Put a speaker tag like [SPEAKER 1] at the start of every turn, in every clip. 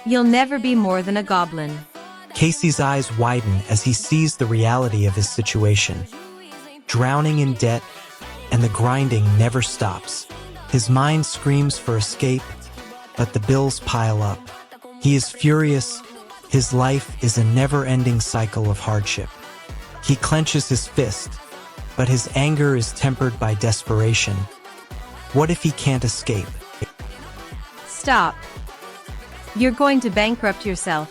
[SPEAKER 1] You'll never be more than a goblin.
[SPEAKER 2] Casey's eyes widen as he sees the reality of his situation. Drowning in debt, and the grinding never stops. His mind screams for escape, but the bills pile up. He is furious. His life is a never-ending cycle of hardship. He clenches his fist, but his anger is tempered by desperation. What if he can't escape?
[SPEAKER 1] Stop. You're going to bankrupt yourself.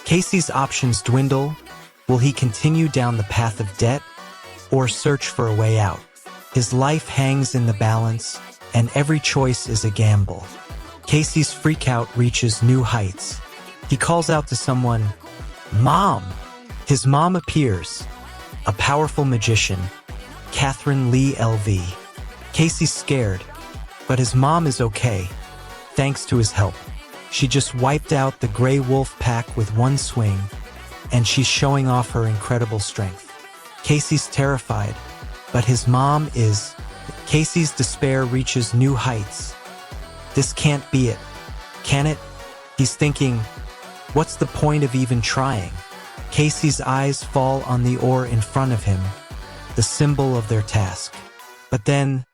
[SPEAKER 2] Casey's options dwindle. Will he continue down the path of debt or search for a way out? His life hangs in the balance, and every choice is a gamble. Casey's freakout reaches new heights. He calls out to someone, "Mom!" His mom appears, a powerful magician, Catherine Lee LV. Casey's scared, but his mom is okay, thanks to his help. She just wiped out the gray wolf pack with one swing, and she's showing off her incredible strength. Casey's terrified, but his mom is. Casey's despair reaches new heights. This can't be it, can it? He's thinking, what's the point of even trying? Casey's eyes fall on the ore in front of him, the symbol of their task. But then,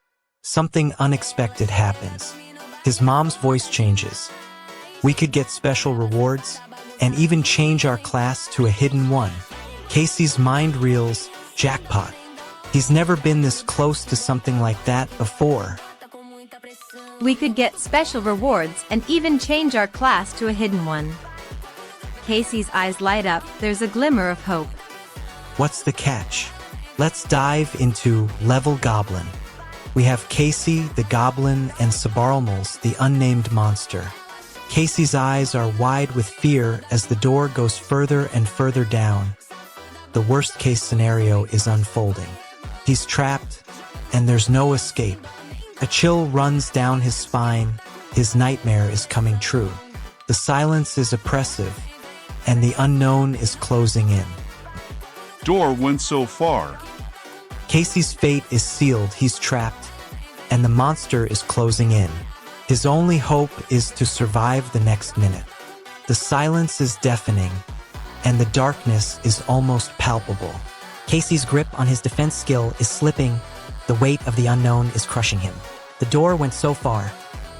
[SPEAKER 2] something unexpected happens. His mom's voice changes. We could get special rewards, and even change our class to a hidden one. Casey's mind reels, jackpot. He's never been this close to something like that before.
[SPEAKER 1] We could get special rewards and even change our class to a hidden one. Casey's eyes light up. There's a glimmer of hope.
[SPEAKER 2] What's the catch? Let's dive into Level Goblin. We have Casey, the Goblin, and Sabarlmals, the unnamed monster. Casey's eyes are wide with fear as the door goes further and further down. The worst-case scenario is unfolding. He's trapped, and there's no escape. A chill runs down his spine. His nightmare is coming true. The silence is oppressive, and the unknown is closing in.
[SPEAKER 3] Door went so far.
[SPEAKER 2] Casey's fate is sealed. He's trapped, and the monster is closing in. His only hope is to survive the next minute. The silence is deafening, and the darkness is almost palpable.
[SPEAKER 4] Casey's grip on his defense skill is slipping. The weight of the unknown is crushing him. The door went so far,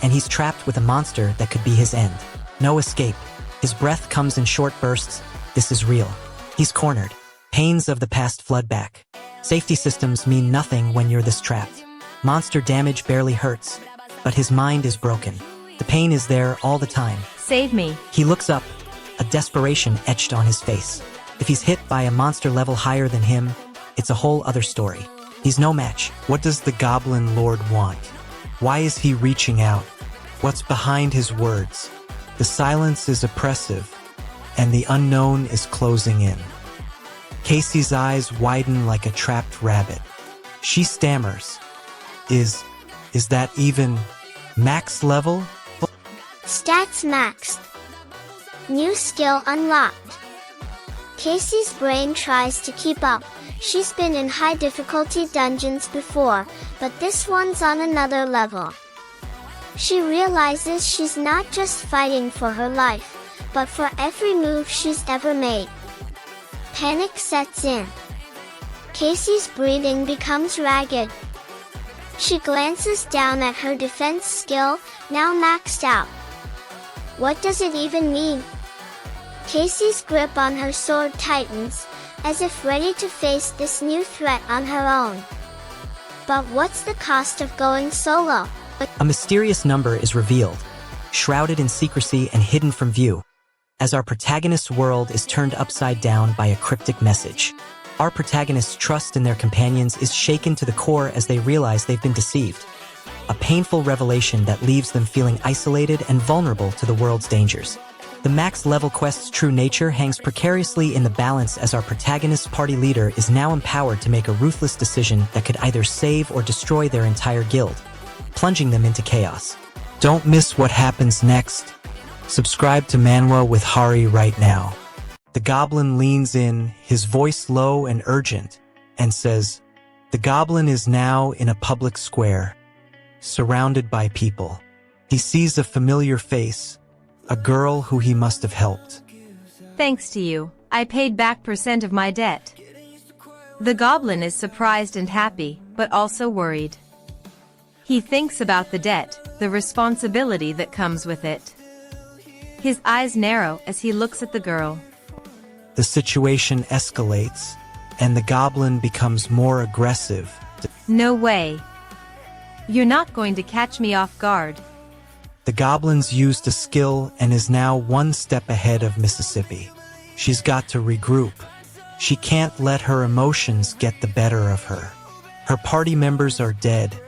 [SPEAKER 4] and he's trapped with a monster that could be his end. No escape. His breath comes in short bursts. This is real. He's cornered. Pains of the past flood back. Safety systems mean nothing when you're this trapped. Monster damage barely hurts, but his mind is broken. The pain is there all the time.
[SPEAKER 1] Save me.
[SPEAKER 4] He looks up, a desperation etched on his face. If he's hit by a monster level higher than him, it's a whole other story. He's no match.
[SPEAKER 2] What does the Goblin Lord want? Why is he reaching out? What's behind his words? The silence is oppressive, and the unknown is closing in. Casey's eyes widen like a trapped rabbit. She stammers. Is that even max level?
[SPEAKER 5] Stats maxed. New skill unlocked. Casey's brain tries to keep up. She's been in high difficulty dungeons before, but this one's on another level. She realizes she's not just fighting for her life, but for every move she's ever made. Panic sets in. Casey's breathing becomes ragged. She glances down at her defense skill, now maxed out. What does it even mean? Casey's grip on her sword tightens, as if ready to face this new threat on her own. But what's the cost of going solo?
[SPEAKER 4] A mysterious number is revealed, shrouded in secrecy and hidden from view, as our protagonist's world is turned upside down by a cryptic message. Our protagonist's trust in their companions is shaken to the core as they realize they've been deceived. A painful revelation that leaves them feeling isolated and vulnerable to the world's dangers. The max level quest's true nature hangs precariously in the balance as our protagonist's party leader is now empowered to make a ruthless decision that could either save or destroy their entire guild, plunging them into chaos.
[SPEAKER 2] Don't miss what happens next. Subscribe to Manwa with Hari right now. The Goblin leans in, his voice low and urgent, and says, "The Goblin is now in a public square, surrounded by people. He sees a familiar face, a girl who he must have helped.
[SPEAKER 1] Thanks to you, I paid back % of my debt. The goblin is surprised and happy, but also worried. He thinks about the debt, the responsibility that comes with it. His eyes narrow as he looks at the girl.
[SPEAKER 2] The situation escalates, and the goblin becomes more aggressive.
[SPEAKER 1] No way. You're not going to catch me off guard.
[SPEAKER 2] The goblin's used a skill and is now one step ahead of Mississippi. She's got to regroup. She can't let her emotions get the better of her. Her party members are dead,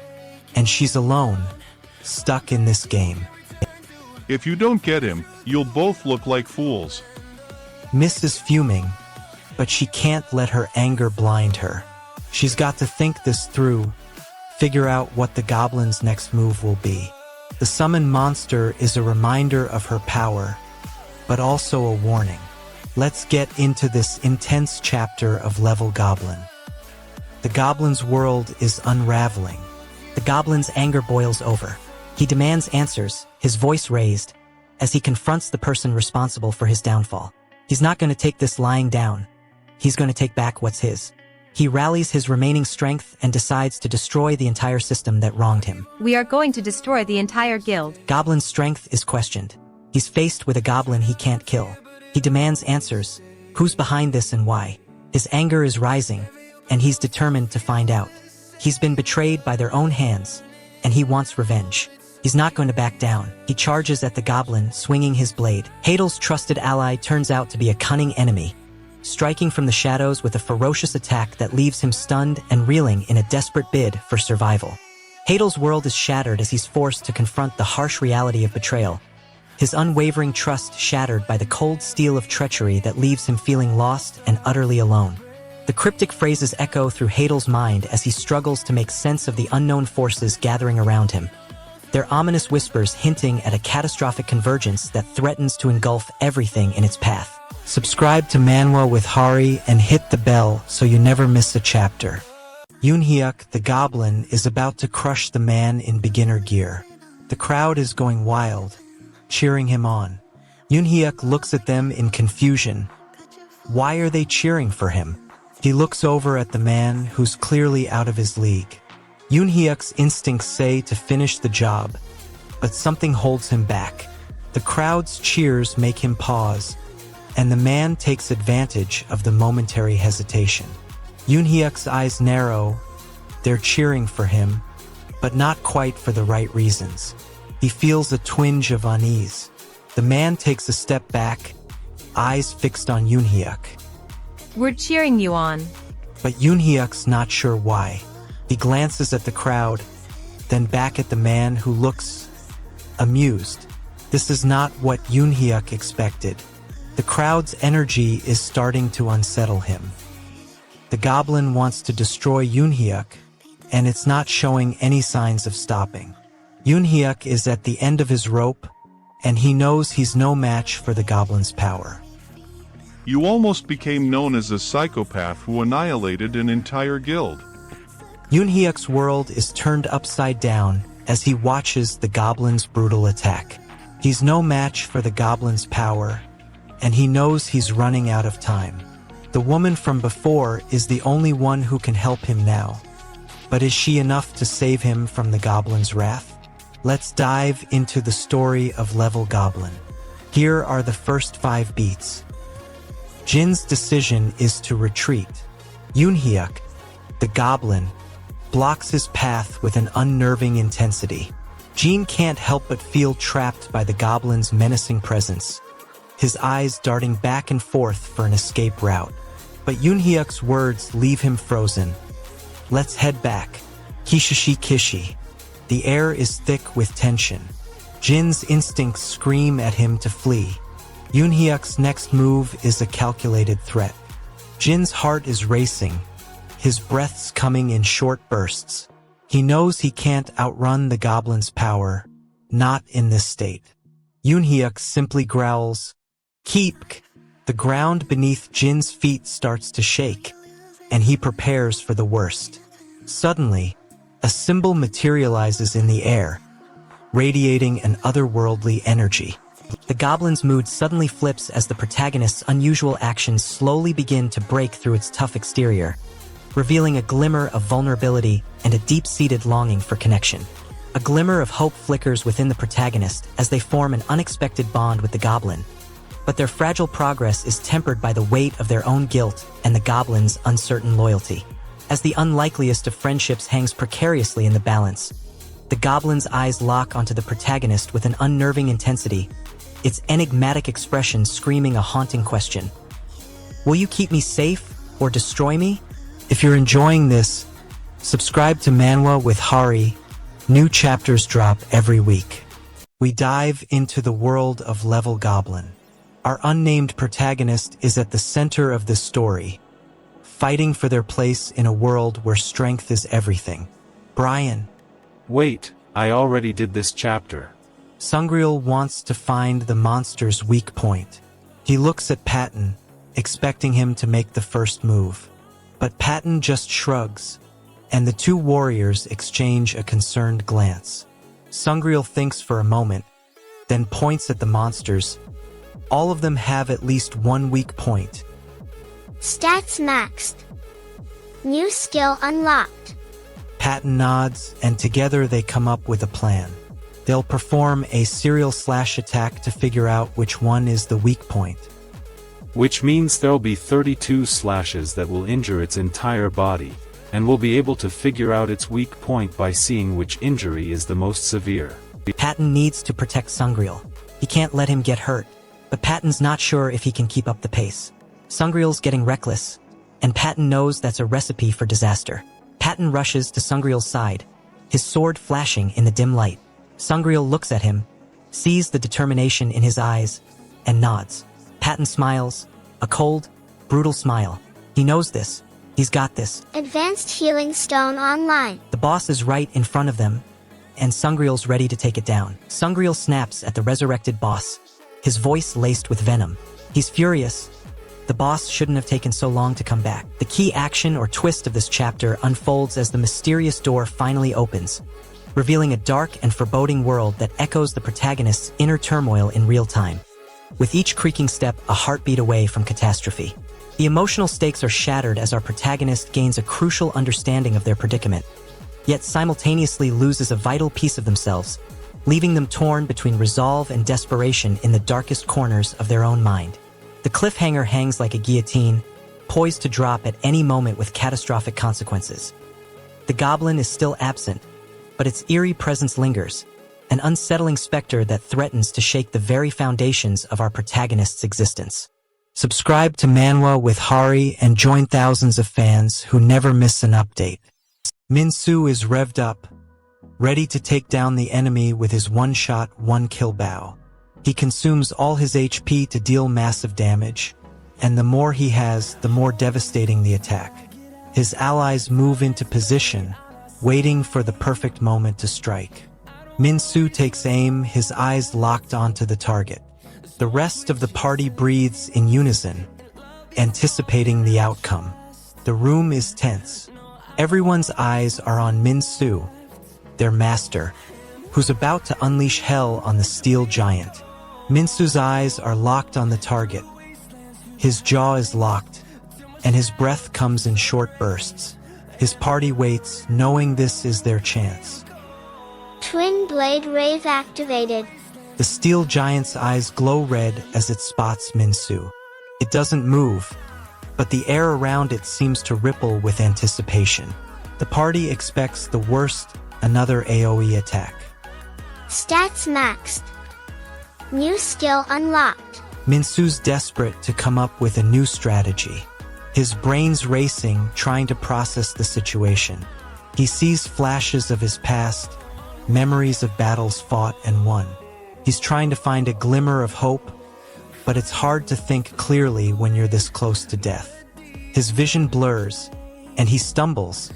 [SPEAKER 2] and she's alone, stuck in this game.
[SPEAKER 3] If you don't get him, you'll both look like fools.
[SPEAKER 2] Miss is fuming, but she can't let her anger blind her. She's got to think this through, figure out what the goblin's next move will be. The summoned monster is a reminder of her power, but also a warning. Let's get into this intense chapter of Level Goblin. The goblin's world is unraveling.
[SPEAKER 4] The goblin's anger boils over. He demands answers, his voice raised, as he confronts the person responsible for his downfall. He's not going to take this lying down. He's going to take back what's his. He rallies his remaining strength and decides to destroy the entire system that wronged him.
[SPEAKER 1] We are going to destroy the entire guild.
[SPEAKER 4] Goblin's strength is questioned. He's faced with a goblin he can't kill. He demands answers. Who's behind this and why? His anger is rising, and he's determined to find out. He's been betrayed by their own hands, and he wants revenge. He's not going to back down. He charges at the goblin, swinging his blade. Hadel's trusted ally turns out to be a cunning enemy, striking from the shadows with a ferocious attack that leaves him stunned and reeling in a desperate bid for survival. Hadel's world is shattered as he's forced to confront the harsh reality of betrayal, his unwavering trust shattered by the cold steel of treachery that leaves him feeling lost and utterly alone. The cryptic phrases echo through Hadel's mind as he struggles to make sense of the unknown forces gathering around him. Their ominous whispers hinting at a catastrophic convergence that threatens to engulf everything in its path.
[SPEAKER 2] Subscribe to Manwa with Hari and hit the bell so you never miss a chapter. Yoonhyuk, the goblin, is about to crush the man in beginner gear. The crowd is going wild, cheering him on. Yoonhyuk looks at them in confusion. Why are they cheering for him? He looks over at the man who's clearly out of his league. Yoonhyuk's instincts say to finish the job, but something holds him back. The crowd's cheers make him pause, and the man takes advantage of the momentary hesitation. Yoonhyuk's eyes narrow. They're cheering for him, but not quite for the right reasons. He feels a twinge of unease. The man takes a step back, eyes fixed on Yoonhyuk.
[SPEAKER 1] We're cheering you on.
[SPEAKER 2] But Yoonhyuk's not sure why. He glances at the crowd, then back at the man who looks amused. This is not what Yoonhyuk expected. The crowd's energy is starting to unsettle him. The goblin wants to destroy Yoonhyuk, and it's not showing any signs of stopping. Yoonhyuk is at the end of his rope, and he knows he's no match for the goblin's power.
[SPEAKER 3] You almost became known as a psychopath who annihilated an entire guild.
[SPEAKER 2] Yoonhyuk's world is turned upside down as he watches the goblin's brutal attack. He's no match for the goblin's power, and he knows he's running out of time. The woman from before is the only one who can help him now. But is she enough to save him from the goblin's wrath? Let's dive into the story of Level Goblin. Here are the first 5 beats. Jin's decision is to retreat. Yoonhyuk, the goblin, blocks his path with an unnerving intensity. Jin can't help but feel trapped by the goblin's menacing presence, his eyes darting back and forth for an escape route. But Yoonhyuk's words leave him frozen. Let's head back. Kishishi Kishi. The air is thick with tension. Jin's instincts scream at him to flee. Yoonhyuk's next move is a calculated threat. Jin's heart is racing, his breaths coming in short bursts. He knows he can't outrun the goblin's power, not in this state. Yoonhyuk simply growls, "Keep!" The ground beneath Jin's feet starts to shake, and he prepares for the worst. Suddenly, a symbol materializes in the air, radiating an otherworldly energy.
[SPEAKER 4] The Goblin's mood suddenly flips as the protagonist's unusual actions slowly begin to break through its tough exterior, revealing a glimmer of vulnerability and a deep-seated longing for connection. A glimmer of hope flickers within the protagonist as they form an unexpected bond with the Goblin. But their fragile progress is tempered by the weight of their own guilt and the Goblin's uncertain loyalty. As the unlikeliest of friendships hangs precariously in the balance, the Goblin's eyes lock onto the protagonist with an unnerving intensity, its enigmatic expression screaming a haunting question. Will you keep me safe or destroy me?
[SPEAKER 2] If you're enjoying this, subscribe to Manwa with Hari. New chapters drop every week. We dive into the world of Level Goblin. Our unnamed protagonist is at the center of this story, fighting for their place in a world where strength is everything. Brian.
[SPEAKER 6] Wait, I already did this chapter.
[SPEAKER 2] Sungriel wants to find the monster's weak point. He looks at Patton, expecting him to make the first move. But Patton just shrugs, and the two warriors exchange a concerned glance. Sungriel thinks for a moment, then points at the monsters. All of them have at least one weak point.
[SPEAKER 5] Stats maxed. New skill unlocked.
[SPEAKER 2] Patton nods, and together they come up with a plan. They'll perform a serial slash attack to figure out which one is the weak point.
[SPEAKER 6] Which means there'll be 32 slashes that will injure its entire body, and we'll be able to figure out its weak point by seeing which injury is the most severe.
[SPEAKER 4] Patton needs to protect Sungriel. He can't let him get hurt, but Patton's not sure if he can keep up the pace. Sungriel's getting reckless, and Patton knows that's a recipe for disaster. Patton rushes to Sungriel's side, his sword flashing in the dim light. Sungriel looks at him, sees the determination in his eyes, and nods. Patton smiles, a cold, brutal smile. He knows this. He's got this.
[SPEAKER 5] Advanced healing stone online.
[SPEAKER 4] The boss is right in front of them, and Sungriel's ready to take it down. Sungriel snaps at the resurrected boss, his voice laced with venom. He's furious. The boss shouldn't have taken so long to come back. The key action or twist of this chapter unfolds as the mysterious door finally opens, revealing a dark and foreboding world that echoes the protagonist's inner turmoil in real time. With each creaking step a heartbeat away from catastrophe. The emotional stakes are shattered as our protagonist gains a crucial understanding of their predicament, yet simultaneously loses a vital piece of themselves, leaving them torn between resolve and desperation in the darkest corners of their own mind. The cliffhanger hangs like a guillotine, poised to drop at any moment with catastrophic consequences. The Goblin is still absent, but its eerie presence lingers, an unsettling specter that threatens to shake the very foundations of our protagonist's existence.
[SPEAKER 2] Subscribe to Manwa with Hari and join thousands of fans who never miss an update. Minsu is revved up, ready to take down the enemy with his one-shot, one-kill bow. He consumes all his HP to deal massive damage, and the more he has, the more devastating the attack. His allies move into position, waiting for the perfect moment to strike. Minsu takes aim, his eyes locked onto the target. The rest of the party breathes in unison, anticipating the outcome. The room is tense. Everyone's eyes are on Minsu, their master, who's about to unleash hell on the steel giant. Minsu's eyes are locked on the target. His jaw is locked, and his breath comes in short bursts. His party waits, knowing this is their chance.
[SPEAKER 5] Twin blade rave activated.
[SPEAKER 2] The steel giant's eyes glow red as it spots Minsu. It doesn't move, but the air around it seems to ripple with anticipation. The party expects the worst, another AoE attack.
[SPEAKER 5] Stats maxed. New skill unlocked.
[SPEAKER 2] Minsu's desperate to come up with a new strategy. His brain's racing, trying to process the situation. He sees flashes of his past, memories of battles fought and won. He's trying to find a glimmer of hope, but it's hard to think clearly when you're this close to death. His vision blurs, and he stumbles,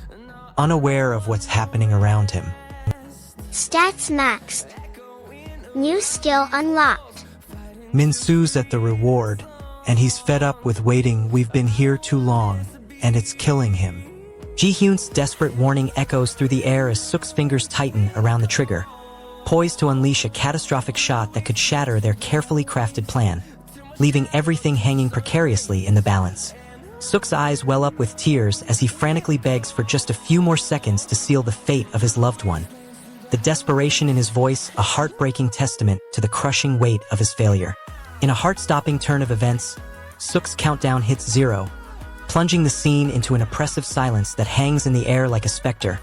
[SPEAKER 2] unaware of what's happening around him.
[SPEAKER 5] Stats maxed. New skill unlocked.
[SPEAKER 2] Minsu's at the reward, and he's fed up with waiting. We've been here too long, and it's killing him.
[SPEAKER 4] Ji-Hyun's desperate warning echoes through the air as Suk's fingers tighten around the trigger. poised to unleash a catastrophic shot that could shatter their carefully crafted plan, leaving everything hanging precariously in the balance. Suk's eyes well up with tears as he frantically begs for just a few more seconds to seal the fate of his loved one. The desperation in his voice a heartbreaking testament to the crushing weight of his failure. In a heart-stopping turn of events, Suk's countdown hits 0, plunging the scene into an oppressive silence that hangs in the air like a specter,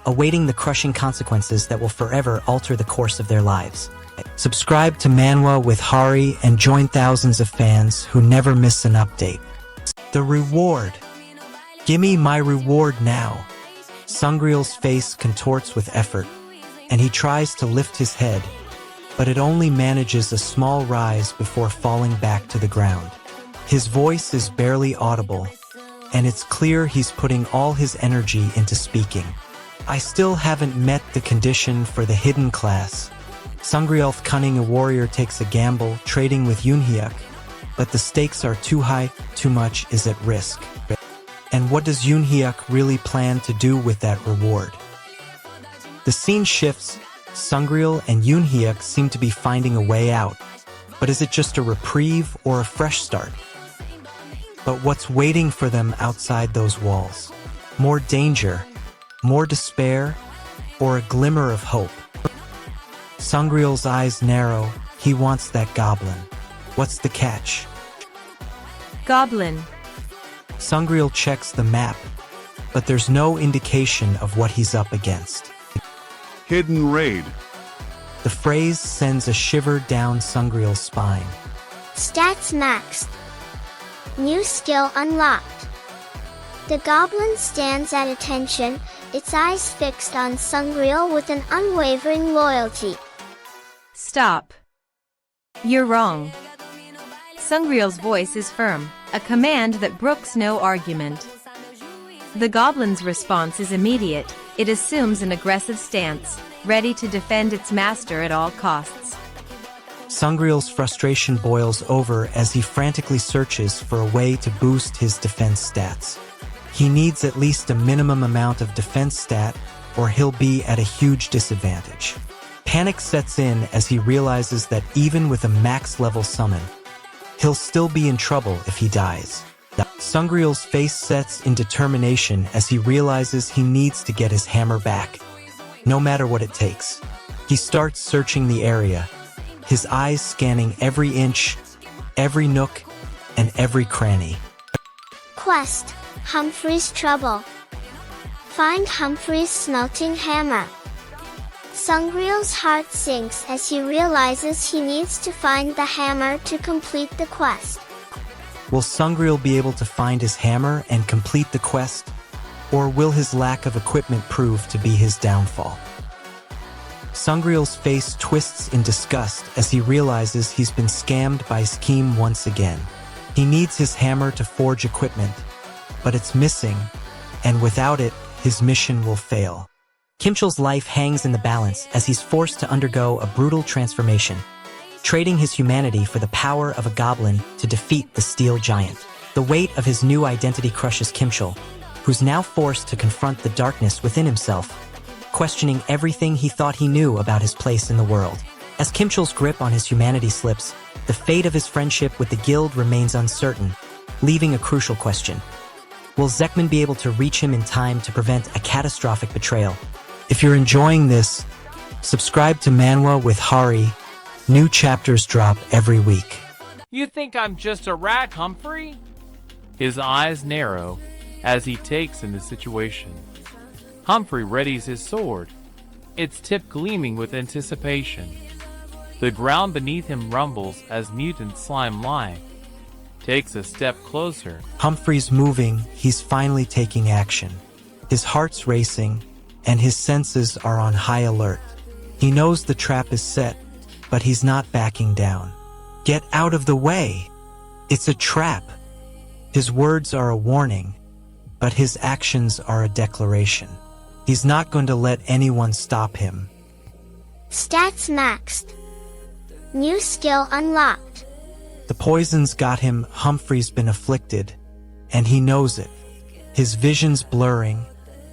[SPEAKER 4] awaiting the crushing consequences that will forever alter the course of their lives. Subscribe to Manwa with Hari and join thousands of fans who never miss an update. The reward. Gimme my reward now. Sungreel's face contorts with effort, and he tries to lift his head, but it only manages a small rise before falling back to the ground. His voice is barely audible, and it's clear he's putting all his energy into speaking. I still haven't met the condition for the hidden class. Sungreel's cunning a warrior takes a gamble, trading with Yoonhyuk, but the stakes are too high, too much is at risk. And what does Yoonhyuk really plan to do with that reward? The scene shifts. Sungreel and Yoonhyuk seem to be finding a way out, but is it just a reprieve or a fresh start? But what's waiting for them outside those walls? More danger, more despair, or a glimmer of hope? Sungreel's eyes narrow. He wants that goblin. What's the catch?
[SPEAKER 1] Goblin.
[SPEAKER 4] Sungreel checks the map, but there's no indication of what he's up against.
[SPEAKER 3] Hidden raid.
[SPEAKER 4] The phrase sends a shiver down Sungreel's spine.
[SPEAKER 5] Stats maxed. New skill unlocked. The goblin stands at attention, its eyes fixed on Sungreel with an unwavering loyalty.
[SPEAKER 1] Stop. You're wrong. Sungreel's voice is firm, a command that brooks no argument. The goblin's response is immediate. It assumes an aggressive stance, ready to defend its master at all costs.
[SPEAKER 4] Sungreel's frustration boils over as he frantically searches for a way to boost his defense stats. He needs at least a minimum amount of defense stat, or he'll be at a huge disadvantage. Panic sets in as he realizes that even with a max-level summon, he'll still be in trouble if he dies. Sungreel's face sets in determination as he realizes he needs to get his hammer back, no matter what it takes. He starts searching the area, his eyes scanning every inch, every nook, and every cranny.
[SPEAKER 5] Quest: Humphrey's Trouble. Find Humphrey's smelting hammer. Sungreel's heart sinks as he realizes he needs to find the hammer to complete the quest.
[SPEAKER 4] Will Sungreel be able to find his hammer and complete the quest, or will his lack of equipment prove to be his downfall? Sungreel's face twists in disgust as he realizes he's been scammed by Scheme once again. He needs his hammer to forge equipment, but it's missing, and without it, his mission will fail. Kimchul's life hangs in the balance as he's forced to undergo a brutal transformation, trading his humanity for the power of a goblin to defeat the steel giant. The weight of his new identity crushes Kimchul, who's now forced to confront the darkness within himself, questioning everything he thought he knew about his place in the world. As Kimchul's grip on his humanity slips, the fate of his friendship with the guild remains uncertain, leaving a crucial question. Will Zekman be able to reach him in time to prevent a catastrophic betrayal? If you're enjoying this, subscribe to Manwa with Hari. New chapters drop every week.
[SPEAKER 7] You think I'm just a rat, Humphrey? His eyes narrow as he takes in the situation. Humphrey readies his sword, its tip gleaming with anticipation. The ground beneath him rumbles as mutant slime lie takes a step closer.
[SPEAKER 4] Humphrey's moving, he's finally taking action. His heart's racing, and his senses are on high alert. He knows the trap is set, but he's not backing down. Get out of the way! It's a trap! His words are a warning, but his actions are a declaration. He's not going to let anyone stop him.
[SPEAKER 5] Stats maxed. New skill unlocked.
[SPEAKER 4] The poison's got him. Humphrey's been afflicted, and he knows it. His vision's blurring,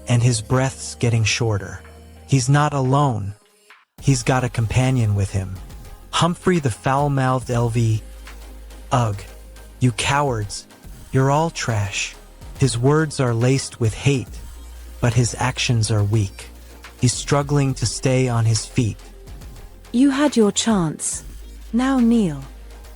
[SPEAKER 4] and his breath's getting shorter. He's not alone.
[SPEAKER 2] he's got a companion with him. Humphrey the foul-mouthed LV. Ugh, you cowards, you're all trash. His words are laced with hate, but his actions are weak. He's struggling to stay on his feet.
[SPEAKER 8] You had your chance. Now kneel.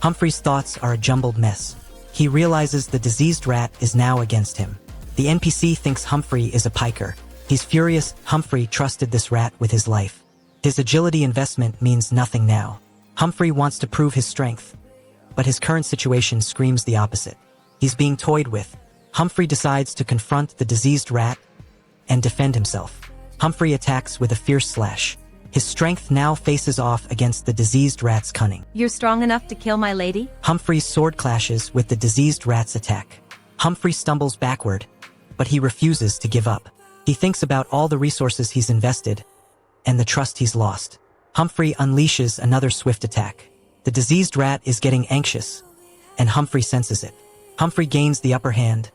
[SPEAKER 4] Humphrey's thoughts are a jumbled mess. He realizes the diseased rat is now against him. The NPC thinks Humphrey is a piker. He's furious. Humphrey trusted this rat with his life. His agility investment means nothing now. Humphrey wants to prove his strength, but his current situation screams the opposite. He's being toyed with. Humphrey decides to confront the diseased rat and defend himself. Humphrey attacks with a fierce slash. His strength now faces off against the diseased rat's cunning.
[SPEAKER 1] You're strong enough to kill my lady?
[SPEAKER 4] Humphrey's sword clashes with the diseased rat's attack. Humphrey stumbles backward, but he refuses to give up. He thinks about all the resources he's invested and the trust he's lost. Humphrey unleashes another swift attack. The diseased rat is getting anxious, and Humphrey senses it. Humphrey gains the upper hand,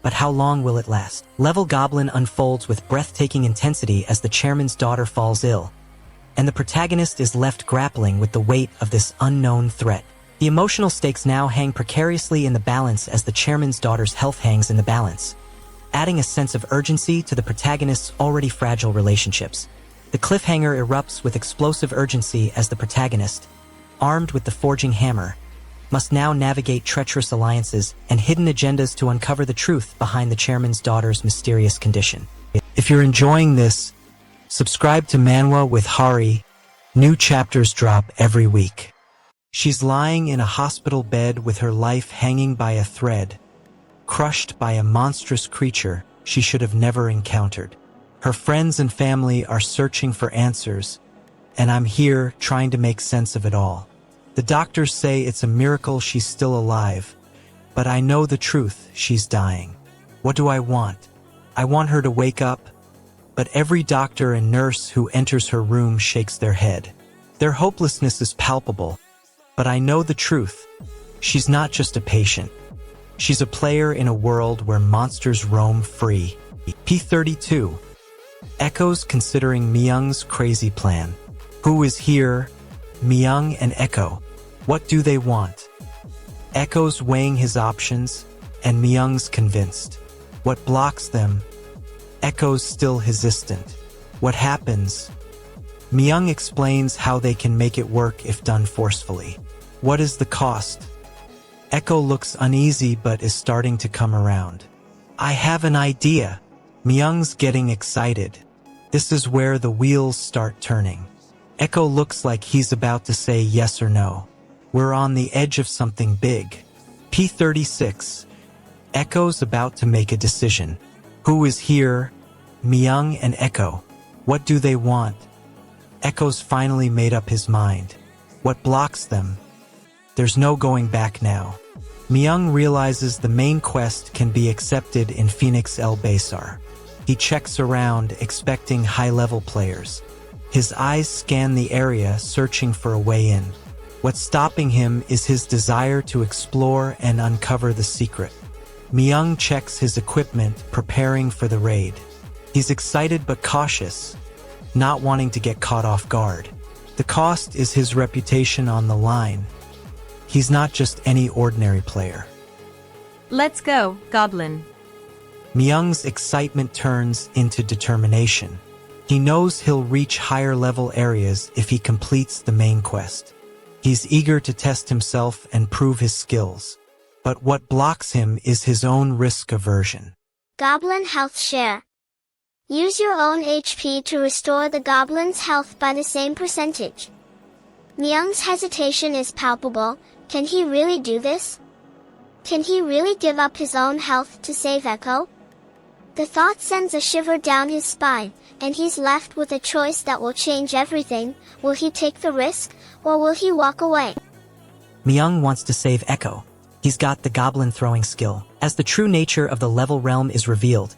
[SPEAKER 4] but how long will it last? Level Goblin unfolds with breathtaking intensity as the chairman's daughter falls ill, and the protagonist is left grappling with the weight of this unknown threat. The emotional stakes now hang precariously in the balance as the chairman's daughter's health hangs in the balance, adding a sense of urgency to the protagonist's already fragile relationships. The cliffhanger erupts with explosive urgency as the protagonist, armed with the forging hammer, must now navigate treacherous alliances and hidden agendas to uncover the truth behind the chairman's daughter's mysterious condition.
[SPEAKER 2] If you're enjoying this, subscribe to Manwa with Hari. New chapters drop every week. She's lying in a hospital bed with her life hanging by a thread, crushed by a monstrous creature she should have never encountered. Her friends and family are searching for answers, and I'm here trying to make sense of it all. The doctors say it's a miracle she's still alive, but I know the truth, she's dying. What do I want? I want her to wake up, but every doctor and nurse who enters her room shakes their head. Their hopelessness is palpable, but I know the truth. She's not just a patient. She's a player in a world where monsters roam free. P32. Echo's considering Myung's crazy plan. Who is here? Myung and Echo. What do they want? Echo's weighing his options, and Myung's convinced. What blocks them? Echo's still hesitant. What happens? Myung explains how they can make it work if done forcefully. What is the cost? Echo looks uneasy but is starting to come around. I have an idea. Myung's getting excited. This is where the wheels start turning. Echo looks like he's about to say yes or no. We're on the edge of something big. P36. Echo's about to make a decision. Who is here? Myung and Echo. What do they want? Echo's finally made up his mind. What blocks them? There's no going back now. Myung realizes the main quest can be accepted in Phoenix El Basar. He checks around, expecting high-level players. His eyes scan the area, searching for a way in. What's stopping him is his desire to explore and uncover the secret. Myung checks his equipment, preparing for the raid. He's excited but cautious, not wanting to get caught off guard. The cost is his reputation on the line. He's not just any ordinary player.
[SPEAKER 1] Let's go, Goblin.
[SPEAKER 2] Myung's excitement turns into determination. He knows he'll reach higher level areas if he completes the main quest. He's eager to test himself and prove his skills. But what blocks him is his own risk aversion.
[SPEAKER 5] Goblin Health Share. Use your own HP to restore the goblin's health by the same percentage. Myung's hesitation is palpable. Can he really do this? Can he really give up his own health to save Echo? The thought sends a shiver down his spine, and he's left with a choice that will change everything. Will he take the risk, or will he walk away?
[SPEAKER 4] Myung wants to save Echo. He's got the goblin throwing skill. As the true nature of the level realm is revealed,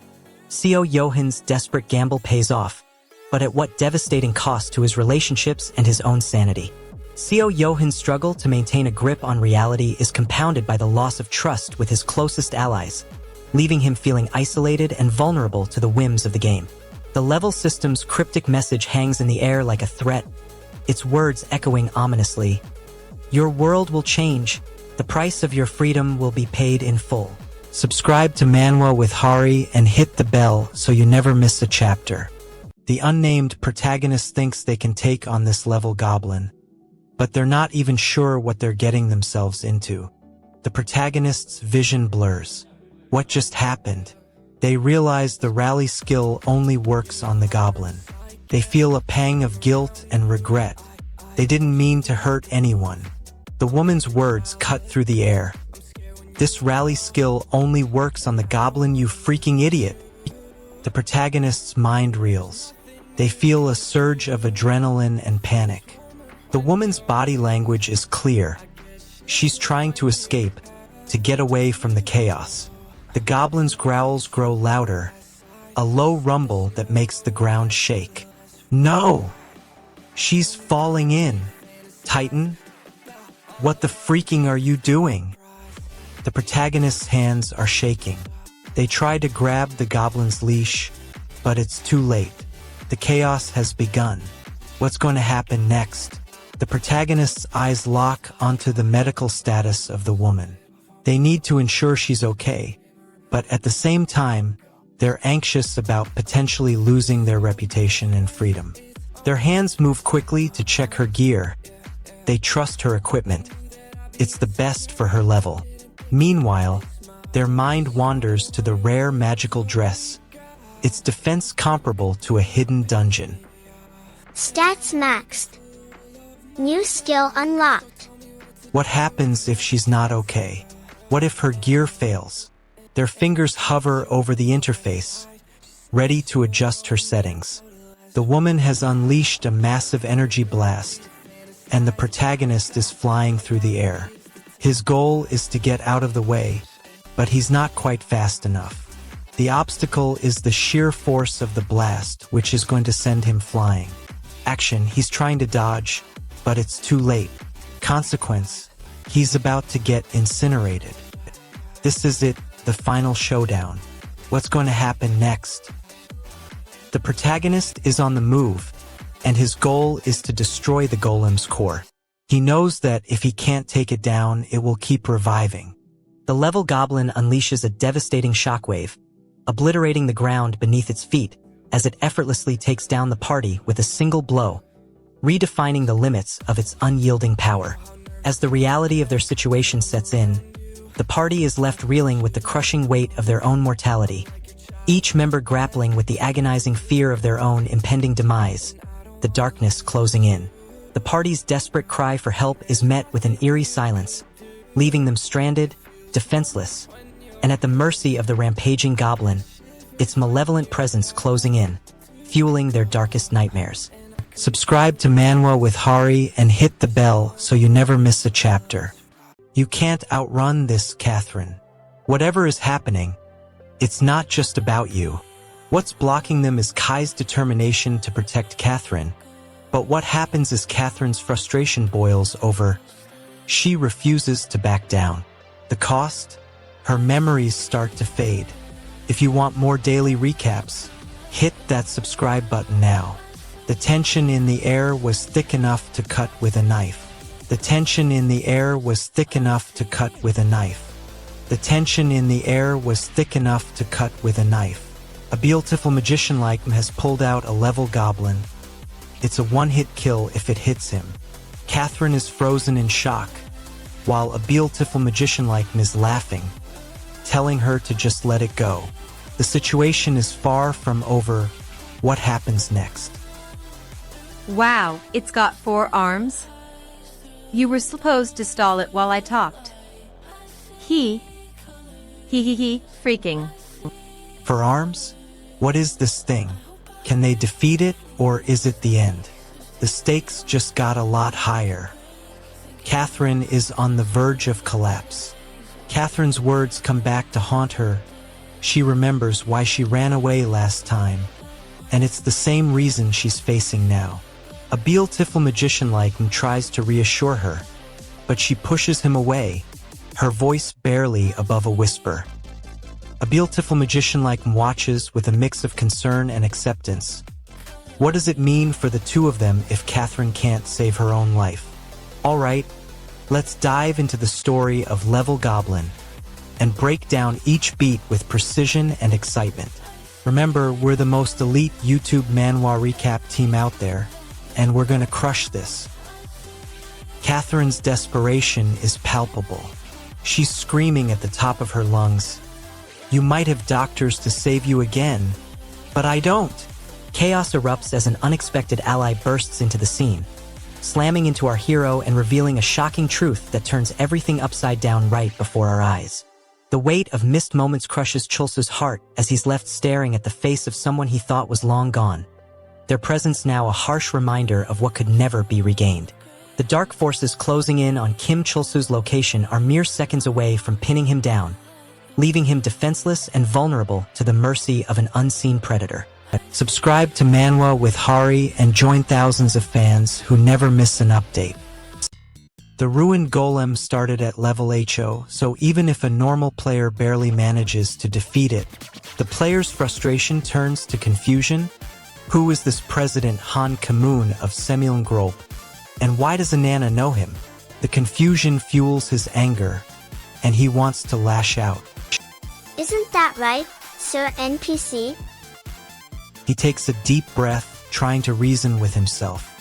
[SPEAKER 4] Seo Yohan's desperate gamble pays off, but at what devastating cost to his relationships and his own sanity. Seo Yohan's struggle to maintain a grip on reality is compounded by the loss of trust with his closest allies, leaving him feeling isolated and vulnerable to the whims of the game. The level system's cryptic message hangs in the air like a threat, its words echoing ominously. Your world will change. The price of your freedom will be paid in full.
[SPEAKER 2] Subscribe to Manwa with Hari and hit the bell so you never miss a chapter. The unnamed protagonist thinks they can take on this level Goblin, but they're not even sure what they're getting themselves into. The protagonist's vision blurs. What just happened? They realize the rally skill only works on the Goblin. They feel a pang of guilt and regret. They didn't mean to hurt anyone. The woman's words cut through the air. This rally skill only works on the Goblin, you freaking idiot. The protagonist's mind reels. They feel a surge of adrenaline and panic. The woman's body language is clear. She's trying to escape, to get away from the chaos. The Goblin's growls grow louder, a low rumble that makes the ground shake. No! She's falling in. Titan? What the freaking are you doing? The protagonist's hands are shaking. They try to grab the Goblin's leash, but it's too late. The chaos has begun. What's going to happen next? The protagonist's eyes lock onto the medical status of the woman. They need to ensure she's okay, but at the same time, they're anxious about potentially losing their reputation and freedom. Their hands move quickly to check her gear. They trust her equipment. It's the best for her level. Meanwhile, their mind wanders to the rare magical dress. Its defense comparable to a hidden dungeon.
[SPEAKER 5] Stats maxed. New skill unlocked.
[SPEAKER 2] What happens if she's not okay? What if her gear fails? Their fingers hover over the interface, ready to adjust her settings. The woman has unleashed a massive energy blast, and the protagonist is flying through the air. His goal is to get out of the way, but he's not quite fast enough. The obstacle is the sheer force of the blast, which is going to send him flying. Action, he's trying to dodge, but it's too late. Consequence, he's about to get incinerated. This is it, the final showdown. What's going to happen next? The protagonist is on the move, and his goal is to destroy the golem's core. He knows that if he can't take it down, it will keep reviving.
[SPEAKER 4] The level Goblin unleashes a devastating shockwave, obliterating the ground beneath its feet as it effortlessly takes down the party with a single blow, redefining the limits of its unyielding power. As the reality of their situation sets in, the party is left reeling with the crushing weight of their own mortality, each member grappling with the agonizing fear of their own impending demise, the darkness closing in. The party's desperate cry for help is met with an eerie silence, leaving them stranded, defenseless, and at the mercy of the rampaging Goblin, its malevolent presence closing in, fueling their darkest nightmares.
[SPEAKER 2] Subscribe to Manwa with Hari and hit the bell so you never miss a chapter. You can't outrun this, Catherine. Whatever is happening, it's not just about you. What's blocking them is Kai's determination to protect Catherine. But what happens is Catherine's frustration boils over. She refuses to back down. The cost? Her memories start to fade. If you want more daily recaps, hit that subscribe button now. The tension in the air was thick enough to cut with a knife. The tension in the air was thick enough to cut with a knife. The tension in the air was thick enough to cut with a knife. A beautiful magician like him has pulled out a level Goblin. It's a one-hit kill if it hits him. Catherine is frozen in shock, while a beautiful magician like him is laughing, telling her to just let it go. The situation is far from over. What happens next?
[SPEAKER 1] Wow, it's got 4 arms? You were supposed to stall it while I talked. He, freaking.
[SPEAKER 2] 4 arms? What is this thing? Can they defeat it, or is it the end? The stakes just got a lot higher. Catherine is on the verge of collapse. Catherine's words come back to haunt her. She remembers why she ran away last time, and it's the same reason she's facing now. A beautiful magician like him tries to reassure her, but she pushes him away, her voice barely above a whisper. A beautiful magician like him watches with a mix of concern and acceptance. What does it mean for the two of them if Catherine can't save her own life? Alright, let's dive into the story of Level Goblin and break down each beat with precision and excitement. Remember, we're the most elite YouTube Manhwa recap team out there, and we're gonna crush this. Catherine's desperation is palpable. She's screaming at the top of her lungs, "You might have doctors to save you again, but I don't."
[SPEAKER 4] Chaos erupts as an unexpected ally bursts into the scene, slamming into our hero and revealing a shocking truth that turns everything upside down right before our eyes. The weight of missed moments crushes Chulsu's heart as he's left staring at the face of someone he thought was long gone, their presence now a harsh reminder of what could never be regained. The dark forces closing in on Kim Chulsu's location are mere seconds away from pinning him down, leaving him defenseless and vulnerable to the mercy of an unseen predator. Subscribe to Manwa with Hari and join thousands of fans who never miss an update.
[SPEAKER 2] The ruined golem started at level HO, so even if a normal player barely manages to defeat it, the player's frustration turns to confusion. Who is this President Han Kamoon of Semilngrolp, and why does Anana know him? The confusion fuels his anger, and he wants to lash out.
[SPEAKER 5] Isn't that right, Sir NPC?
[SPEAKER 2] He takes a deep breath, trying to reason with himself.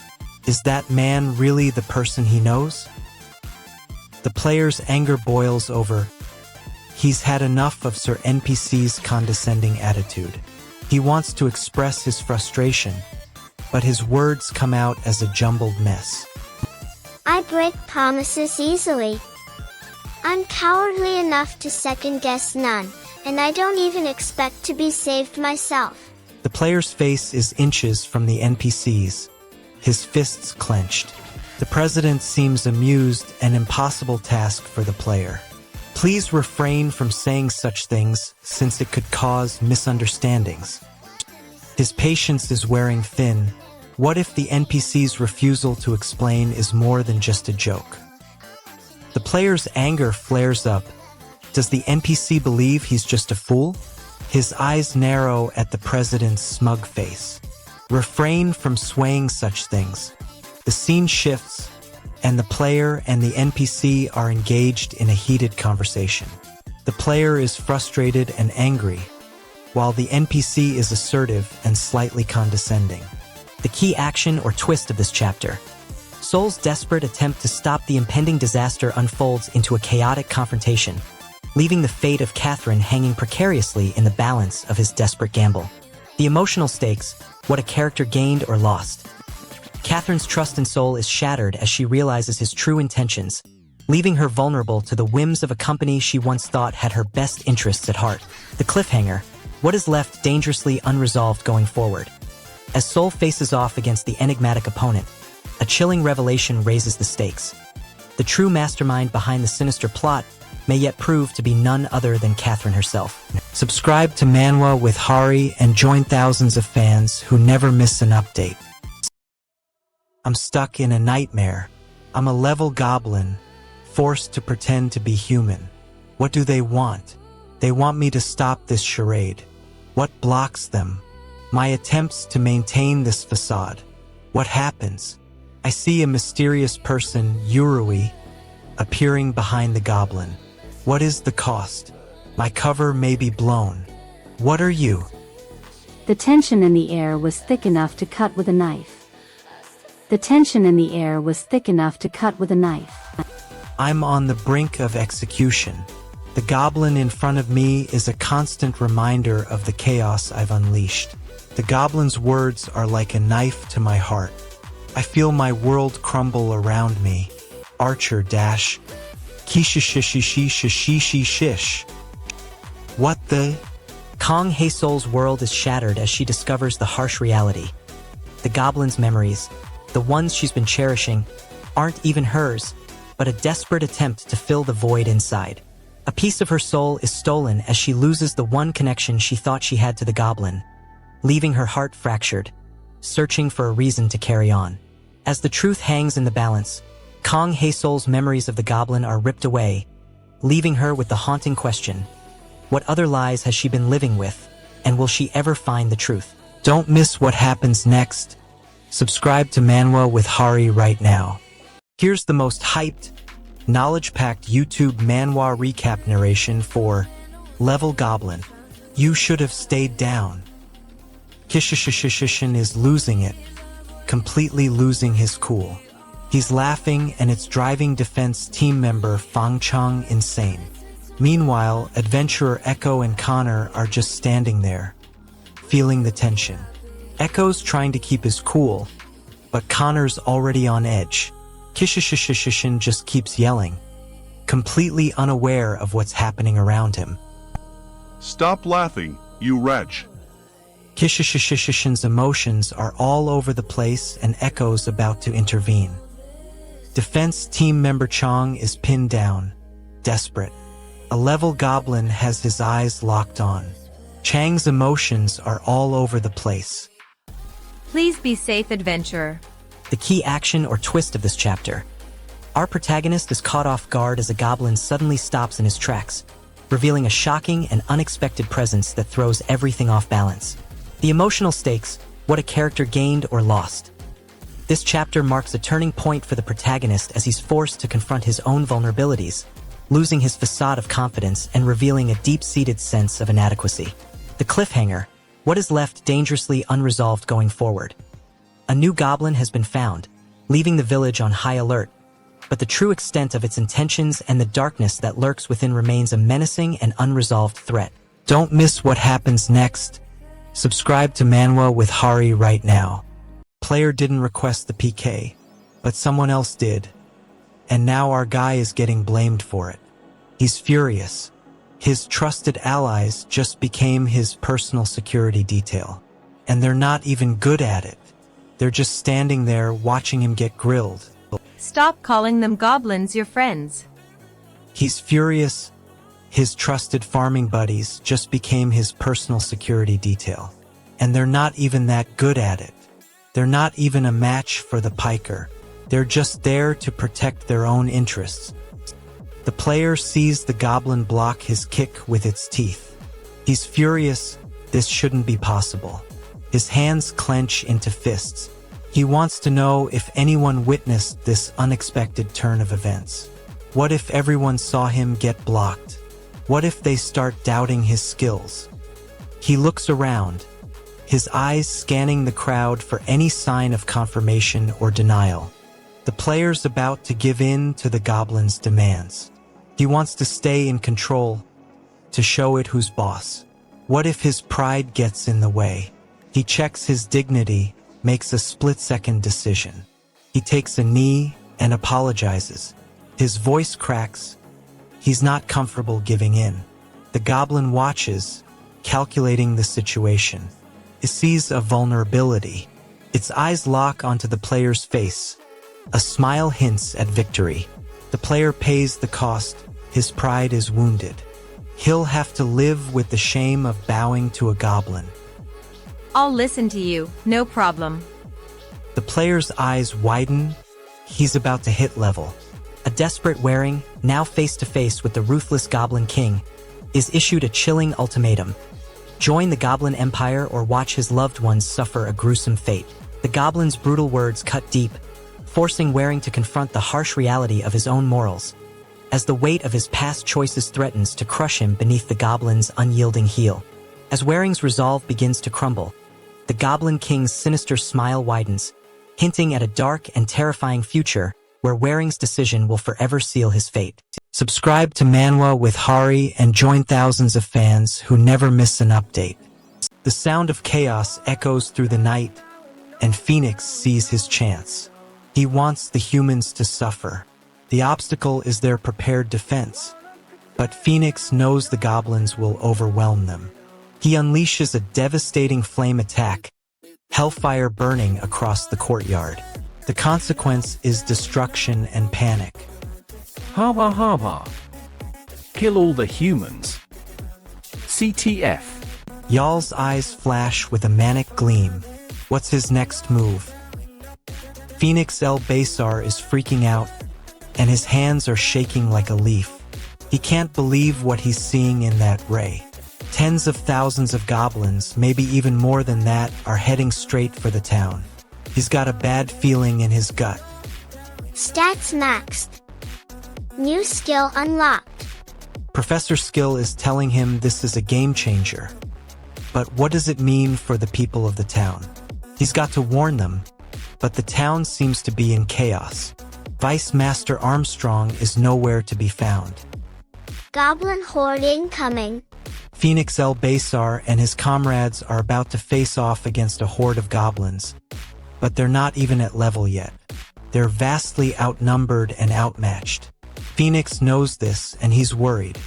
[SPEAKER 2] Is that man really the person he knows? The player's anger boils over. He's had enough of Sir NPC's condescending attitude. He wants to express his frustration, but his words come out as a jumbled mess.
[SPEAKER 5] I break promises easily. I'm cowardly enough to second-guess none, and I don't even expect to be saved myself.
[SPEAKER 2] The player's face is inches from the NPC's, his fists clenched. The president seems amused, an impossible task for the player. Please refrain from saying such things, since it could cause misunderstandings. His patience is wearing thin. What if the NPC's refusal to explain is more than just a joke? The player's anger flares up. Does the NPC believe he's just a fool? His eyes narrow at the president's smug face. Refrain from swaying such things. The scene shifts, and the player and the NPC are engaged in a heated conversation. The player is frustrated and angry, while the NPC is assertive and slightly condescending.
[SPEAKER 4] The key action or twist of this chapter. Soul's desperate attempt to stop the impending disaster unfolds into a chaotic confrontation, leaving the fate of Catherine hanging precariously in the balance of his desperate gamble. The emotional stakes, what a character gained or lost. Catherine's trust in Soul is shattered as she realizes his true intentions, leaving her vulnerable to the whims of a company she once thought had her best interests at heart. The cliffhanger, what is left dangerously unresolved going forward. As Soul faces off against the enigmatic opponent, a chilling revelation raises the stakes. The true mastermind behind the sinister plot may yet prove to be none other than Catherine herself.
[SPEAKER 2] Subscribe to Manwa with Hari and join thousands of fans who never miss an update. I'm stuck in a nightmare. I'm a level goblin, forced to pretend to be human. What do they want? They want me to stop this charade. What blocks them? My attempts to maintain this facade. What happens? I see a mysterious person, Yurui, appearing behind the goblin. What is the cost? My cover may be blown. What are you?
[SPEAKER 9] The tension in the air was thick enough to cut with a knife. The tension in the air was thick enough to cut with a knife.
[SPEAKER 2] I'm on the brink of execution. The goblin in front of me is a constant reminder of the chaos I've unleashed. The goblin's words are like a knife to my heart. I feel my world crumble around me. Archer dash. Kishishishishishishishish. What the?
[SPEAKER 4] Kong Haesol's world is shattered as she discovers the harsh reality. The goblin's memories, the ones she's been cherishing, aren't even hers, but a desperate attempt to fill the void inside. A piece of her soul is stolen as she loses the one connection she thought she had to the goblin, leaving her heart fractured, searching for a reason to carry on. As the truth hangs in the balance, Kong Haesol's memories of the goblin are ripped away, leaving her with the haunting question: what other lies has she been living with, and will she ever find the truth?
[SPEAKER 2] Don't miss what happens next. Subscribe to Manwa with Hari right now. Here's the most hyped, knowledge-packed YouTube Manhwa recap narration for Level Goblin. You should have stayed down. Shin is losing it, completely losing his cool. He's laughing and it's driving defense team member Fang Chang insane. Meanwhile, adventurer Echo and Connor are just standing there, feeling the tension. Echo's trying to keep his cool, but Connor's already on edge. Shin just keeps yelling, completely unaware of what's happening around him.
[SPEAKER 3] Stop laughing, you wretch.
[SPEAKER 2] Shin's emotions are all over the place and Echo's about to intervene. Defense team member Chang is pinned down, desperate. A level goblin has his eyes locked on. Chang's emotions are all over the place.
[SPEAKER 1] Please be safe, adventurer.
[SPEAKER 4] The key action or twist of this chapter. Our protagonist is caught off guard as a goblin suddenly stops in his tracks, revealing a shocking and unexpected presence that throws everything off balance. The emotional stakes, what a character gained or lost. This chapter marks a turning point for the protagonist as he's forced to confront his own vulnerabilities, losing his facade of confidence and revealing a deep-seated sense of inadequacy. The cliffhanger, what is left dangerously unresolved going forward. A new goblin has been found, leaving the village on high alert, but the true extent of its intentions and the darkness that lurks within remains a menacing and unresolved threat.
[SPEAKER 2] Don't miss what happens next. Subscribe to Manwa with Hari right now. Player didn't request the PK, but someone else did. And now our guy is getting blamed for it. He's furious. His trusted allies just became his personal security detail. And they're not even good at it. They're just standing there watching him get grilled.
[SPEAKER 1] Stop calling them goblins your friends.
[SPEAKER 2] He's furious. His trusted farming buddies just became his personal security detail. And they're not even that good at it. They're not even a match for the piker. They're just there to protect their own interests. The player sees the goblin block his kick with its teeth. He's furious. This shouldn't be possible. His hands clench into fists. He wants to know if anyone witnessed this unexpected turn of events. What if everyone saw him get blocked? What if they start doubting his skills? He looks around, his eyes scanning the crowd for any sign of confirmation or denial. The player's about to give in to the goblin's demands. He wants to stay in control, to show it who's boss. What if his pride gets in the way? He checks his dignity, makes a split-second decision. He takes a knee and apologizes. His voice cracks. He's not comfortable giving in. The goblin watches, calculating the situation. It sees a vulnerability. Its eyes lock onto the player's face. A smile hints at victory. The player pays the cost. His pride is wounded. He'll have to live with the shame of bowing to a goblin.
[SPEAKER 1] I'll listen to you, no problem.
[SPEAKER 2] The player's eyes widen. He's about to hit level.
[SPEAKER 4] A desperate Waring, now face-to-face with the ruthless Goblin King, is issued a chilling ultimatum. Join the Goblin Empire or watch his loved ones suffer a gruesome fate. The Goblin's brutal words cut deep, forcing Waring to confront the harsh reality of his own morals, as the weight of his past choices threatens to crush him beneath the Goblin's unyielding heel. As Waring's resolve begins to crumble, the Goblin King's sinister smile widens, hinting at a dark and terrifying future where Waring's decision will forever seal his fate.
[SPEAKER 2] Subscribe to Manwa with Hari and join thousands of fans who never miss an update. The sound of chaos echoes through the night, and Phoenix sees his chance. He wants the humans to suffer. The obstacle is their prepared defense, but Phoenix knows the goblins will overwhelm them. He unleashes a devastating flame attack, hellfire burning across the courtyard. The consequence is destruction and panic.
[SPEAKER 10] Haba haba. Kill all the humans. CTF.
[SPEAKER 2] Y'all's eyes flash with a manic gleam. What's his next move? Phoenix El Basar is freaking out, and his hands are shaking like a leaf. He can't believe what he's seeing in that ray. Tens of thousands of goblins, maybe even more than that, are heading straight for the town. He's got a bad feeling in his gut.
[SPEAKER 5] Stats maxed. New skill unlocked.
[SPEAKER 2] Professor Skill is telling him this is a game changer. But what does it mean for the people of the town? He's got to warn them, but the town seems to be in chaos. Vice Master Armstrong is nowhere to be found.
[SPEAKER 5] Goblin horde incoming.
[SPEAKER 2] Phoenix El Basar and his comrades are about to face off against a horde of goblins, but they're not even at level yet. They're vastly outnumbered and outmatched. Phoenix knows this and he's worried.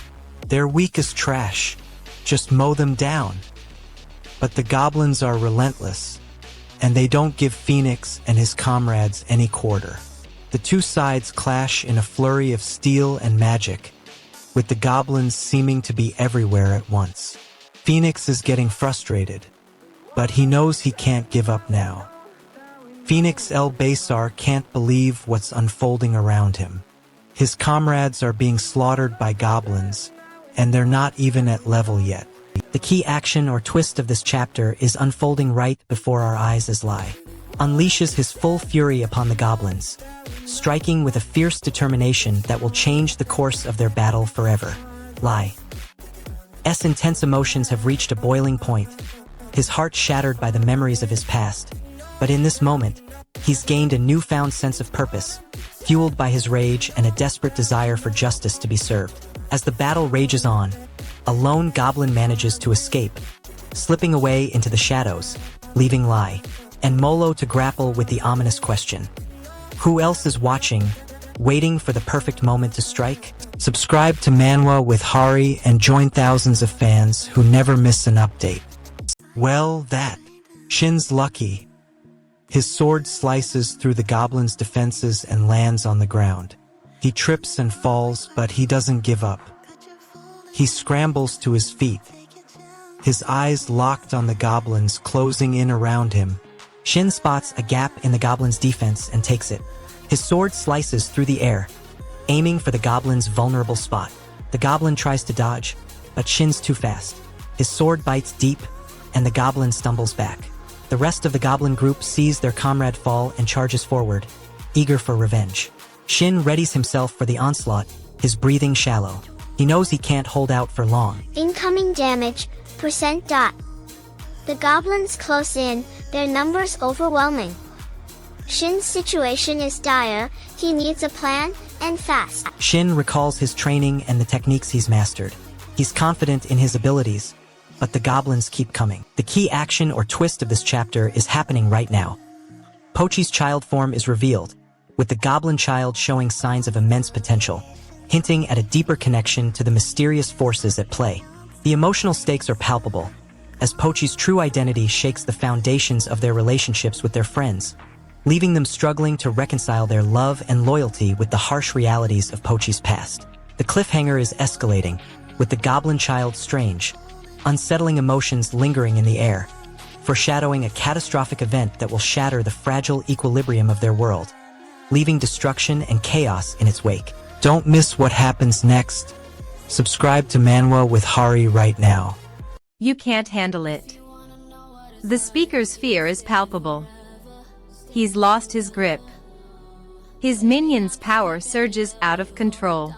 [SPEAKER 2] They're weak as trash. Just mow them down. But the goblins are relentless, and they don't give Phoenix and his comrades any quarter. The two sides clash in a flurry of steel and magic, with the goblins seeming to be everywhere at once. Phoenix is getting frustrated, but he knows he can't give up now. Phoenix El Basar can't believe what's unfolding around him. His comrades are being slaughtered by goblins, and they're not even at level yet.
[SPEAKER 4] The key action or twist of this chapter is unfolding right before our eyes as Lai unleashes his full fury upon the goblins, striking with a fierce determination that will change the course of their battle forever. Lai's intense emotions have reached a boiling point, his heart shattered by the memories of his past. But in this moment, he's gained a newfound sense of purpose, fueled by his rage and a desperate desire for justice to be served. As the battle rages on, a lone goblin manages to escape, slipping away into the shadows, leaving Lai and Molo to grapple with the ominous question. Who else is watching, waiting for the perfect moment to strike?
[SPEAKER 2] Subscribe to Manwa with Hari and join thousands of fans who never miss an update. Well, Shin's lucky. His sword slices through the goblin's defenses and lands on the ground. He trips and falls, but he doesn't give up. He scrambles to his feet, his eyes locked on the goblins closing in around him.
[SPEAKER 4] Shin spots a gap in the goblin's defense and takes it. His sword slices through the air, aiming for the goblin's vulnerable spot. The goblin tries to dodge, but Shin's too fast. His sword bites deep, and the goblin stumbles back. The rest of the goblin group sees their comrade fall and charges forward, eager for revenge. Shin readies himself for the onslaught, his breathing shallow. He knows he can't hold out for long.
[SPEAKER 5] Incoming damage, %. The goblins close in, their numbers overwhelming. Shin's situation is dire, he needs a plan, and fast.
[SPEAKER 4] Shin recalls his training and the techniques he's mastered. He's confident in his abilities, but the goblins keep coming. The key action or twist of this chapter is happening right now. Pochi's child form is revealed, with the goblin child showing signs of immense potential, hinting at a deeper connection to the mysterious forces at play. The emotional stakes are palpable, as Pochi's true identity shakes the foundations of their relationships with their friends, leaving them struggling to reconcile their love and loyalty with the harsh realities of Pochi's past. The cliffhanger is escalating, with the goblin child strange, unsettling emotions lingering in the air, foreshadowing a catastrophic event that will shatter the fragile equilibrium of their world, leaving destruction and chaos in its wake.
[SPEAKER 2] Don't miss what happens next. Subscribe to Manwa with Hari right now.
[SPEAKER 1] You can't handle it. The speaker's fear is palpable. He's lost his grip. His minion's power surges out of control.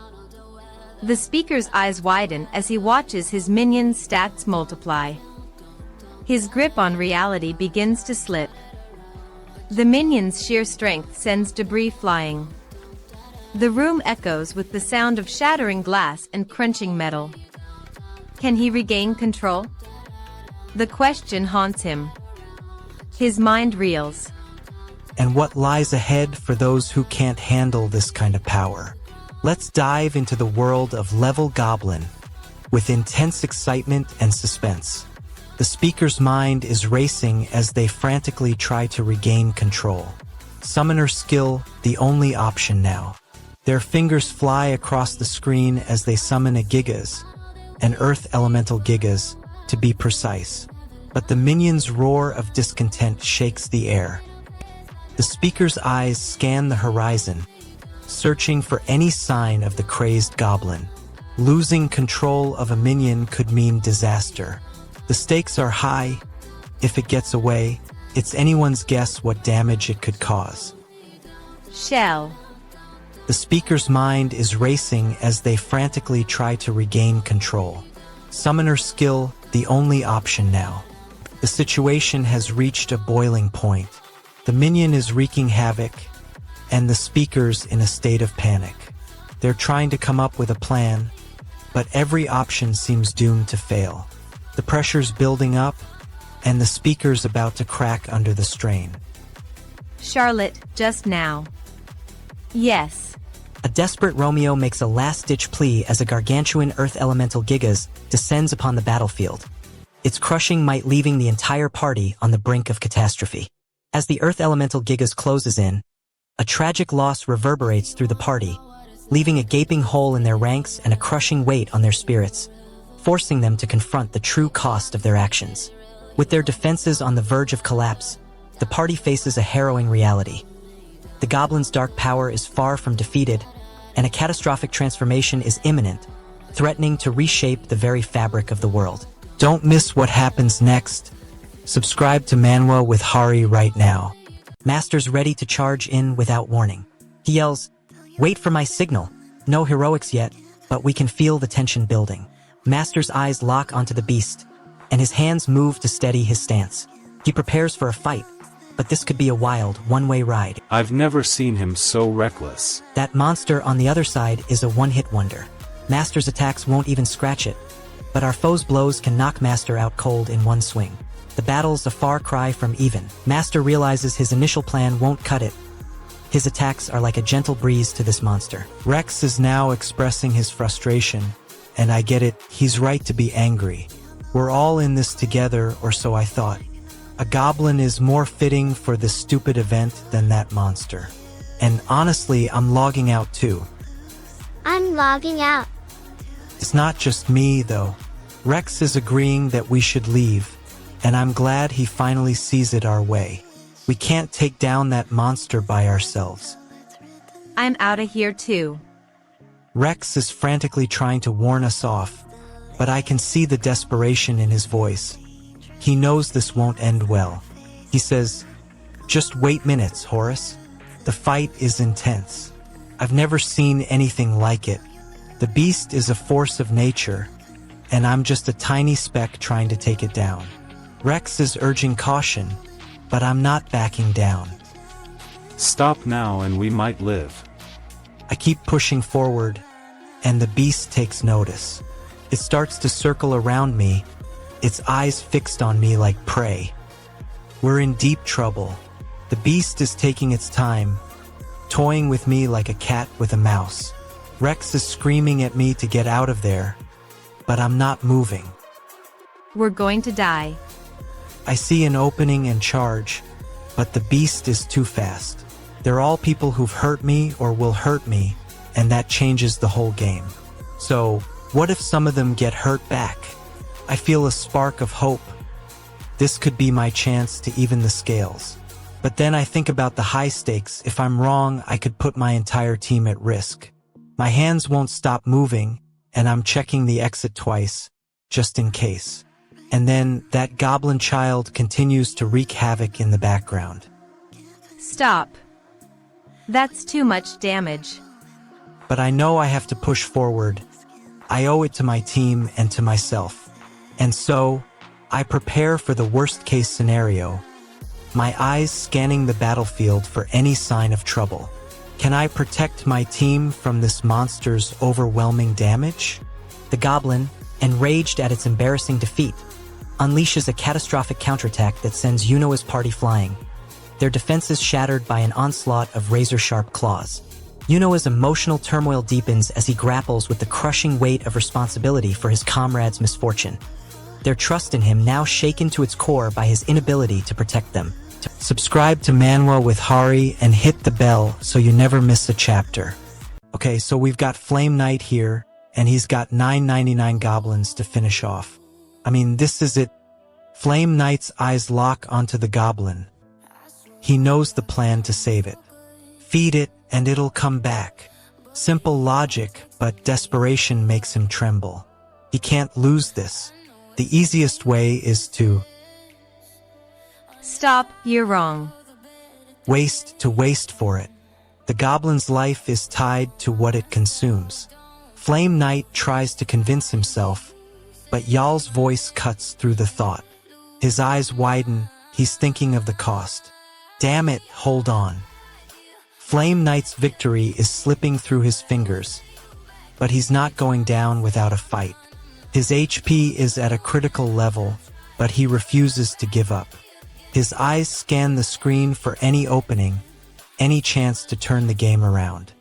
[SPEAKER 1] The speaker's eyes widen as he watches his minion's stats multiply. His grip on reality begins to slip. The minion's sheer strength sends debris flying. The room echoes with the sound of shattering glass and crunching metal. Can he regain control? The question haunts him. His mind reels.
[SPEAKER 2] And what lies ahead for those who can't handle this kind of power? Let's dive into the world of Level Goblin with intense excitement and suspense. The speaker's mind is racing as they frantically try to regain control. Summoner skill, the only option now. Their fingers fly across the screen as they summon a Gigas, an Earth Elemental Gigas, to be precise. But the minion's roar of discontent shakes the air. The speaker's eyes scan the horizon, searching for any sign of the crazed goblin. Losing control of a minion could mean disaster. The stakes are high. If it gets away, it's anyone's guess what damage it could cause.
[SPEAKER 1] Shell.
[SPEAKER 2] The speaker's mind is racing as they frantically try to regain control. Summoner skill, the only option now. The situation has reached a boiling point. The minion is wreaking havoc, and the speaker's in a state of panic. They're trying to come up with a plan, but every option seems doomed to fail. The pressure's building up, and the speaker's about to crack under the strain.
[SPEAKER 1] Charlotte, just now. Yes.
[SPEAKER 4] A desperate Romeo makes a last-ditch plea as a gargantuan earth elemental Gigas descends upon the battlefield. Its crushing might leaving the entire party on the brink of catastrophe. As the earth elemental Gigas closes in, a tragic loss reverberates through the party, leaving a gaping hole in their ranks and a crushing weight on their spirits, forcing them to confront the true cost of their actions. With their defenses on the verge of collapse, the party faces a harrowing reality. The Goblin's dark power is far from defeated, and a catastrophic transformation is imminent, threatening to reshape the very fabric of the world.
[SPEAKER 2] Don't miss what happens next. Subscribe to Manwa with Hari right now.
[SPEAKER 4] Master's ready to charge in without warning. He yells, "Wait for my signal. No heroics yet, but we can feel the tension building." Master's eyes lock onto the beast, and his hands move to steady his stance. He prepares for a fight, but this could be a wild, one-way ride.
[SPEAKER 6] I've never seen him so reckless.
[SPEAKER 4] That monster on the other side is a one-hit wonder. Master's attacks won't even scratch it, but our foe's blows can knock Master out cold in one swing. The battle's a far cry from even. Master realizes his initial plan won't cut it. His attacks are like a gentle breeze to this monster.
[SPEAKER 2] Rex is now expressing his frustration, and I get it, he's right to be angry. We're all in this together, or so I thought. A goblin is more fitting for this stupid event than that monster. And honestly, I'm logging out too.
[SPEAKER 5] I'm logging out.
[SPEAKER 2] It's not just me, though. Rex is agreeing that we should leave, and I'm glad he finally sees it our way. We can't take down that monster by ourselves.
[SPEAKER 1] I'm out of here too.
[SPEAKER 2] Rex is frantically trying to warn us off, but I can see the desperation in his voice. He knows this won't end well. He says, "Just wait minutes, Horace. The fight is intense. I've never seen anything like it. The beast is a force of nature, and I'm just a tiny speck trying to take it down." Rex is urging caution, but I'm not backing down.
[SPEAKER 6] Stop now and we might live.
[SPEAKER 2] I keep pushing forward, and the beast takes notice. It starts to circle around me, its eyes fixed on me like prey. We're in deep trouble. The beast is taking its time, toying with me like a cat with a mouse. Rex is screaming at me to get out of there, but I'm not moving.
[SPEAKER 1] We're going to die.
[SPEAKER 2] I see an opening and charge, but the beast is too fast. They're all people who've hurt me or will hurt me, and that changes the whole game. So, what if some of them get hurt back? I feel a spark of hope. This could be my chance to even the scales. But then I think about the high stakes. If I'm wrong, I could put my entire team at risk. My hands won't stop moving, and I'm checking the exit twice, just in case. And then that goblin child continues to wreak havoc in the background.
[SPEAKER 1] Stop. That's too much damage.
[SPEAKER 2] But I know I have to push forward. I owe it to my team and to myself. And so, I prepare for the worst-case scenario, my eyes scanning the battlefield for any sign of trouble. Can I protect my team from this monster's overwhelming damage?
[SPEAKER 4] The goblin, enraged at its embarrassing defeat, unleashes a catastrophic counterattack that sends Yunoa's party flying, their defenses shattered by an onslaught of razor-sharp claws. Yunoa's emotional turmoil deepens as he grapples with the crushing weight of responsibility for his comrades' misfortune. Their trust in him now shaken to its core by his inability to protect them.
[SPEAKER 2] Subscribe to Manwa with Hari and hit the bell so you never miss a chapter. Okay, so we've got Flame Knight here, and he's got 999 goblins to finish off. I mean, this is it. Flame Knight's eyes lock onto the goblin. He knows the plan to save it. Feed it, and it'll come back. Simple logic, but desperation makes him tremble. He can't lose this. The easiest way is to
[SPEAKER 1] Stop, you're wrong.
[SPEAKER 2] waste for it. The goblin's life is tied to what it consumes. Flame Knight tries to convince himself, but Yal's voice cuts through the thought. His eyes widen, he's thinking of the cost. Damn it, hold on. Flame Knight's victory is slipping through his fingers, but he's not going down without a fight. His HP is at a critical level, but he refuses to give up. His eyes scan the screen for any opening, any chance to turn the game around.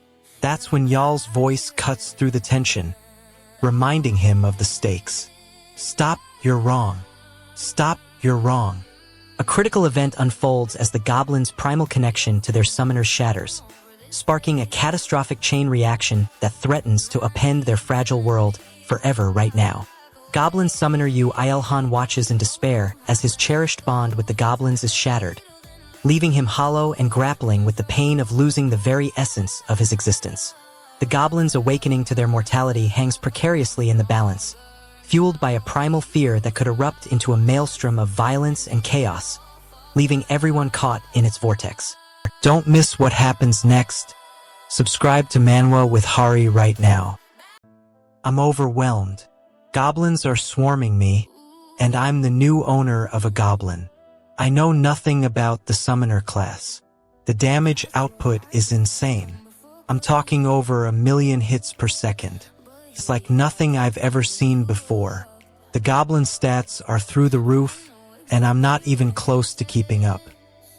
[SPEAKER 2] That's when Yal's voice cuts through the tension, reminding him of the stakes. Stop, you're wrong. Stop, you're wrong.
[SPEAKER 4] A critical event unfolds as the goblin's primal connection to their summoner shatters, sparking a catastrophic chain reaction that threatens to upend their fragile world forever right now. Goblin summoner Yu Ilhan watches in despair as his cherished bond with the goblins is shattered, leaving him hollow and grappling with the pain of losing the very essence of his existence. The goblin's awakening to their mortality hangs precariously in the balance, fueled by a primal fear that could erupt into a maelstrom of violence and chaos, leaving everyone caught in its vortex.
[SPEAKER 2] Don't miss what happens next. Subscribe to Manwa with Hari right now. I'm overwhelmed. Goblins are swarming me, and I'm the new owner of a goblin. I know nothing about the summoner class. The damage output is insane. I'm talking over 1 million hits per second. It's like nothing I've ever seen before. The goblin stats are through the roof, and I'm not even close to keeping up.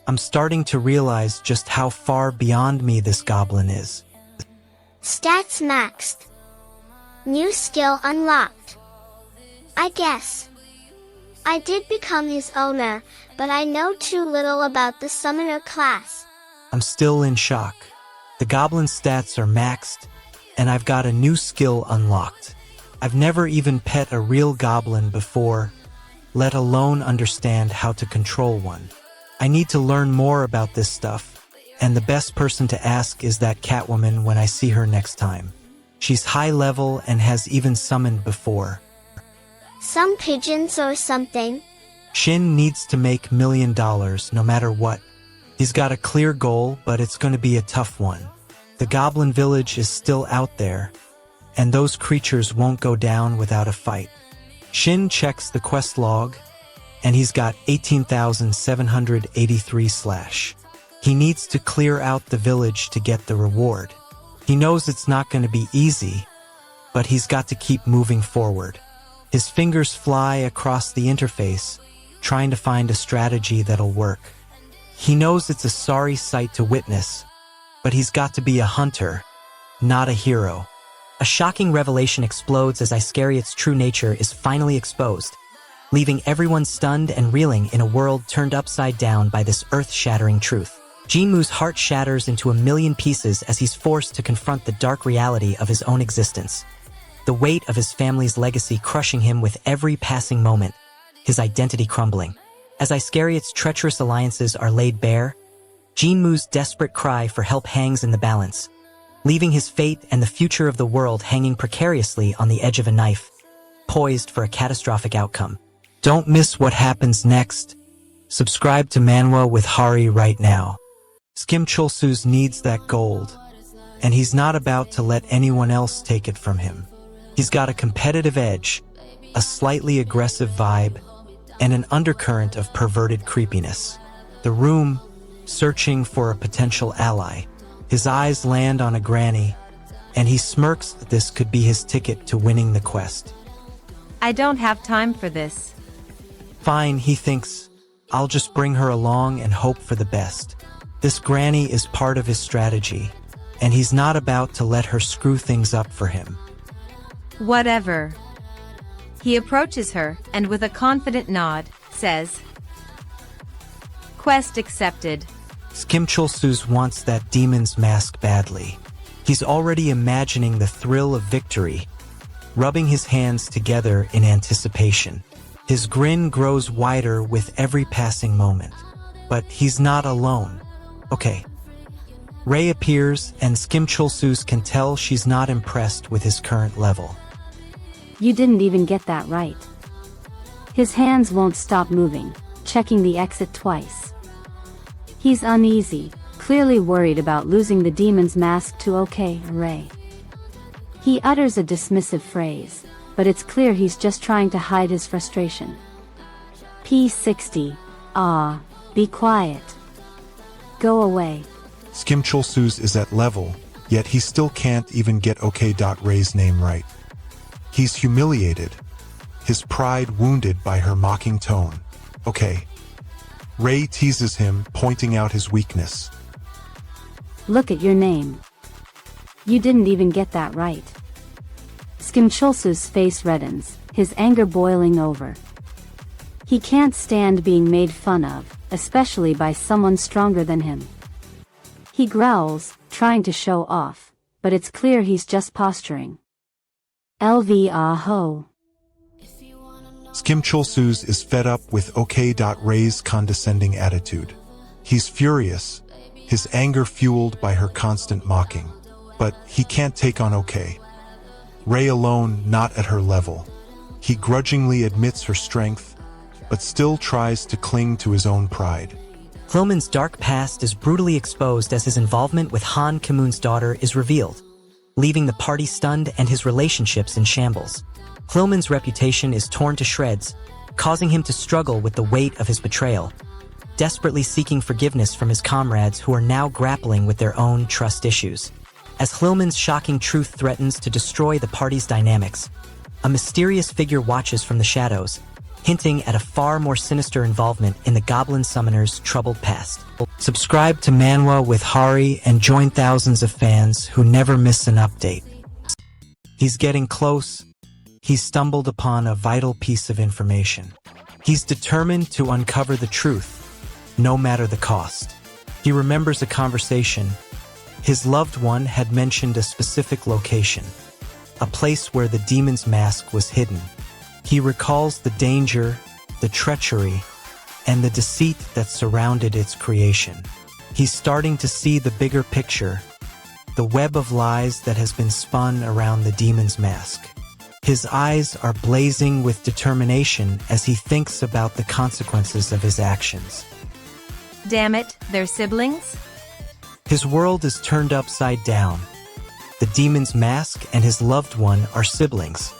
[SPEAKER 2] I'm starting to realize just how far beyond me this goblin is.
[SPEAKER 5] Stats maxed. New skill unlocked. I guess I did become his owner, but I know too little about the summoner class.
[SPEAKER 2] I'm still in shock. The goblin stats are maxed, and I've got a new skill unlocked. I've never even pet a real goblin before, let alone understand how to control one. I need to learn more about this stuff, and the best person to ask is that Catwoman when I see her next time. She's high level and has even summoned before.
[SPEAKER 5] Some pigeons or something.
[SPEAKER 2] Shin needs to make $1 million no matter what. He's got a clear goal, but it's going to be a tough one. The goblin village is still out there, and those creatures won't go down without a fight. Shin checks the quest log, and he's got 18,783 /. He needs to clear out the village to get the reward. He knows it's not going to be easy, but he's got to keep moving forward. His fingers fly across the interface, trying to find a strategy that'll work. He knows it's a sorry sight to witness, but he's got to be a hunter, not a hero.
[SPEAKER 4] A shocking revelation explodes as Iscariot's true nature is finally exposed, leaving everyone stunned and reeling in a world turned upside down by this earth-shattering truth. Jinmu's heart shatters into 1 million pieces as he's forced to confront the dark reality of his own existence. The weight of his family's legacy crushing him with every passing moment, his identity crumbling. As Iscariot's treacherous alliances are laid bare, Jinmu's desperate cry for help hangs in the balance, leaving his fate and the future of the world hanging precariously on the edge of a knife, poised for a catastrophic outcome.
[SPEAKER 2] Don't miss what happens next. Subscribe to Manwa with Hari right now. Skimchulsus needs that gold, and he's not about to let anyone else take it from him. He's got a competitive edge, a slightly aggressive vibe, and an undercurrent of perverted creepiness. The room, searching for a potential ally. His eyes land on a granny, and he smirks that this could be his ticket to winning the quest.
[SPEAKER 1] I don't have time for this.
[SPEAKER 2] Fine, he thinks. I'll just bring her along and hope for the best. This granny is part of his strategy, and he's not about to let her screw things up for him.
[SPEAKER 1] Whatever. He approaches her, and with a confident nod, says, "Quest accepted."
[SPEAKER 2] Skimchulsus wants that demon's mask badly. He's already imagining the thrill of victory, rubbing his hands together in anticipation. His grin grows wider with every passing moment. But he's not alone. Okay. Ray appears and Skimchulsus can tell she's not impressed with his current level.
[SPEAKER 9] You didn't even get that right. His hands won't stop moving, checking the exit twice. He's uneasy, clearly worried about losing the demon's mask to OK Ray. He utters a dismissive phrase, but it's clear he's just trying to hide his frustration. P60. Ah, be quiet. Go away.
[SPEAKER 11] Skimchulsus is at level, yet he still can't even get OK.Ray's name right. He's humiliated, his pride wounded by her mocking tone. Okay. Ray teases him, pointing out his weakness.
[SPEAKER 9] Look at your name. You didn't even get that right. Skimchulsus' face reddens, his anger boiling over. He can't stand being made fun of, especially by someone stronger than him. He growls, trying to show off, but it's clear he's just posturing. LVAHO.
[SPEAKER 11] Skimchulsus is fed up with OK.Ray's condescending attitude. He's furious, his anger fueled by her constant mocking. But he can't take on OK. Ray alone not at her level. He grudgingly admits her strength, but still tries to cling to his own pride.
[SPEAKER 4] Hlilman's dark past is brutally exposed as his involvement with Han Ki-moon's daughter is revealed, leaving the party stunned and his relationships in shambles. Hlilman's reputation is torn to shreds, causing him to struggle with the weight of his betrayal, desperately seeking forgiveness from his comrades who are now grappling with their own trust issues. As Hlilman's shocking truth threatens to destroy the party's dynamics, a mysterious figure watches from the shadows, hinting at a far more sinister involvement in the Goblin Summoner's troubled past.
[SPEAKER 2] Subscribe to Manwa with Hari and join thousands of fans who never miss an update. He's getting close. He's stumbled upon a vital piece of information. He's determined to uncover the truth, no matter the cost. He remembers a conversation. His loved one had mentioned a specific location, a place where the demon's mask was hidden. He recalls the danger, the treachery, and the deceit that surrounded its creation. He's starting to see the bigger picture, the web of lies that has been spun around the demon's mask. His eyes are blazing with determination as he thinks about the consequences of his actions.
[SPEAKER 1] Damn it, they're siblings?
[SPEAKER 2] His world is turned upside down. The demon's mask and his loved one are siblings.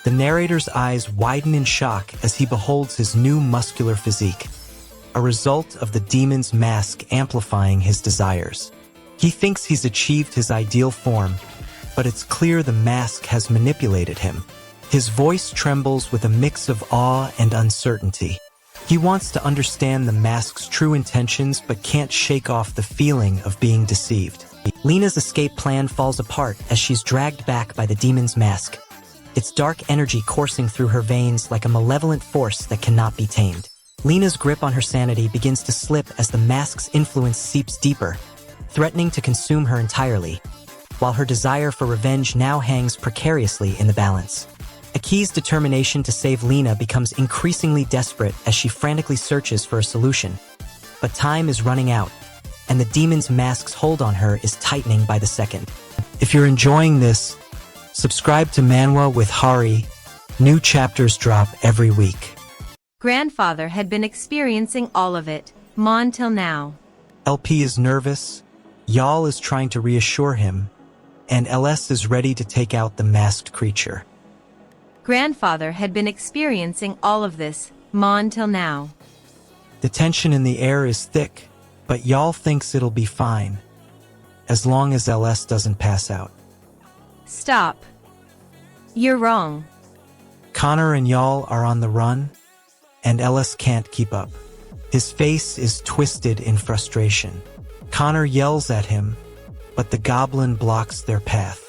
[SPEAKER 2] The narrator's eyes widen in shock as he beholds his new muscular physique, a result of the demon's mask amplifying his desires. He thinks he's achieved his ideal form, but it's clear the mask has manipulated him. His voice trembles with a mix of awe and uncertainty. He wants to understand the mask's true intentions but can't shake off the feeling of being deceived.
[SPEAKER 4] Lena's escape plan falls apart as she's dragged back by the demon's mask, its dark energy coursing through her veins like a malevolent force that cannot be tamed. Lena's grip on her sanity begins to slip as the mask's influence seeps deeper, threatening to consume her entirely, while her desire for revenge now hangs precariously in the balance. Aki's determination to save Lena becomes increasingly desperate as she frantically searches for a solution. But time is running out, and the demon's mask's hold on her is tightening by the second.
[SPEAKER 2] If you're enjoying this, subscribe to Manwa with Hari. New chapters drop every week.
[SPEAKER 1] Grandfather had been experiencing all of it, Mon till now.
[SPEAKER 2] LP is nervous, Y'all is trying to reassure him, and LS is ready to take out the masked creature.
[SPEAKER 1] Grandfather had been experiencing all of this, Mon till now.
[SPEAKER 2] The tension in the air is thick, but Y'all thinks it'll be fine, as long as LS doesn't pass out.
[SPEAKER 1] Stop. You're wrong.
[SPEAKER 2] Connor and Y'all are on the run, and LS can't keep up. His face is twisted in frustration. Connor yells at him, but the goblin blocks their path.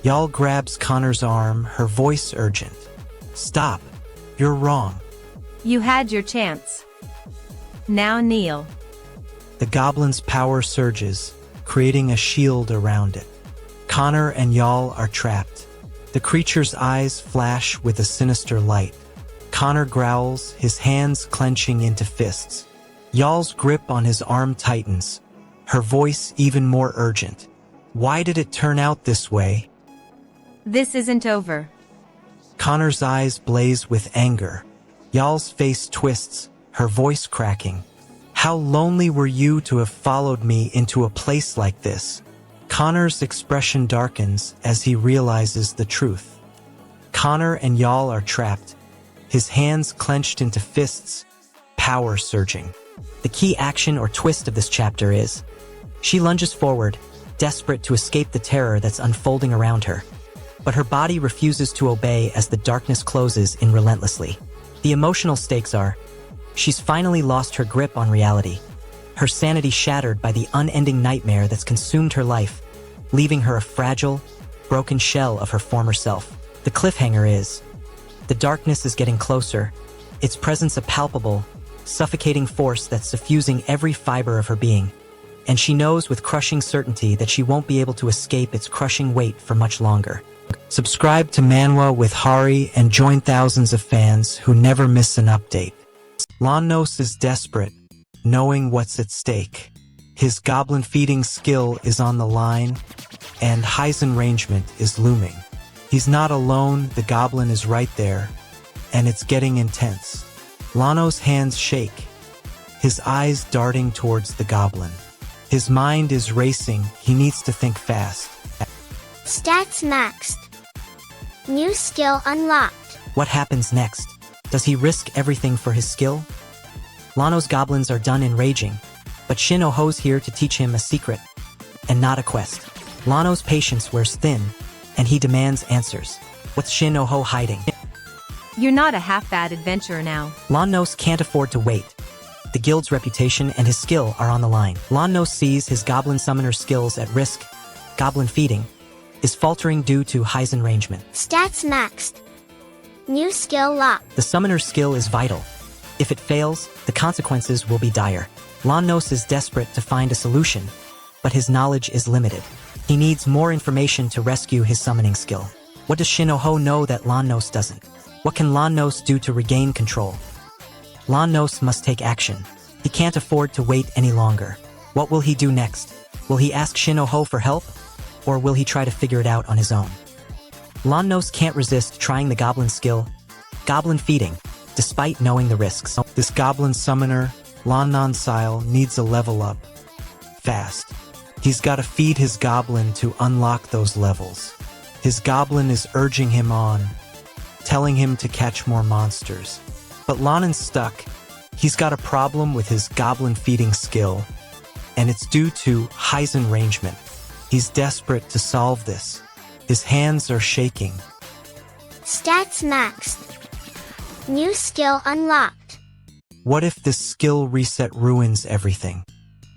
[SPEAKER 2] Y'all grabs Connor's arm, her voice urgent. Stop. You're wrong.
[SPEAKER 1] You had your chance. Now kneel.
[SPEAKER 2] The goblin's power surges, creating a shield around it. Connor and Y'all are trapped. The creature's eyes flash with a sinister light. Connor growls, his hands clenching into fists. Y'all's grip on his arm tightens, her voice even more urgent. Why did it turn out this way?
[SPEAKER 1] This isn't over.
[SPEAKER 2] Connor's eyes blaze with anger. Yal's face twists, her voice cracking. How lonely were you to have followed me into a place like this? Connor's expression darkens as he realizes the truth. Connor and Yal are trapped, his hands clenched into fists, power surging. The key action or twist of this chapter is, she lunges forward, desperate to escape the terror that's unfolding around her. But her body refuses to obey as the darkness closes in relentlessly. The emotional stakes are, she's finally lost her grip on reality, her sanity shattered by the unending nightmare that's consumed her life, leaving her a fragile, broken shell of her former self. The cliffhanger is, the darkness is getting closer, its presence a palpable, suffocating force that's suffusing every fiber of her being, and she knows with crushing certainty that she won't be able to escape its crushing weight for much longer. Subscribe to Manwa with Hari and join thousands of fans who never miss an update. Lannos is desperate, knowing what's at stake. His goblin feeding skill is on the line, and Heisen arrangement is looming. He's not alone, the goblin is right there, and it's getting intense. Lannos' hands shake, his eyes darting towards the goblin. His mind is racing, he needs to think fast.
[SPEAKER 5] Stats maxed. New skill unlocked.
[SPEAKER 4] What happens next? Does he risk everything for his skill? Lannos' goblins are done enraging, but Shin Oho's here to teach him a secret, and not a quest. Lannos' patience wears thin, and he demands answers. What's Shin Oho hiding?
[SPEAKER 1] You're not a half-bad adventurer now.
[SPEAKER 4] Lannos can't afford to wait. The guild's reputation and his skill are on the line. Lannos sees his goblin summoner skills at risk. Goblin feeding is faltering due to Heisen arrangement.
[SPEAKER 5] Stats maxed. New skill locked.
[SPEAKER 4] The summoner's skill is vital. If it fails, the consequences will be dire. Lannos is desperate to find a solution, but his knowledge is limited. He needs more information to rescue his summoning skill. What does Shin Oho know that Lannos doesn't? What can Lannos do to regain control? Lannos must take action. He can't afford to wait any longer. What will he do next? Will he ask Shin Oho for help? Or will he try to figure it out on his own? Lannos can't resist trying the goblin skill, goblin feeding, despite knowing the risks.
[SPEAKER 2] This goblin summoner, Lannon Sile, needs a level up. Fast. He's gotta feed his goblin to unlock those levels. His goblin is urging him on, telling him to catch more monsters. But Lannon's stuck. He's got a problem with his goblin feeding skill, and it's due to Heisen arrangement. He's desperate to solve this. His hands are shaking.
[SPEAKER 5] Stats maxed. New skill unlocked.
[SPEAKER 2] What if this skill reset ruins everything?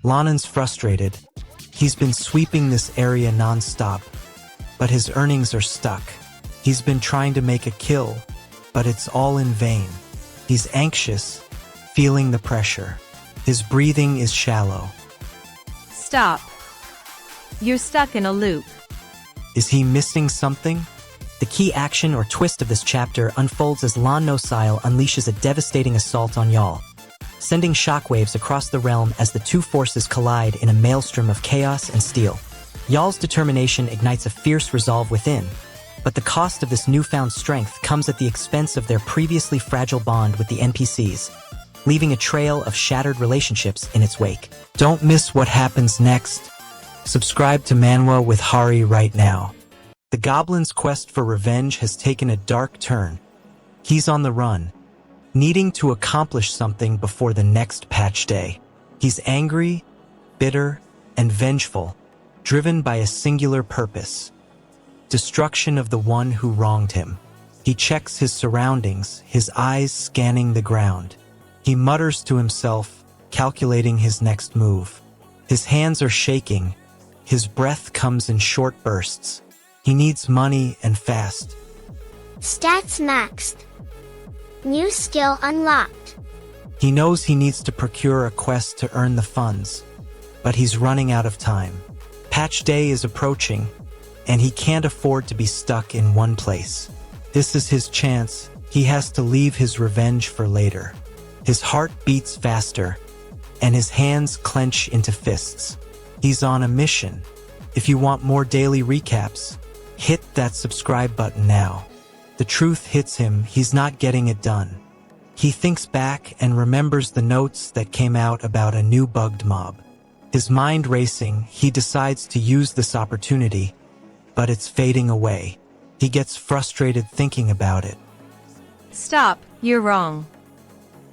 [SPEAKER 2] Lannon's frustrated. He's been sweeping this area non-stop, but his earnings are stuck. He's been trying to make a kill, but it's all in vain. He's anxious, feeling the pressure. His breathing is shallow.
[SPEAKER 1] Stop. You're stuck in a loop.
[SPEAKER 2] Is he missing something?
[SPEAKER 4] The key action or twist of this chapter unfolds as Lannos unleashes a devastating assault on Yal, sending shockwaves across the realm as the two forces collide in a maelstrom of chaos and steel. Yal's determination ignites a fierce resolve within, but the cost of this newfound strength comes at the expense of their previously fragile bond with the NPCs, leaving a trail of shattered relationships in its wake.
[SPEAKER 2] Don't miss what happens next. Subscribe to Manwa with Hari right now. The goblin's quest for revenge has taken a dark turn. He's on the run, needing to accomplish something before the next patch day. He's angry, bitter, and vengeful, driven by a singular purpose: destruction of the one who wronged him. He checks his surroundings, his eyes scanning the ground. He mutters to himself, calculating his next move. His hands are shaking. His breath comes in short bursts. He needs money and fast.
[SPEAKER 5] Stats maxed. New skill unlocked.
[SPEAKER 2] He knows he needs to procure a quest to earn the funds, but he's running out of time. Patch day is approaching, and he can't afford to be stuck in one place. This is his chance. He has to leave his revenge for later. His heart beats faster, and his hands clench into fists. He's on a mission. If you want more daily recaps, hit that subscribe button now. The truth hits him, he's not getting it done. He thinks back and remembers the notes that came out about a new bugged mob. His mind racing, he decides to use this opportunity, but it's fading away. He gets frustrated thinking about it.
[SPEAKER 1] Stop, you're wrong.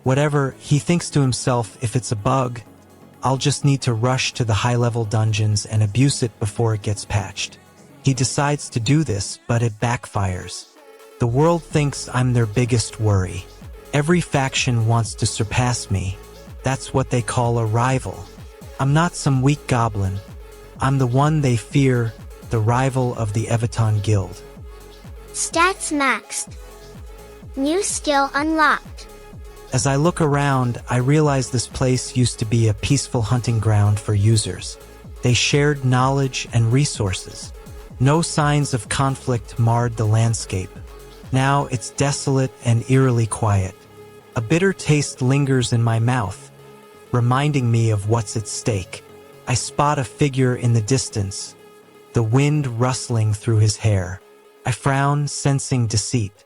[SPEAKER 2] Whatever, he thinks to himself, if it's a bug, I'll just need to rush to the high-level dungeons and abuse it before it gets patched. He decides to do this, but it backfires. The world thinks I'm their biggest worry. Every faction wants to surpass me. That's what they call a rival. I'm not some weak goblin. I'm the one they fear, the rival of the Evaton Guild.
[SPEAKER 5] Stats maxed. New skill unlocked.
[SPEAKER 2] As I look around, I realize this place used to be a peaceful hunting ground for users. They shared knowledge and resources. No signs of conflict marred the landscape. Now it's desolate and eerily quiet. A bitter taste lingers in my mouth, reminding me of what's at stake. I spot a figure in the distance, the wind rustling through his hair. I frown, sensing deceit.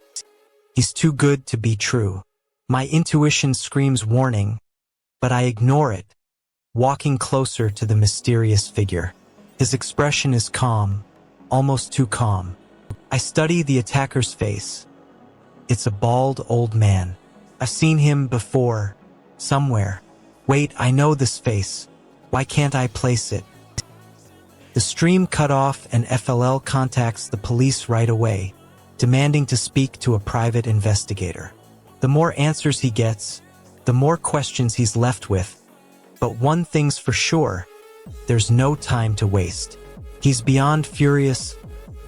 [SPEAKER 2] He's too good to be true. My intuition screams warning, but I ignore it, walking closer to the mysterious figure. His expression is calm, almost too calm. I study the attacker's face. It's a bald old man. I've seen him before, somewhere. Wait, I know this face. Why can't I place it? The stream cut off and FLL contacts the police right away, demanding to speak to a private investigator. The more answers he gets, the more questions he's left with. But one thing's for sure, there's no time to waste. He's beyond furious.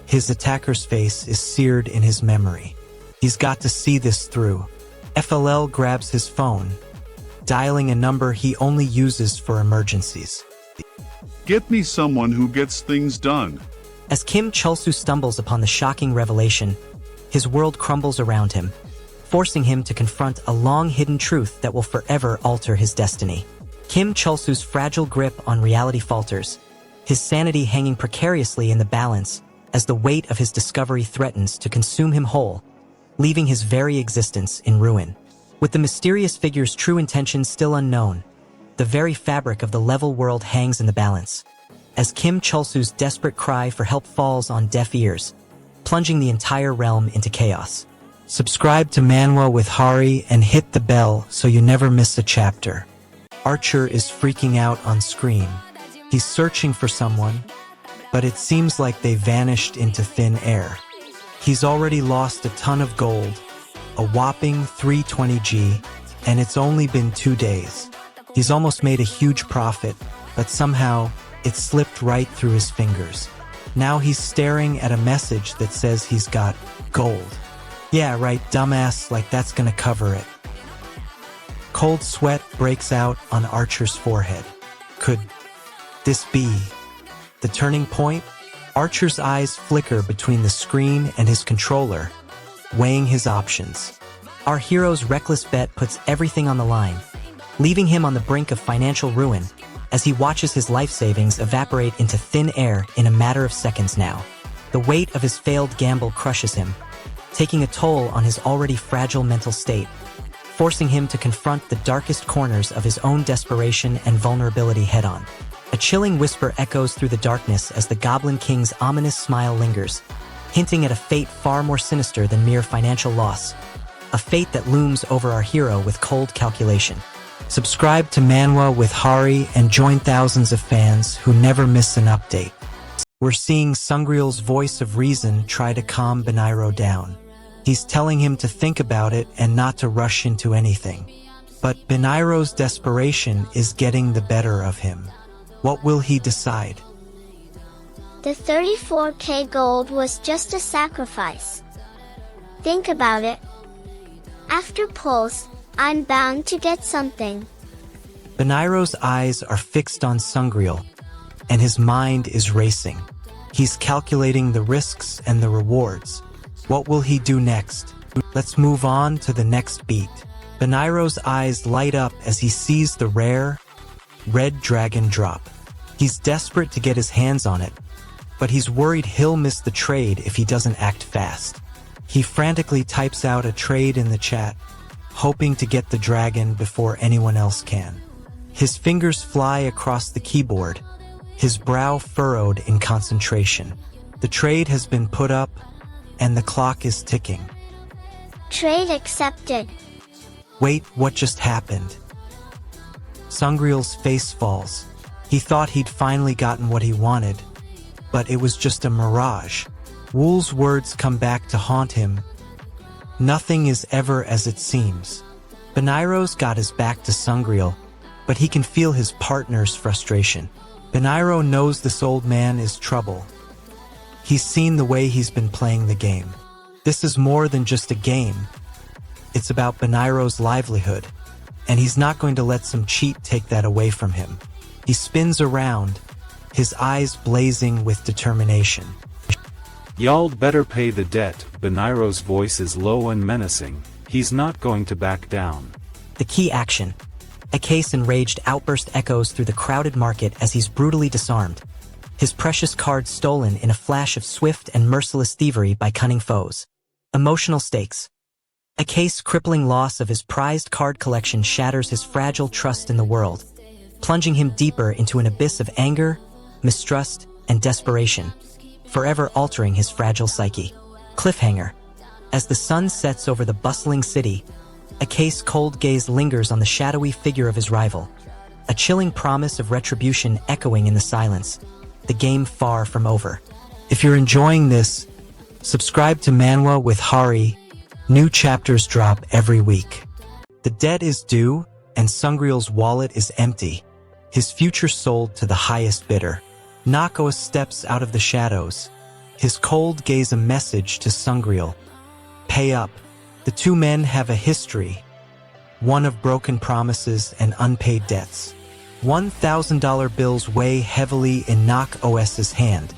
[SPEAKER 2] His attacker's face is seared in his memory. He's got to see this through. FLL grabs his phone, dialing a number he only uses for emergencies.
[SPEAKER 3] Get me someone who gets things done.
[SPEAKER 4] As Kim Chulsu stumbles upon the shocking revelation, his world crumbles around him, forcing him to confront a long-hidden truth that will forever alter his destiny. Kim Chulsu's fragile grip on reality falters, his sanity hanging precariously in the balance as the weight of his discovery threatens to consume him whole, leaving his very existence in ruin. With the mysterious figure's true intentions still unknown, the very fabric of the level world hangs in the balance, as Kim Chulsu's desperate cry for help falls on deaf ears, plunging the entire realm into chaos.
[SPEAKER 2] Subscribe to Manwa with Hari and hit the bell so you never miss a chapter. Archer is freaking out on screen. He's searching for someone, but it seems like they vanished into thin air. He's already lost a ton of gold, a whopping 320G, and it's only been 2 days. He's almost made a huge profit, but somehow it slipped right through his fingers. Now he's staring at a message that says he's got gold. Yeah, right, dumbass, like that's gonna cover it. Cold sweat breaks out on Archer's forehead. Could this be the turning point? Archer's eyes flicker between the screen and his controller, weighing his options.
[SPEAKER 4] Our hero's reckless bet puts everything on the line, leaving him on the brink of financial ruin as he watches his life savings evaporate into thin air in a matter of seconds now. The weight of his failed gamble crushes him, taking a toll on his already fragile mental state, forcing him to confront the darkest corners of his own desperation and vulnerability head-on. A chilling whisper echoes through the darkness as the Goblin King's ominous smile lingers, hinting at a fate far more sinister than mere financial loss, a fate that looms over our hero with cold calculation.
[SPEAKER 2] Subscribe to Manwa with Hari and join thousands of fans who never miss an update. We're seeing Sungriel's voice of reason try to calm Benairo down. He's telling him to think about it and not to rush into anything. But Benairo's desperation is getting the better of him. What will he decide?
[SPEAKER 5] The 34k gold was just a sacrifice. Think about it. After pulls, I'm bound to get something.
[SPEAKER 2] Benairo's eyes are fixed on Sungriel, and his mind is racing. He's calculating the risks and the rewards. What will he do next? Let's move on to the next beat. Benairo's eyes light up as he sees the rare red dragon drop. He's desperate to get his hands on it, but he's worried he'll miss the trade if he doesn't act fast. He frantically types out a trade in the chat, hoping to get the dragon before anyone else can. His fingers fly across the keyboard, his brow furrowed in concentration. The trade has been put up, and the clock is ticking.
[SPEAKER 5] Trade accepted.
[SPEAKER 2] Wait, what just happened? Sangreel's face falls. He thought he'd finally gotten what he wanted, but it was just a mirage. Wool's words come back to haunt him. Nothing is ever as it seems. Benairo's got his back to Sangreel, but he can feel his partner's frustration. Benairo knows this old man is trouble. He's seen the way he's been playing the game. This is more than just a game. It's about Benairo's livelihood, and he's not going to let some cheat take that away from him. He spins around, his eyes blazing with determination.
[SPEAKER 6] Y'all better pay the debt. Benairo's voice is low and menacing. He's not going to back down.
[SPEAKER 4] The key action. A case enraged outburst echoes through the crowded market as he's brutally disarmed. His precious cards stolen in a flash of swift and merciless thievery by cunning foes. Emotional stakes. A case crippling loss of his prized card collection shatters his fragile trust in the world, plunging him deeper into an abyss of anger, mistrust, and desperation, forever altering his fragile psyche. Cliffhanger. As the sun sets over the bustling city, a case cold gaze lingers on the shadowy figure of his rival, a chilling promise of retribution echoing in the silence, the game far from over.
[SPEAKER 2] If you're enjoying this, subscribe to Manwa with Hari. New chapters drop every week. The debt is due, and Sangreel's wallet is empty, his future sold to the highest bidder. Nakoa steps out of the shadows, his cold gaze a message to Sangreel. Pay up. The two men have a history, one of broken promises and unpaid debts. $1,000 bills weigh heavily in Nakoa's hand,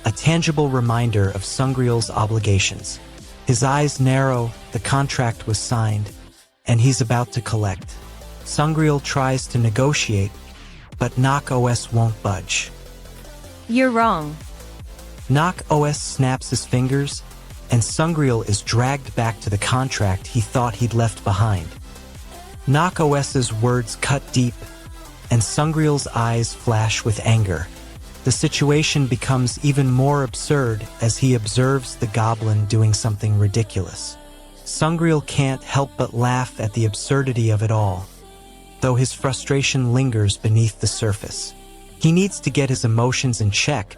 [SPEAKER 2] a tangible reminder of Sangreel's obligations. His eyes narrow, the contract was signed, and he's about to collect. Sangreel tries to negotiate, but Nakoa won't budge.
[SPEAKER 1] You're wrong.
[SPEAKER 2] Nakoa snaps his fingers, and Sangreel is dragged back to the contract he thought he'd left behind. Nakoa's words cut deep, and Sangreel's eyes flash with anger. The situation becomes even more absurd as he observes the goblin doing something ridiculous. Sangreel can't help but laugh at the absurdity of it all, though his frustration lingers beneath the surface. He needs to get his emotions in check,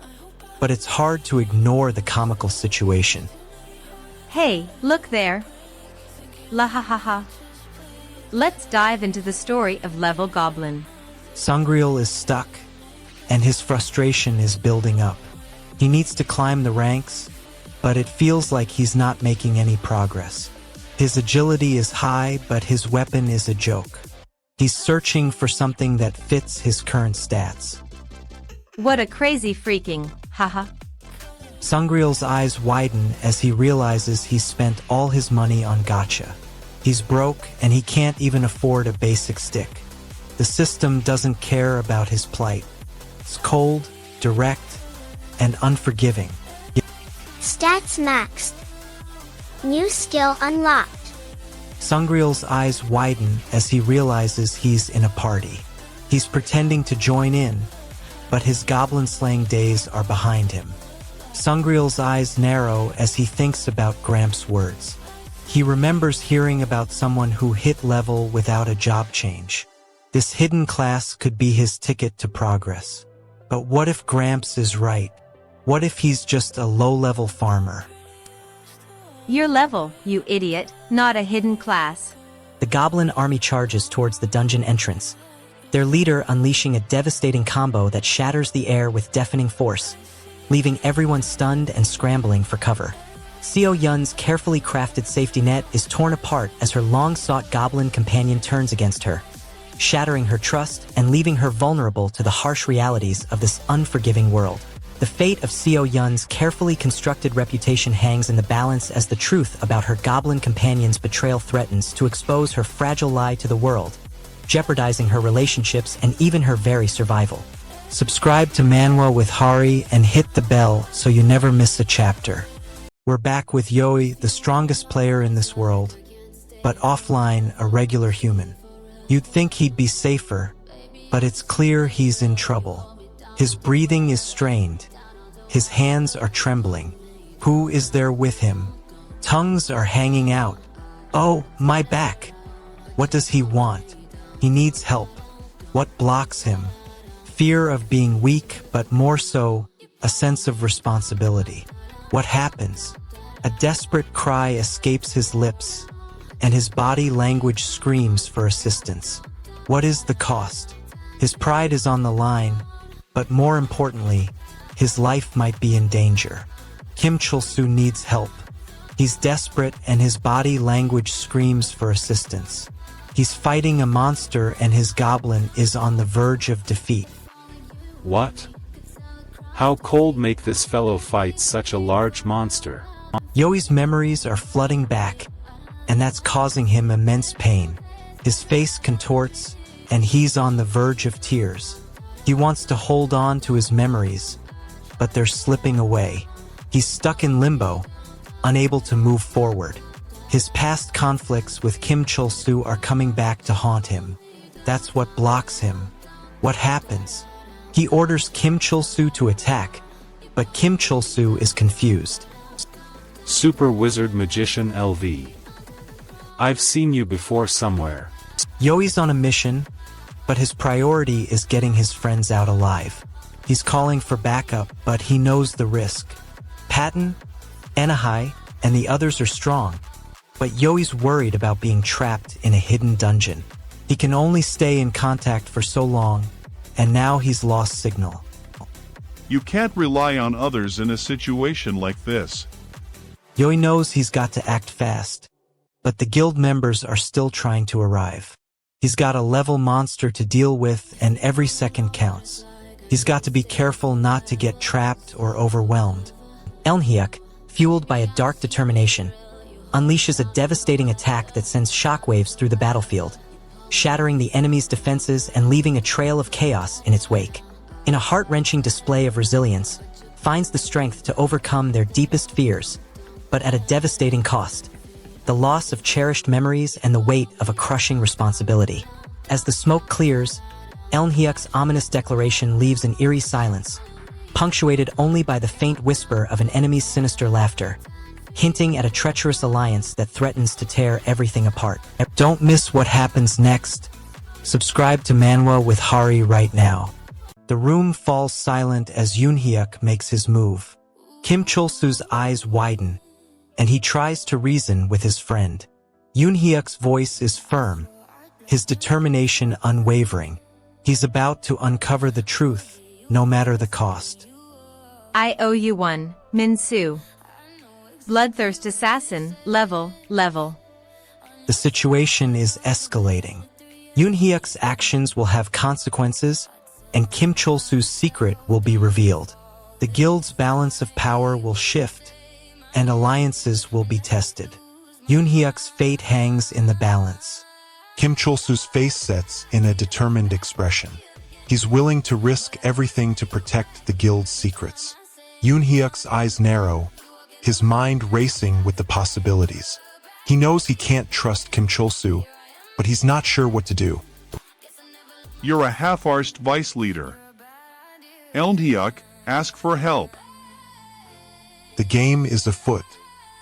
[SPEAKER 2] but it's hard to ignore the comical situation.
[SPEAKER 1] Hey, look there. La ha ha ha. Let's dive into the story of Level Goblin.
[SPEAKER 2] Sangreel is stuck, and his frustration is building up. He needs to climb the ranks, but it feels like he's not making any progress. His agility is high, but his weapon is a joke. He's searching for something that fits his current stats.
[SPEAKER 1] What a crazy freaking, haha.
[SPEAKER 2] Sangreel's eyes widen as he realizes he's spent all his money on gacha. He's broke, and he can't even afford a basic stick. The system doesn't care about his plight. It's cold, direct, and unforgiving.
[SPEAKER 5] Stats maxed. New skill unlocked.
[SPEAKER 2] Sangreel's eyes widen as he realizes he's in a party. He's pretending to join in, but his goblin-slaying days are behind him. Sangreel's eyes narrow as he thinks about Gramps' words. He remembers hearing about someone who hit level without a job change. This hidden class could be his ticket to progress. But what if Gramps is right? What if he's just a low-level farmer?
[SPEAKER 1] Your level, you idiot, not a hidden class.
[SPEAKER 4] The goblin army charges towards the dungeon entrance, their leader unleashing a devastating combo that shatters the air with deafening force, leaving everyone stunned and scrambling for cover. Seo Yun's carefully crafted safety net is torn apart as her long-sought goblin companion turns against her, shattering her trust and leaving her vulnerable to the harsh realities of this unforgiving world. The fate of Seo Yun's carefully constructed reputation hangs in the balance as the truth about her goblin companion's betrayal threatens to expose her fragile lie to the world, jeopardizing her relationships and even her very survival.
[SPEAKER 2] Subscribe to Manwa with Hari and hit the bell so you never miss a chapter. We're back with Yoi, the strongest player in this world, but offline a regular human. You'd think he'd be safer, but it's clear he's in trouble. His breathing is strained. His hands are trembling. Who is there with him? Tongues are hanging out. Oh, my back! What does he want? He needs help. What blocks him? Fear of being weak, but more so, a sense of responsibility. What happens? A desperate cry escapes his lips, and his body language screams for assistance. What is the cost? His pride is on the line, but more importantly, his life might be in danger. Kim Chul-soo needs help. He's desperate and his body language screams for assistance. He's fighting a monster and his goblin is on the verge of defeat.
[SPEAKER 6] What? How cold make this fellow fight such a large monster?
[SPEAKER 2] Yoi's memories are flooding back, and that's causing him immense pain. His face contorts, and he's on the verge of tears. He wants to hold on to his memories, but they're slipping away. He's stuck in limbo, unable to move forward. His past conflicts with Kim Chul-soo are coming back to haunt him. That's what blocks him. What happens? He orders Kim Chul-soo to attack, but Kim Chul-soo is confused.
[SPEAKER 6] Super Wizard Magician LV. I've seen you before somewhere.
[SPEAKER 2] Yoi's on a mission, but his priority is getting his friends out alive. He's calling for backup, but he knows the risk. Patton, Enahai, and the others are strong, but Yoi's worried about being trapped in a hidden dungeon. He can only stay in contact for so long, and now he's lost signal.
[SPEAKER 3] You can't rely on others in a situation like this.
[SPEAKER 2] Yoi knows he's got to act fast, but the guild members are still trying to arrive. He's got a level monster to deal with and every second counts. He's got to be careful not to get trapped or overwhelmed. Elnhyuk, fueled by a dark determination, unleashes a devastating attack that sends shockwaves through the battlefield, shattering the enemy's defenses and leaving a trail of chaos in its wake. In a heart-wrenching display of resilience, finds the strength to overcome their deepest fears, but at a devastating cost. The loss of cherished memories and the weight of a crushing responsibility. As the smoke clears, Elnhyuk's ominous declaration leaves an eerie silence, punctuated only by the faint whisper of an enemy's sinister laughter, hinting at a treacherous alliance that threatens to tear everything apart. Don't miss what happens next. Subscribe to Manwa with Hari right now. The room falls silent as Yoonhyuk makes his move. Kim Chul-soo's eyes widen, and he tries to reason with his friend. Yoonhyuk's voice is firm, his determination unwavering. He's about to uncover the truth, no matter the cost.
[SPEAKER 1] I owe you one, Min-soo. Bloodthirst assassin, level.
[SPEAKER 2] The situation is escalating. Yoonhyuk's actions will have consequences, and Kim Chul-soo's secret will be revealed. The guild's balance of power will shift, and alliances will be tested. Yoonhyuk's fate hangs in the balance.
[SPEAKER 11] Kim Chul-soo's face sets in a determined expression. He's willing to risk everything to protect the guild's secrets. Yoonhyuk's eyes narrow, his mind racing with the possibilities. He knows he can't trust Kim Chul-soo, but he's not sure what to do.
[SPEAKER 3] You're a half-arsed vice leader. Elnhyuk, ask for help.
[SPEAKER 11] The game is afoot.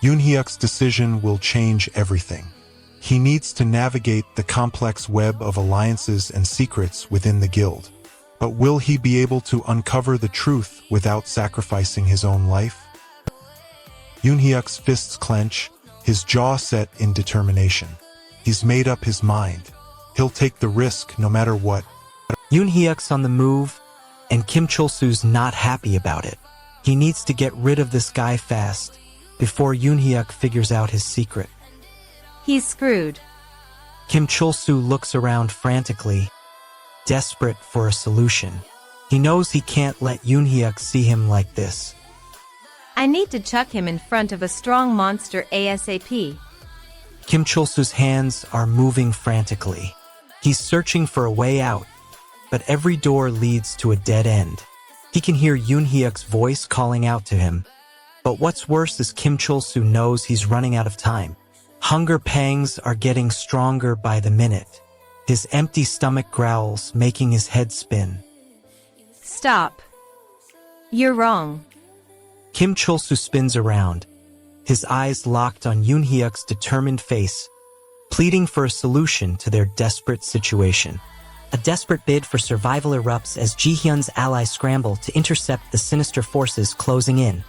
[SPEAKER 11] Yoonhyuk's decision will change everything. He needs to navigate the complex web of alliances and secrets within the guild. But will he be able to uncover the truth without sacrificing his own life? Yoonhyuk's fists clench, his jaw set in determination. He's made up his mind. He'll take the risk no matter what.
[SPEAKER 2] Yoonhyuk's on the move, and Kim Chul-soo's not happy about it. He needs to get rid of this guy fast, before Yoonhyuk figures out his secret.
[SPEAKER 1] He's screwed.
[SPEAKER 2] Kim Chul-soo looks around frantically, desperate for a solution. He knows he can't let Yoonhyuk see him like this.
[SPEAKER 1] I need to chuck him in front of a strong monster ASAP.
[SPEAKER 2] Kim Chul-soo's hands are moving frantically. He's searching for a way out, but every door leads to a dead end. He can hear Yoon Hyuk's voice calling out to him. But what's worse is Kim Chul-soo knows he's running out of time. Hunger pangs are getting stronger by the minute. His empty stomach growls, making his head spin.
[SPEAKER 1] Stop. You're wrong.
[SPEAKER 2] Kim Chul-soo spins around, his eyes locked on Yoon Hyuk's determined face, pleading for a solution to their desperate situation.
[SPEAKER 4] A desperate bid for survival erupts as Ji-hyun's allies scramble to intercept the sinister forces closing in,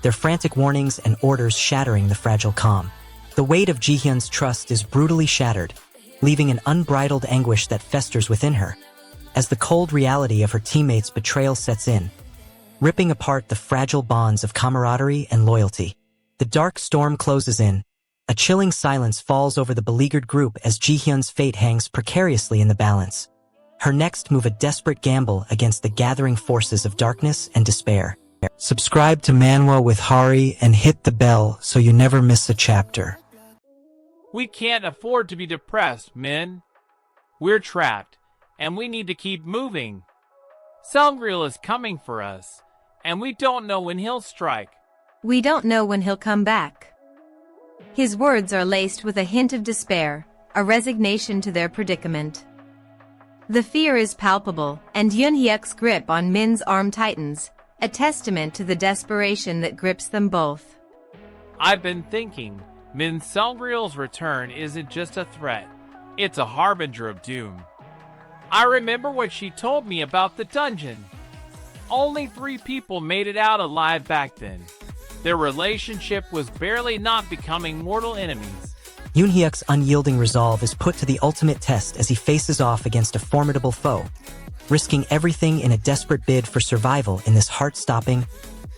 [SPEAKER 4] their frantic warnings and orders shattering the fragile calm. The weight of Ji-hyun's trust is brutally shattered, leaving an unbridled anguish that festers within her, as the cold reality of her teammates' betrayal sets in, ripping apart the fragile bonds of camaraderie and loyalty. The dark storm closes in. A chilling silence falls over the beleaguered group as Ji-hyun's fate hangs precariously in the balance. Her next move a desperate gamble against the gathering forces of darkness and despair.
[SPEAKER 2] Subscribe to Manwa with Hari and hit the bell so you never miss a chapter.
[SPEAKER 7] We can't afford to be depressed, men. We're trapped, and we need to keep moving. Sungreal is coming for us, and we don't know when he'll strike.
[SPEAKER 1] We don't know when he'll come back. His words are laced with a hint of despair, a resignation to their predicament. The fear is palpable, and Yoon Hyuk's grip on Min's arm tightens, a testament to the desperation that grips them both.
[SPEAKER 7] I've been thinking, Min Sungreal's return isn't just a threat, it's a harbinger of doom. I remember what she told me about the dungeon. Only 3 people made it out alive back then. Their relationship was barely not becoming mortal enemies.
[SPEAKER 4] Yoon Hyuk's unyielding resolve is put to the ultimate test as he faces off against a formidable foe, risking everything in a desperate bid for survival in this heart-stopping,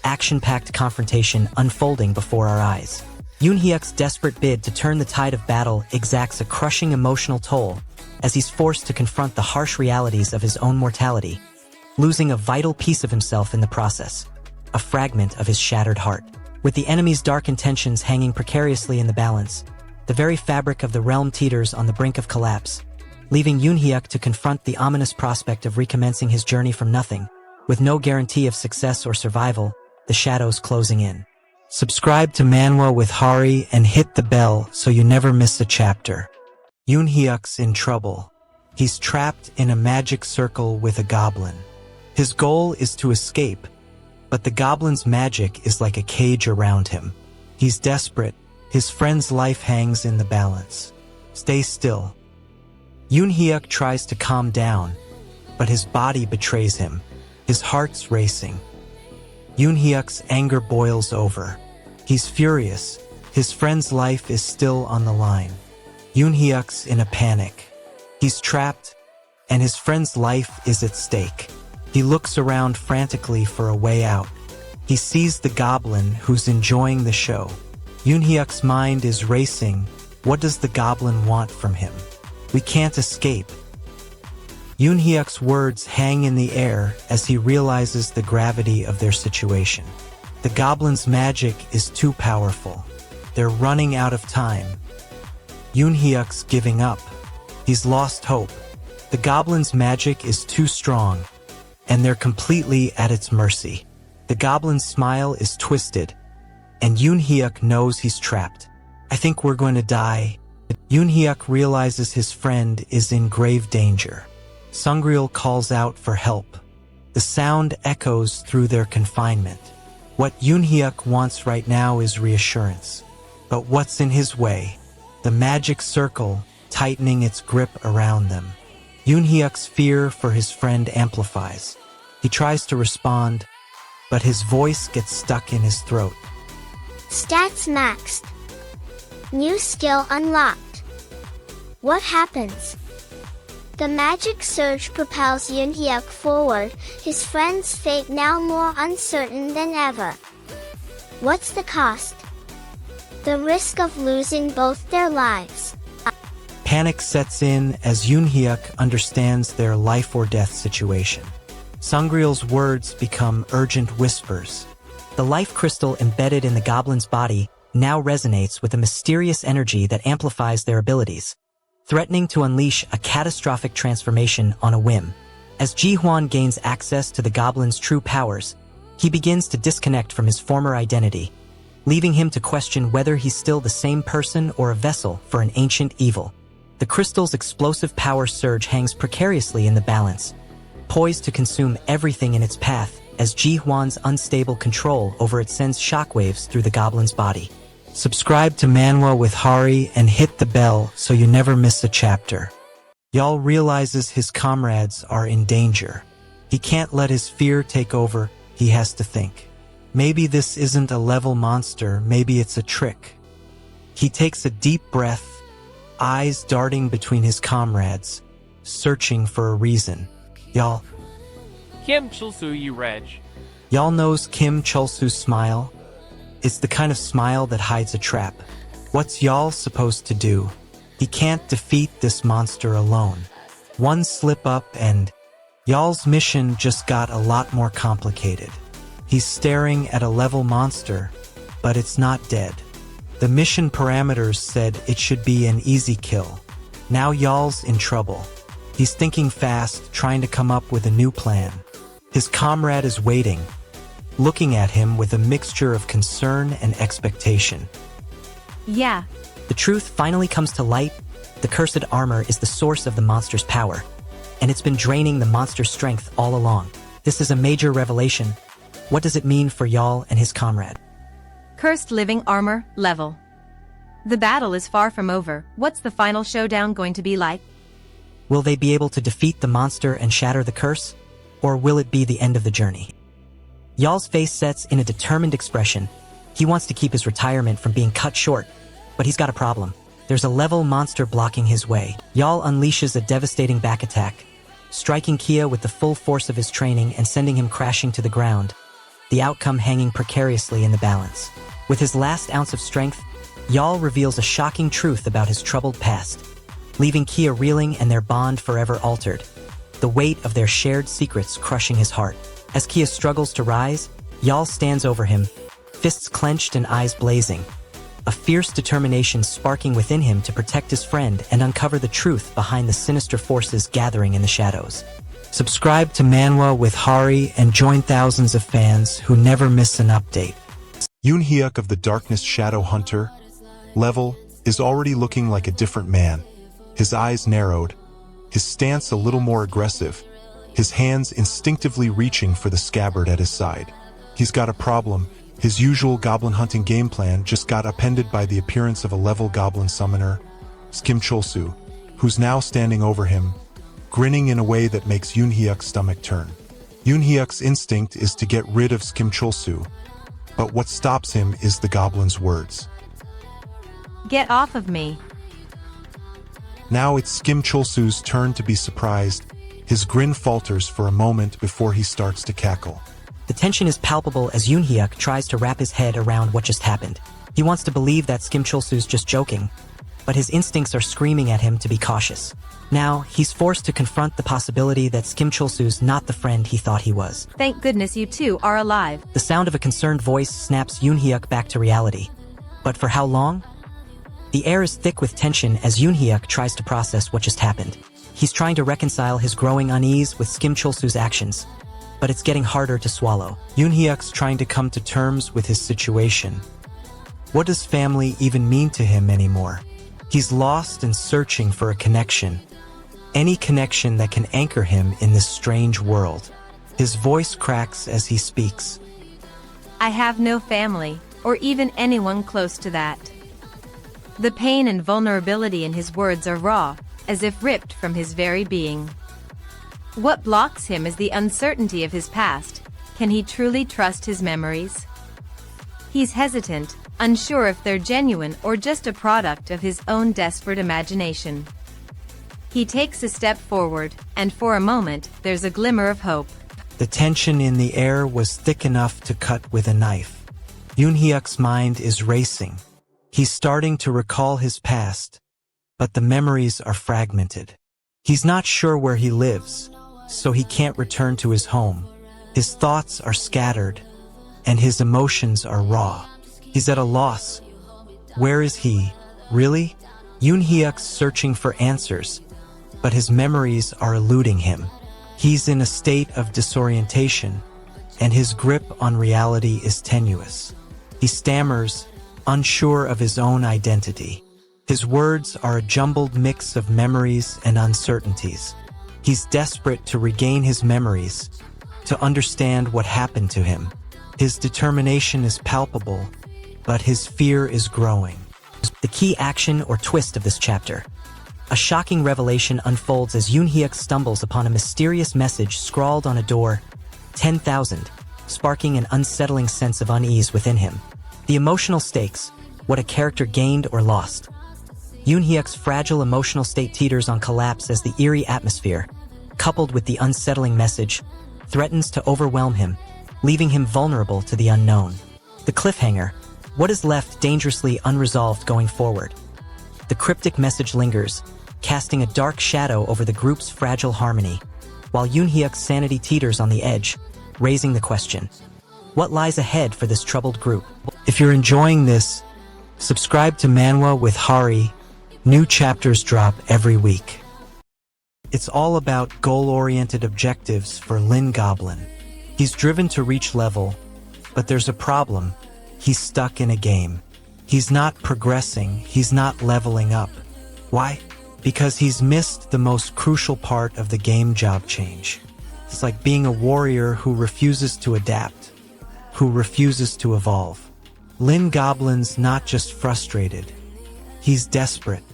[SPEAKER 4] action-packed confrontation unfolding before our eyes. Yoon Hyuk's desperate bid to turn the tide of battle exacts a crushing emotional toll as he's forced to confront the harsh realities of his own mortality, losing a vital piece of himself in the process, a fragment of his shattered heart. With the enemy's dark intentions hanging precariously in the balance, the very fabric of the realm teeters on the brink of collapse, leaving Yoon Hyuk to confront the ominous prospect of recommencing his journey from nothing, with no guarantee of success or survival, the shadows closing in.
[SPEAKER 2] Subscribe to Manwa with Hari and hit the bell so you never miss a chapter. Yoon Hyuk's in trouble. He's trapped in a magic circle with a goblin. His goal is to escape, but the goblin's magic is like a cage around him. He's desperate. His friend's life hangs in the balance. Stay still. Yoon Hyuk tries to calm down, but his body betrays him. His heart's racing. Yoon Hyuk's anger boils over. He's furious. His friend's life is still on the line. Yoon Hyuk's in a panic. He's trapped, and his friend's life is at stake. He looks around frantically for a way out. He sees the goblin who's enjoying the show. Yoon Hyuk's mind is racing. What does the goblin want from him? We can't escape. Yoon Hyuk's words hang in the air as he realizes the gravity of their situation. The goblin's magic is too powerful. They're running out of time. Yoon Hyuk's giving up. He's lost hope. The goblin's magic is too strong, and they're completely at its mercy. The goblin's smile is twisted, and Yoon Hyuk knows he's trapped. I think we're going to die. Yoon Hyuk realizes his friend is in grave danger. Sungreal calls out for help. The sound echoes through their confinement. What Yoon Hyuk wants right now is reassurance. But what's in his way? The magic circle tightening its grip around them. Yoon Hyuk's fear for his friend amplifies. He tries to respond, but his voice gets stuck in his throat.
[SPEAKER 5] Stats maxed. New skill unlocked. What happens? The magic surge propels Yoon Hyuk forward, his friend's fate now more uncertain than ever. What's the cost? The risk of losing both their lives.
[SPEAKER 2] Panic sets in as Yoon Hyuk understands their life or death situation. Sungreal's words become urgent whispers.
[SPEAKER 4] The life crystal embedded in the goblin's body now resonates with a mysterious energy that amplifies their abilities, threatening to unleash a catastrophic transformation on a whim. As Ji-hwan gains access to the goblin's true powers, he begins to disconnect from his former identity, leaving him to question whether he's still the same person or a vessel for an ancient evil. The crystal's explosive power surge hangs precariously in the balance, poised to consume everything in its path as Ji-hwan's unstable control over it sends shockwaves through the goblin's body. Subscribe to Manwa with Hari and hit the bell so you never miss a chapter. Y'all realizes his comrades are in danger. He can't let his fear take over, he has to think. Maybe this isn't a level monster, maybe it's a trick. He takes a deep breath, eyes darting between his comrades, searching for a reason. Y'all
[SPEAKER 7] Kim Chulsu you reg.
[SPEAKER 4] Y'all knows Kim Chulsu's smile? It's the kind of smile that hides a trap. What's y'all supposed to do? He can't defeat this monster alone. One slip up and y'all's mission just got a lot more complicated. He's staring at a level monster, but it's not dead. The mission parameters said it should be an easy kill. Now y'all's in trouble. He's thinking fast, trying to come up with a new plan. His comrade is waiting, looking at him with a mixture of concern and expectation.
[SPEAKER 1] Yeah.
[SPEAKER 4] The truth finally comes to light. The cursed armor is the source of the monster's power, and it's been draining the monster's strength all along. This is a major revelation. What does it mean for y'all and his comrade?
[SPEAKER 1] Cursed living armor, level. The battle is far from over. What's the final showdown going to be like?
[SPEAKER 4] Will they be able to defeat the monster and shatter the curse? Or will it be the end of the journey? Y'all's face sets in a determined expression. He wants to keep his retirement from being cut short, but he's got a problem. There's a level monster blocking his way. Y'all unleashes a devastating back attack, striking Kia with the full force of his training and sending him crashing to the ground, the outcome hanging precariously in the balance. With his last ounce of strength, Y'all reveals a shocking truth about his troubled past, leaving Kia reeling and their bond forever altered, the weight of their shared secrets crushing his heart. As Kia struggles to rise, Y'all stands over him, fists clenched and eyes blazing, a fierce determination sparking within him to protect his friend and uncover the truth behind the sinister forces gathering in the shadows. Subscribe to Manwa with Hari and join thousands of fans who never miss an update.
[SPEAKER 11] Yoon-hyuk of the Darkness Shadow Hunter level is already looking like a different man. His eyes narrowed, his stance a little more aggressive, his hands instinctively reaching for the scabbard at his side. He's got a problem. His usual goblin hunting game plan just got upended by the appearance of a level goblin summoner, Kim Chulsu, who's now standing over him, grinning in a way that makes Yoon-hyuk's stomach turn. Yoon-hyuk's instinct is to get rid of Kim Chulsu, but what stops him is the goblin's words.
[SPEAKER 1] Get off of me.
[SPEAKER 11] Now it's Kim Chulsu's turn to be surprised. His grin falters for a moment before he starts to cackle.
[SPEAKER 4] The tension is palpable as Yoon-hyuk tries to wrap his head around what just happened. He wants to believe that Kim Chulsu's just joking, but his instincts are screaming at him to be cautious. Now, he's forced to confront the possibility that Kim Chulsu's not the friend he thought he was.
[SPEAKER 1] Thank goodness you two are alive.
[SPEAKER 4] The sound of a concerned voice snaps Yoon-hyuk back to reality. But for how long? The air is thick with tension as Yoon-hyuk tries to process what just happened. He's trying to reconcile his growing unease with Kim Chulsu's actions, but it's getting harder to swallow.
[SPEAKER 2] Yoon-hyuk's trying to come to terms with his situation. What does family even mean to him anymore? He's lost and searching for a connection. Any connection that can anchor him in this strange world. His voice cracks as he speaks.
[SPEAKER 1] I have no family, or even anyone close to that. The pain and vulnerability in his words are raw, as if ripped from his very being. What blocks him is the uncertainty of his past. Can he truly trust his memories? He's hesitant, unsure if they're genuine or just a product of his own desperate imagination. He takes a step forward, and for a moment, there's a glimmer of hope.
[SPEAKER 2] The tension in the air was thick enough to cut with a knife. Yoon-hyuk's mind is racing. He's starting to recall his past, but the memories are fragmented. He's not sure where he lives, so he can't return to his home. His thoughts are scattered, and his emotions are raw. He's at a loss. Where is he, really? Yoon-hyuk's searching for answers, but his memories are eluding him. He's in a state of disorientation, and his grip on reality is tenuous. He stammers, unsure of his own identity. His words are a jumbled mix of memories and uncertainties. He's desperate to regain his memories, to understand what happened to him. His determination is palpable, but his fear is growing.
[SPEAKER 4] The key action or twist of this chapter. A shocking revelation unfolds as Yoon-hyuk stumbles upon a mysterious message scrawled on a door, 10,000, sparking an unsettling sense of unease within him. The emotional stakes, what a character gained or lost. Yoon-hyuk's fragile emotional state teeters on collapse as the eerie atmosphere, coupled with the unsettling message, threatens to overwhelm him, leaving him vulnerable to the unknown. The cliffhanger, what is left dangerously unresolved going forward. The cryptic message lingers, casting a dark shadow over the group's fragile harmony, while Yoon-hyuk's sanity teeters on the edge, raising the question, what lies ahead for this troubled group?
[SPEAKER 2] If you're enjoying this, subscribe to Manwa with Hari. New chapters drop every week. It's all about goal-oriented objectives for Lin Goblin. He's driven to reach level, but there's a problem. He's stuck in a game. He's not progressing, he's not leveling up. Why? Because he's missed the most crucial part of the game job change. It's like being a warrior who refuses to adapt, who refuses to evolve. Lin Goblin's not just frustrated, he's desperate.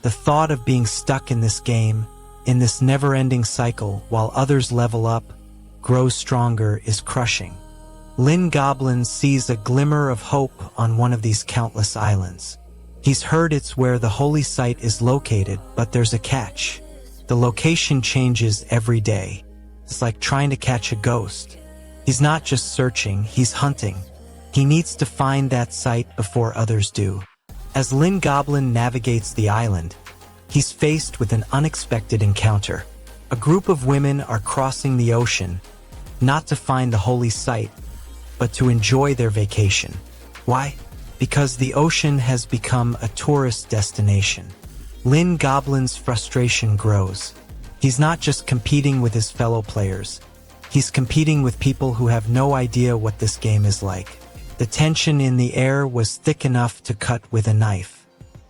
[SPEAKER 2] The thought of being stuck in this game, in this never-ending cycle while others level up, grow stronger is crushing. Lin Goblin sees a glimmer of hope on one of these countless islands. He's heard it's where the holy site is located, but there's a catch. The location changes every day. It's like trying to catch a ghost. He's not just searching, he's hunting. He needs to find that site before others do. As Lin Goblin navigates the island, he's faced with an unexpected encounter. A group of women are crossing the ocean, not to find the holy site, but to enjoy their vacation. Why? Because the ocean has become a tourist destination. Lin Goblin's frustration grows. He's not just competing with his fellow players. He's competing with people who have no idea what this game is like. The tension in the air was thick enough to cut with a knife.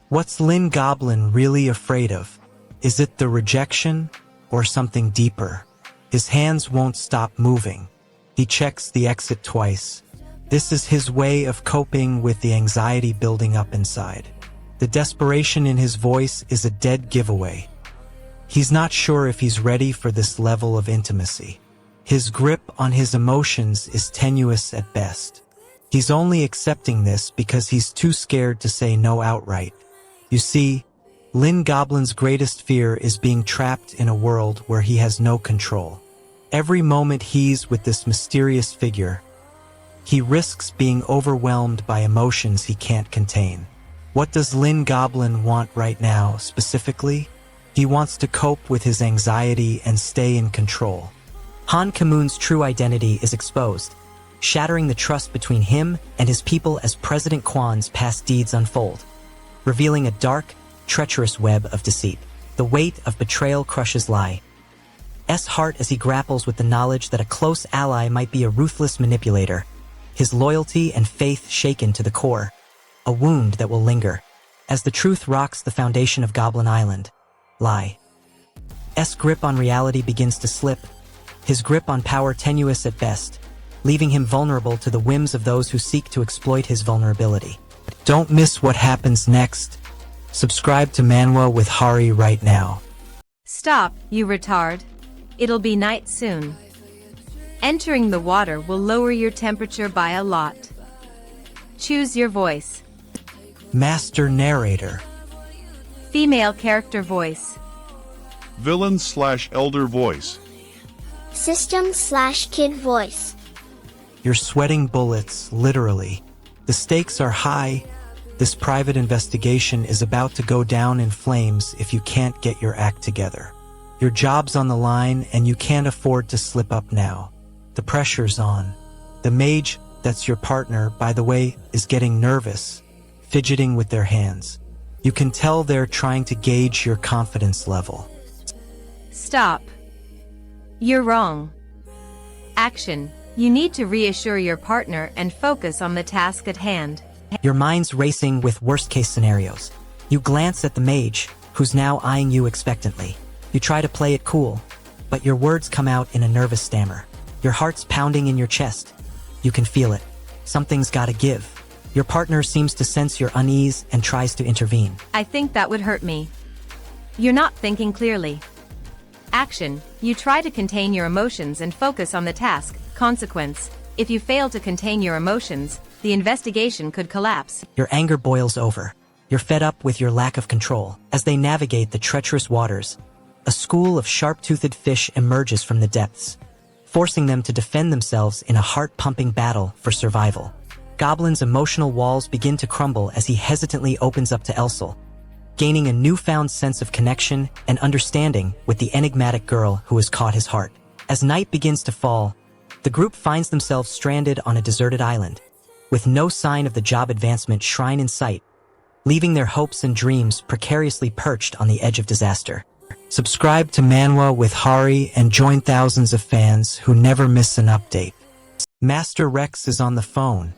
[SPEAKER 2] What's Lin Goblin really afraid of? Is it the rejection or something deeper? His hands won't stop moving. He checks the exit twice. This is his way of coping with the anxiety building up inside. The desperation in his voice is a dead giveaway. He's not sure if he's ready for this level of intimacy. His grip on his emotions is tenuous at best. He's only accepting this because he's too scared to say no outright. You see, Lin Goblin's greatest fear is being trapped in a world where he has no control. Every moment he's with this mysterious figure, he risks being overwhelmed by emotions he can't contain. What does Lin Goblin want right now, specifically? He wants to cope with his anxiety and stay in control.
[SPEAKER 4] Han Ki-moon's true identity is exposed, shattering the trust between him and his people as President Kwan's past deeds unfold, revealing a dark, treacherous web of deceit. The weight of betrayal crushes Lai's heart as he grapples with the knowledge that a close ally might be a ruthless manipulator, his loyalty and faith shaken to the core, a wound that will linger. As the truth rocks the foundation of Goblin Island, Lai's grip on reality begins to slip, his grip on power tenuous at best, leaving him vulnerable to the whims of those who seek to exploit his vulnerability.
[SPEAKER 2] Don't miss what happens next. Subscribe to Manwa with Hari right now.
[SPEAKER 1] Stop, you retard. It'll be night soon. Entering the water will lower your temperature by a lot. Choose your voice.
[SPEAKER 2] Master narrator.
[SPEAKER 1] Female character voice.
[SPEAKER 3] Villain/elder voice.
[SPEAKER 5] System/kid voice.
[SPEAKER 2] You're sweating bullets, literally. The stakes are high. This private investigation is about to go down in flames if you can't get your act together. Your job's on the line and you can't afford to slip up now. The pressure's on. The mage, that's your partner, by the way, is getting nervous, fidgeting with their hands. You can tell they're trying to gauge your confidence level.
[SPEAKER 1] Stop. You're wrong. Action. You need to reassure your partner and focus on the task at hand.
[SPEAKER 4] Your mind's racing with worst-case scenarios. You glance at the mage, who's now eyeing you expectantly. You try to play it cool, but your words come out in a nervous stammer. Your heart's pounding in your chest. You can feel it. Something's gotta give. Your partner seems to sense your unease and tries to intervene.
[SPEAKER 1] I think that would hurt me. You're not thinking clearly. Action. You try to contain your emotions and focus on the task. Consequence. If you fail to contain your emotions, the investigation could collapse.
[SPEAKER 4] Your anger boils over. You're fed up with your lack of control. As they navigate the treacherous waters, a school of sharp-toothed fish emerges from the depths, forcing them to defend themselves in a heart-pumping battle for survival. Goblin's emotional walls begin to crumble as he hesitantly opens up to Elsel, gaining a newfound sense of connection and understanding with the enigmatic girl who has caught his heart. As night begins to fall, the group finds themselves stranded on a deserted island, with no sign of the job advancement shrine in sight, leaving their hopes and dreams precariously perched on the edge of disaster. Subscribe to Manwa with Hari and join thousands of fans who never miss an update. Master Rex is on the phone,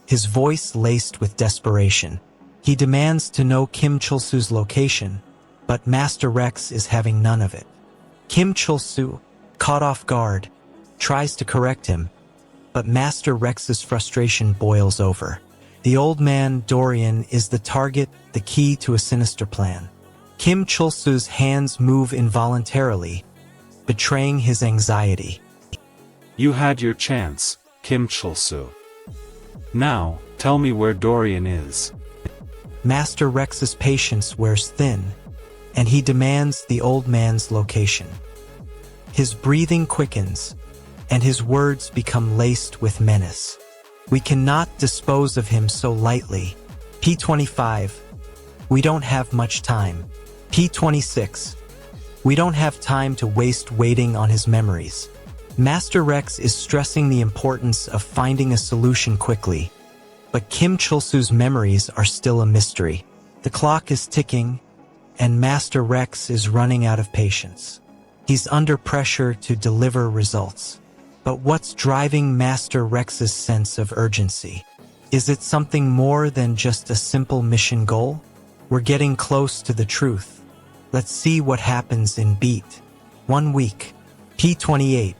[SPEAKER 4] his voice laced with desperation. He demands to know Kim Chulsu's location, but Master Rex is having none of it. Kim Chulsu, caught off guard, tries to correct him, but Master Rex's frustration boils over. The old man, Dorian, is the target, the key to a sinister plan. Kim Chulsu's hands move involuntarily, betraying his anxiety.
[SPEAKER 6] You had your chance, Kim Chulsu. Now, tell me where Dorian is.
[SPEAKER 2] Master Rex's patience wears thin, and he demands the old man's location. His breathing quickens, and his words become laced with menace. We cannot dispose of him so lightly. P25. We don't have much time. P26. We don't have time to waste waiting on his memories. Master Rex is stressing the importance of finding a solution quickly, but Kim Chulsu's memories are still a mystery. The clock is ticking, and Master Rex is running out of patience. He's under pressure to deliver results. But what's driving Master Rex's sense of urgency? Is it something more than just a simple mission goal? We're getting close to the truth. Let's see what happens in Beat. 1 week. P28.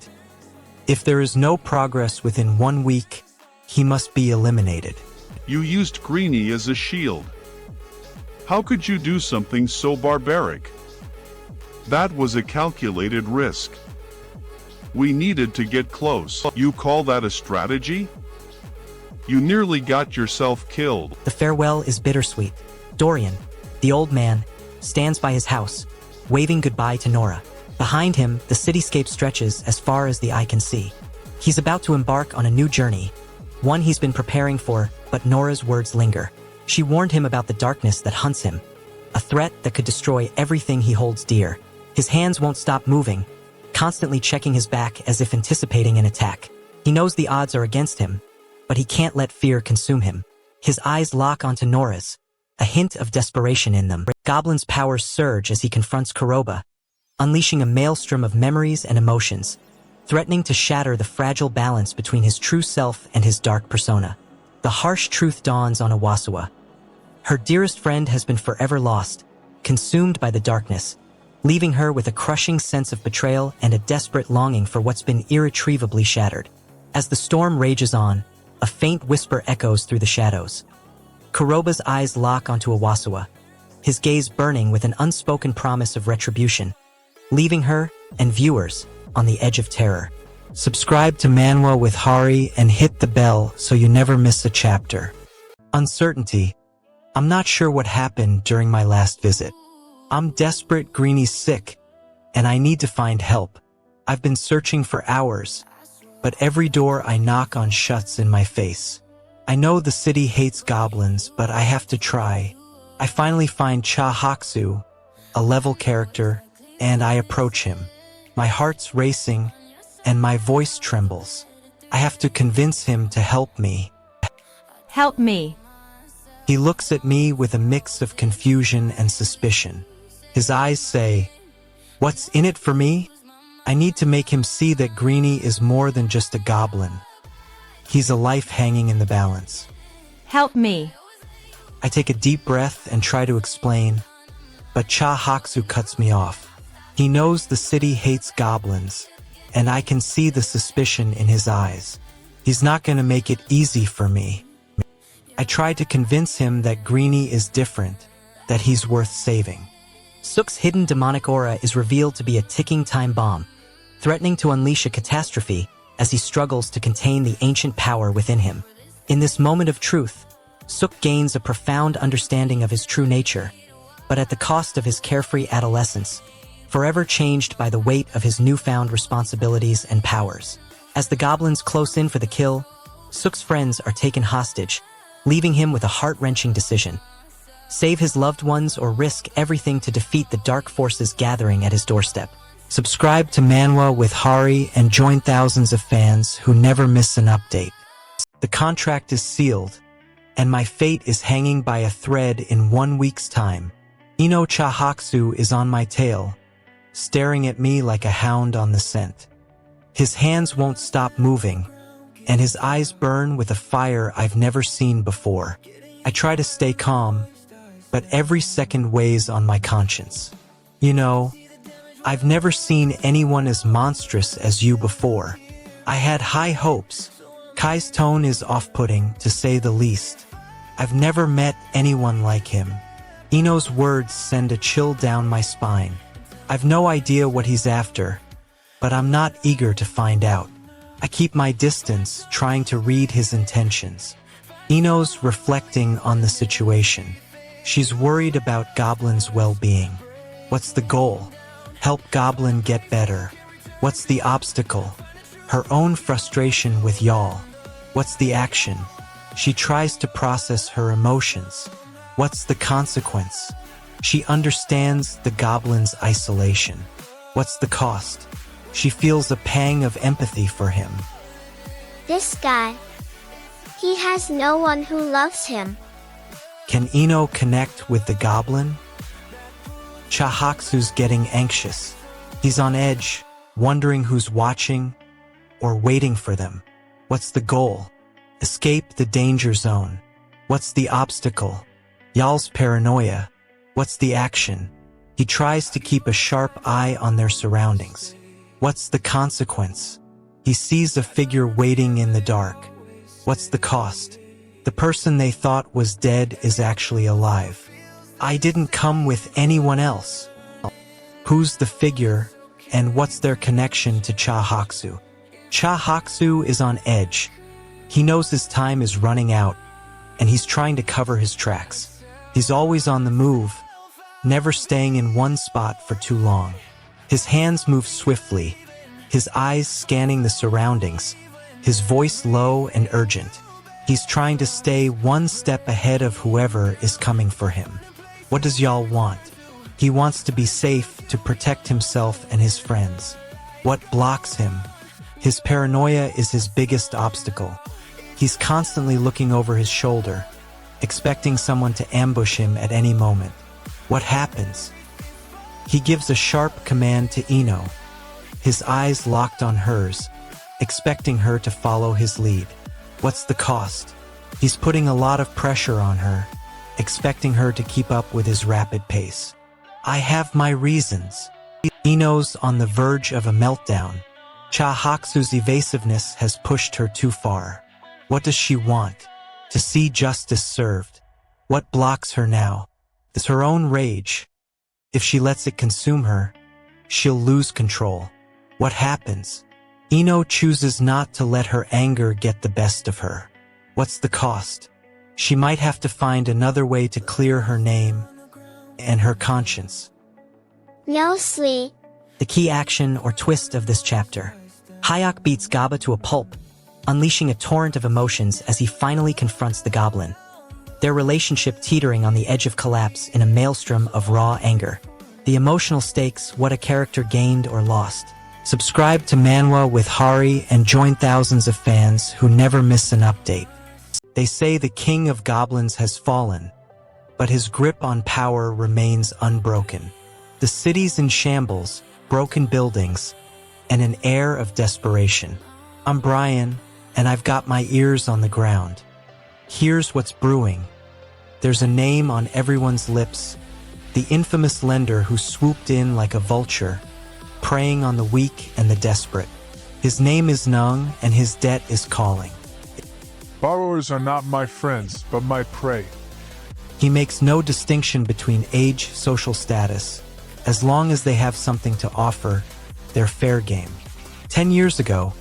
[SPEAKER 2] If there is no progress within 1 week, he must be eliminated.
[SPEAKER 3] You used Greenie as a shield. How could you do something so barbaric? That was a calculated risk. We needed to get close. You call that a strategy? You nearly got yourself killed.
[SPEAKER 4] The farewell is bittersweet. Dorian, the old man, stands by his house, waving goodbye to Nora. Behind him, the cityscape stretches as far as the eye can see. He's about to embark on a new journey, one he's been preparing for, but Nora's words linger. She warned him about the darkness that hunts him, a threat that could destroy everything he holds dear. His hands won't stop moving, constantly checking his back as if anticipating an attack. He knows the odds are against him, but he can't let fear consume him. His eyes lock onto Nora's, a hint of desperation in them. Goblin's powers surge as he confronts Kuroba, unleashing a maelstrom of memories and emotions, threatening to shatter the fragile balance between his true self and his dark persona. The harsh truth dawns on Owasua. Her dearest friend has been forever lost, consumed by the darkness, leaving her with a crushing sense of betrayal and a desperate longing for what's been irretrievably shattered. As the storm rages on, a faint whisper echoes through the shadows. Kuroba's eyes lock onto Owasua, his gaze burning with an unspoken promise of retribution, leaving her and viewers on the edge of terror.
[SPEAKER 2] Subscribe to Manwa with Hari and hit the bell so you never miss a chapter. Uncertainty. I'm not sure what happened during my last visit. I'm desperate, Greenie's sick, and I need to find help. I've been searching for hours, but every door I knock on shuts in my face. I know the city hates goblins, but I have to try. I finally find Cha Haksu, a level character, and I approach him. My heart's racing, and my voice trembles. I have to convince him to help me.
[SPEAKER 1] Help me.
[SPEAKER 2] He looks at me with a mix of confusion and suspicion. His eyes say, "What's in it for me?" I need to make him see that Greenie is more than just a goblin. He's a life hanging in the balance.
[SPEAKER 1] Help me.
[SPEAKER 2] I take a deep breath and try to explain, but Cha Haksu cuts me off. He knows the city hates goblins, and I can see the suspicion in his eyes. He's not going to make it easy for me. I try to convince him that Greenie is different, that he's worth saving.
[SPEAKER 4] Sook's hidden demonic aura is revealed to be a ticking time bomb, threatening to unleash a catastrophe as he struggles to contain the ancient power within him. In this moment of truth, Sook gains a profound understanding of his true nature, but at the cost of his carefree adolescence, forever changed by the weight of his newfound responsibilities and powers. As the goblins close in for the kill, Sook's friends are taken hostage, leaving him with a heart-wrenching decision: save his loved ones or risk everything to defeat the dark forces gathering at his doorstep.
[SPEAKER 2] Subscribe to Manwa with Hari and join thousands of fans who never miss an update. The contract is sealed, and my fate is hanging by a thread in 1 week's time. Ino Chahaksu is on my tail, staring at me like a hound on the scent. His hands won't stop moving, and his eyes burn with a fire I've never seen before. I try to stay calm, but every second weighs on my conscience. You know, I've never seen anyone as monstrous as you before. I had high hopes. Kai's tone is off-putting, to say the least. I've never met anyone like him. Ino's words send a chill down my spine. I've no idea what he's after, but I'm not eager to find out. I keep my distance, trying to read his intentions. Ino's reflecting on the situation. She's worried about Goblin's well-being. What's the goal? Help Goblin get better. What's the obstacle? Her own frustration with y'all. What's the action? She tries to process her emotions. What's the consequence? She understands the Goblin's isolation. What's the cost? She feels a pang of empathy for him.
[SPEAKER 5] This guy. He has no one who loves him.
[SPEAKER 2] Can Ino connect with the Goblin? Chahaksu's getting anxious. He's on edge, wondering who's watching or waiting for them. What's the goal? Escape the danger zone. What's the obstacle? Y'all's paranoia. What's the action? He tries to keep a sharp eye on their surroundings. What's the consequence? He sees a figure waiting in the dark. What's the cost? The person they thought was dead is actually alive. I didn't come with anyone else. Who's the figure, and what's their connection to Chahaksu? Chahaksu is on edge. He knows his time is running out, and he's trying to cover his tracks. He's always on the move, never staying in one spot for too long. His hands move swiftly, his eyes scanning the surroundings, his voice low and urgent. He's trying to stay one step ahead of whoever is coming for him. What does y'all want? He wants to be safe, to protect himself and his friends. What blocks him? His paranoia is his biggest obstacle. He's constantly looking over his shoulder, expecting someone to ambush him at any moment. What happens? He gives a sharp command to Ino, his eyes locked on hers, expecting her to follow his lead. What's the cost? He's putting a lot of pressure on her, expecting her to keep up with his rapid pace. I have my reasons. Ino's on the verge of a meltdown. Chahaksu's evasiveness has pushed her too far. What does she want? To see justice served. What blocks her now? It's her own rage. If she lets it consume her, she'll lose control. What happens? Ino chooses not to let her anger get the best of her. What's the cost? She might have to find another way to clear her name and her conscience.
[SPEAKER 5] No sleep.
[SPEAKER 4] The key action or twist of this chapter. Hayek beats Gaba to a pulp, unleashing a torrent of emotions as he finally confronts the Goblin. Their relationship teetering on the edge of collapse in a maelstrom of raw anger. The emotional stakes, what a character gained or lost.
[SPEAKER 2] Subscribe to Manwa with Hari and join thousands of fans who never miss an update. They say the king of goblins has fallen, but his grip on power remains unbroken. The city's in shambles, broken buildings, and an air of desperation. I'm Brian, and I've got my ears on the ground. Here's what's brewing. There's a name on everyone's lips, the infamous lender who swooped in like a vulture, preying on the weak and the desperate. His name is Nung, and his debt is calling.
[SPEAKER 12] Borrowers are not my friends, but my prey.
[SPEAKER 2] He makes no distinction between age, social status. As long as they have something to offer, they're fair game. 10 years ago,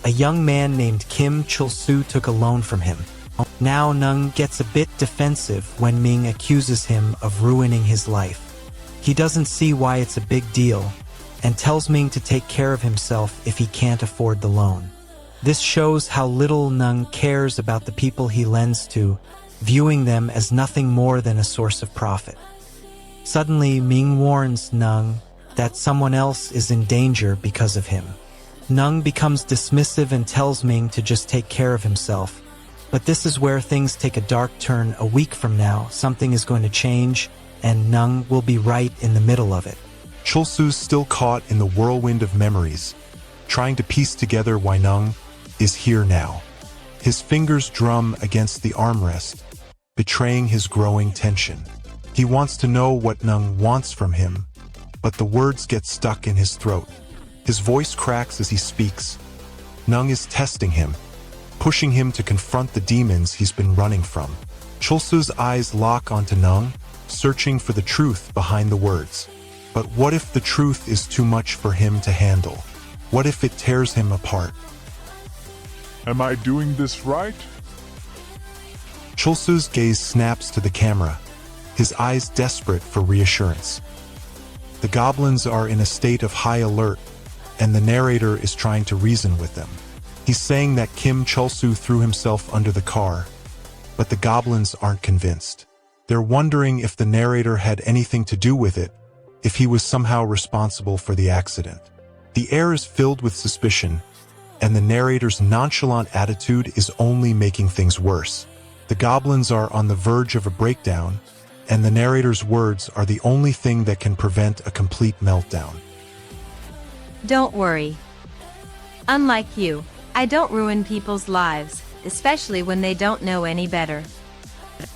[SPEAKER 2] a young man named Kim Chul-soo took a loan from him. Now Nung gets a bit defensive when Ming accuses him of ruining his life. He doesn't see why it's a big deal, and tells Ming to take care of himself if he can't afford the loan. This shows how little Nung cares about the people he lends to, viewing them as nothing more than a source of profit. Suddenly, Ming warns Nung that someone else is in danger because of him. Nung becomes dismissive and tells Ming to just take care of himself. But this is where things take a dark turn. A week from now, something is going to change, and Nung will be right in the middle of it.
[SPEAKER 11] Chul-soo's still caught in the whirlwind of memories, trying to piece together why Nung is here now. His fingers drum against the armrest, betraying his growing tension. He wants to know what Nung wants from him, but the words get stuck in his throat. His voice cracks as he speaks. Nung is testing him, pushing him to confront the demons he's been running from. Chul-soo's eyes lock onto Nung, searching for the truth behind the words. But what if the truth is too much for him to handle? What if it tears him apart?
[SPEAKER 12] Am I doing this right?
[SPEAKER 11] Chul-soo's gaze snaps to the camera, his eyes desperate for reassurance. The goblins are in a state of high alert, and the narrator is trying to reason with them. He's saying that Kim Chul-soo threw himself under the car, but the goblins aren't convinced. They're wondering if the narrator had anything to do with it, if he was somehow responsible for the accident. The air is filled with suspicion, and the narrator's nonchalant attitude is only making things worse. The goblins are on the verge of a breakdown, and the narrator's words are the only thing that can prevent a complete meltdown.
[SPEAKER 1] Don't worry. Unlike you, I don't ruin people's lives, especially when they don't know any better.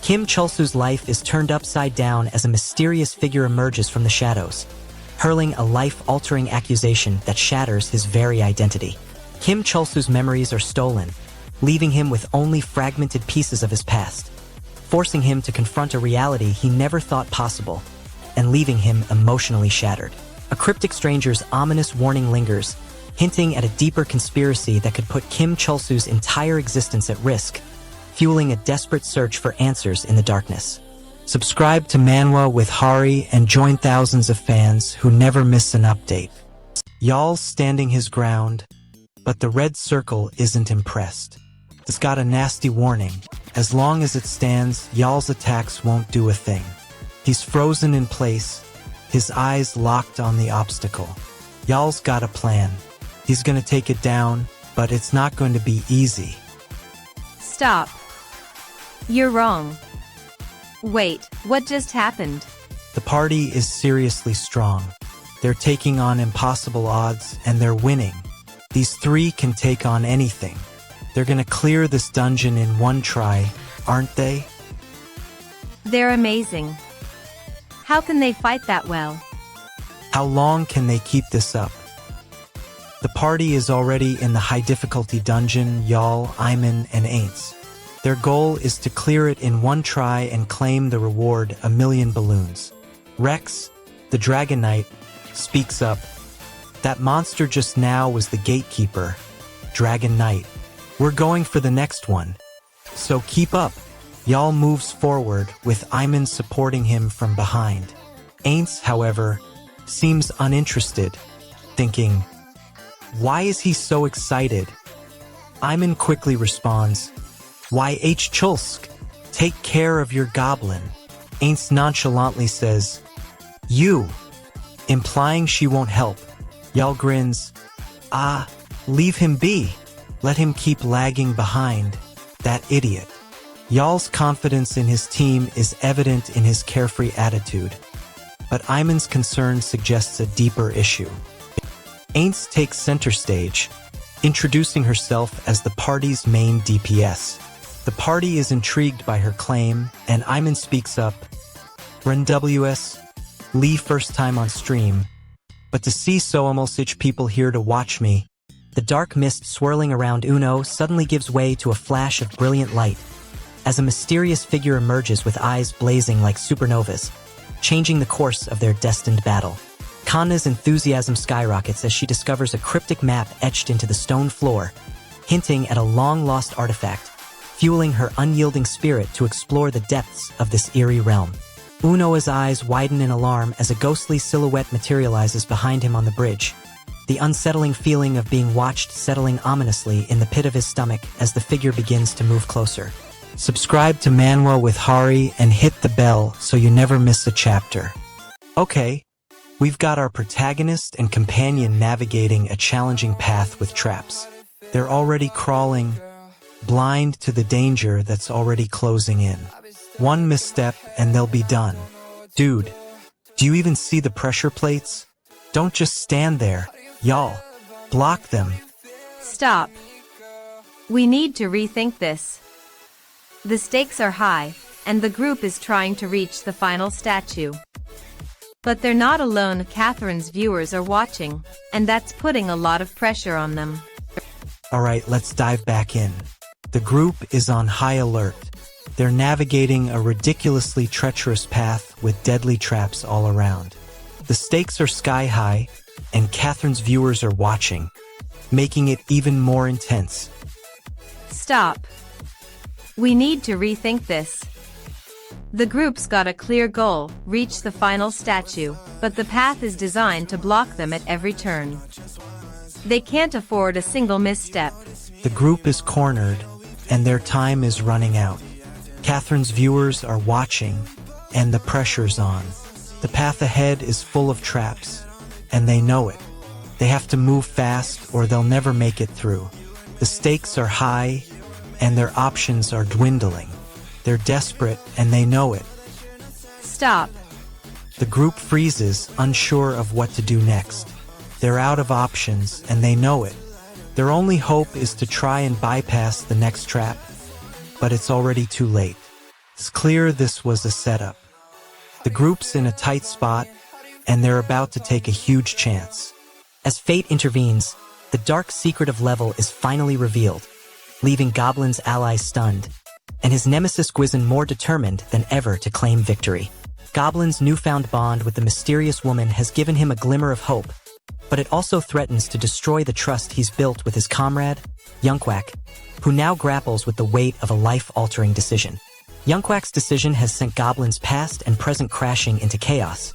[SPEAKER 4] Kim Chul-soo's life is turned upside down as a mysterious figure emerges from the shadows, hurling a life-altering accusation that shatters his very identity. Kim Chul-soo's memories are stolen, leaving him with only fragmented pieces of his past, forcing him to confront a reality he never thought possible, and leaving him emotionally shattered. A cryptic stranger's ominous warning lingers, hinting at a deeper conspiracy that could put Kim Chul-soo's entire existence at risk, fueling a desperate search for answers in the darkness. Subscribe to Manwa with Hari and join thousands of fans who never miss an update.
[SPEAKER 2] Y'all's standing his ground, but the red circle isn't impressed. It's got a nasty warning. As long as it stands, y'all's attacks won't do a thing. He's frozen in place, his eyes locked on the obstacle. Y'all's got a plan. He's gonna take it down, but it's not going to be easy.
[SPEAKER 1] Stop. You're wrong. Wait, what just happened?
[SPEAKER 2] The party is seriously strong. They're taking on impossible odds, and they're winning. These three can take on anything. They're gonna clear this dungeon in one try, aren't they?
[SPEAKER 1] They're amazing. How can they fight that well?
[SPEAKER 2] How long can they keep this up? The party is already in the high difficulty dungeon, y'all, Iman, and Aints. Their goal is to clear it in one try and claim the reward, 1,000,000 balloons. Rex, the Dragon Knight, speaks up. That monster just now was the gatekeeper, Dragon Knight. We're going for the next one. So keep up. Y'all moves forward with Iman supporting him from behind. Aints, however, seems uninterested, thinking, why is he so excited? Iman quickly responds, why H. Chulsk, take care of your goblin. Aints nonchalantly says, you, implying she won't help. Y'all grins, leave him be. Let him keep lagging behind. That idiot. Y'all's confidence in his team is evident in his carefree attitude. But Iman's concern suggests a deeper issue. Aints takes center stage, introducing herself as the party's main DPS. The party is intrigued by her claim, and Iman speaks up. Run WS, Lee first time on stream, but to see so much people here to watch me. The dark mist swirling around Uno suddenly gives way to a flash of brilliant light, as a mysterious figure emerges with eyes blazing like supernovas, changing the course of their destined battle. Kanna's enthusiasm skyrockets as she discovers a cryptic map etched into the stone floor, hinting at a long-lost artifact, fueling her unyielding spirit to explore the depths of this eerie realm. Uno's eyes widen in alarm as a ghostly silhouette materializes behind him on the bridge, the unsettling feeling of being watched settling ominously in the pit of his stomach as the figure begins to move closer. Subscribe to Manwa with Hari and hit the bell so you never miss a chapter. Okay, we've got our protagonist and companion navigating a challenging path with traps. They're already crawling, blind to the danger that's already closing in. One misstep and they'll be done. Dude, do you even see the pressure plates? Don't just stand there, y'all. Block them.
[SPEAKER 1] Stop. We need to rethink this. The stakes are high, and the group is trying to reach the final statue. But they're not alone. Catherine's viewers are watching, and that's putting a lot of pressure on them.
[SPEAKER 2] Alright, let's dive back in. The group is on high alert. They're navigating a ridiculously treacherous path with deadly traps all around. The stakes are sky high, and Catherine's viewers are watching, making it even more intense.
[SPEAKER 1] Stop. We need to rethink this. The group's got a clear goal, reach the final statue, but the path is designed to block them at every turn. They can't afford a single misstep.
[SPEAKER 2] The group is cornered, and their time is running out. Catherine's viewers are watching, and the pressure's on. The path ahead is full of traps, and they know it. They have to move fast or they'll never make it through. The stakes are high, and their options are dwindling. They're desperate, and they know it.
[SPEAKER 1] Stop.
[SPEAKER 2] The group freezes, unsure of what to do next. They're out of options, and they know it. Their only hope is to try and bypass the next trap, but it's already too late. It's clear this was a setup. The group's in a tight spot, and they're about to take a huge chance.
[SPEAKER 4] As fate intervenes, the dark secret of level is finally revealed, leaving Goblin's allies stunned, and his nemesis Gwizin more determined than ever to claim victory. Goblin's newfound bond with the mysterious woman has given him a glimmer of hope, but it also threatens to destroy the trust he's built with his comrade, Yunkwak, who now grapples with the weight of a life-altering decision. Yunkwak's decision has sent Goblin's past and present crashing into chaos,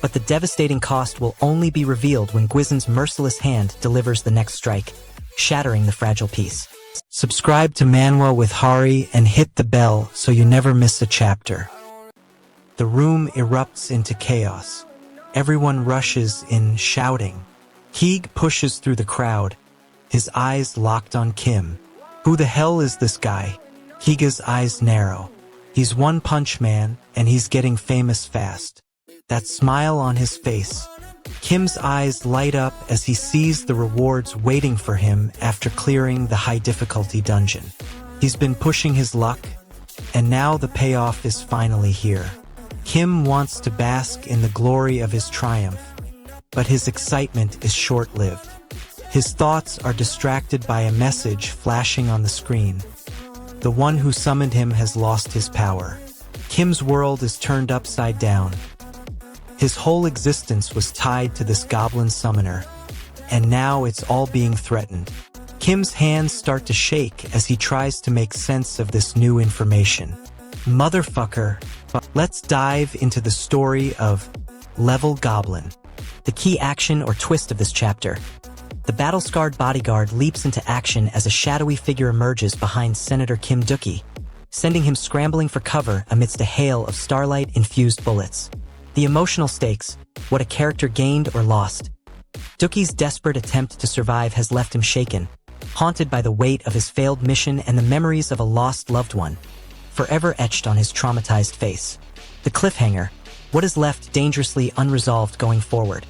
[SPEAKER 4] but the devastating cost will only be revealed when Gwizin's merciless hand delivers the next strike, shattering the fragile piece.
[SPEAKER 2] Subscribe to Manwa with Hari and hit the bell so you never miss a chapter. The room erupts into chaos. Everyone rushes in, shouting. Keeg pushes through the crowd, his eyes locked on Kim. Who the hell is this guy? Keega's eyes narrow. He's One Punch Man, and he's getting famous fast. That smile on his face. Kim's eyes light up as he sees the rewards waiting for him after clearing the high-difficulty dungeon. He's been pushing his luck, and now the payoff is finally here. Kim wants to bask in the glory of his triumph, but his excitement is short-lived. His thoughts are distracted by a message flashing on the screen. The one who summoned him has lost his power. Kim's world is turned upside down. His whole existence was tied to this goblin summoner, and now it's all being threatened. Kim's hands start to shake as he tries to make sense of this new information. Motherfucker. Let's dive into the story of Level Goblin.
[SPEAKER 4] The key action or twist of this chapter. The battle-scarred bodyguard leaps into action as a shadowy figure emerges behind Senator Kim Dookie, sending him scrambling for cover amidst a hail of starlight-infused bullets. The emotional stakes, what a character gained or lost. Dookie's desperate attempt to survive has left him shaken, haunted by the weight of his failed mission and the memories of a lost loved one, forever etched on his traumatized face. The cliffhanger, what is left dangerously unresolved going forward.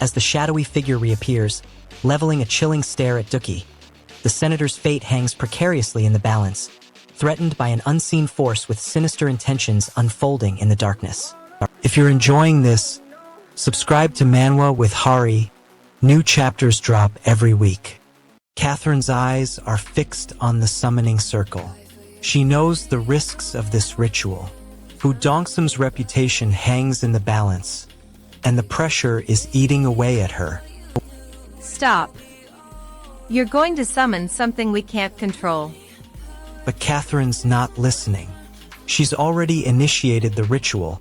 [SPEAKER 4] as the shadowy figure reappears, leveling a chilling stare at Dookie. The senator's fate hangs precariously in the balance, threatened by an unseen force with sinister intentions unfolding in the darkness. If you're enjoying this, subscribe to Manwa with Hari. New chapters drop every week. Catherine's eyes are fixed on the summoning circle. She knows the risks of this ritual. Dongsum's reputation hangs in the balance, and the pressure is eating away at her.
[SPEAKER 1] Stop. You're going to summon something we can't control.
[SPEAKER 2] But Catherine's not listening. She's already initiated the ritual,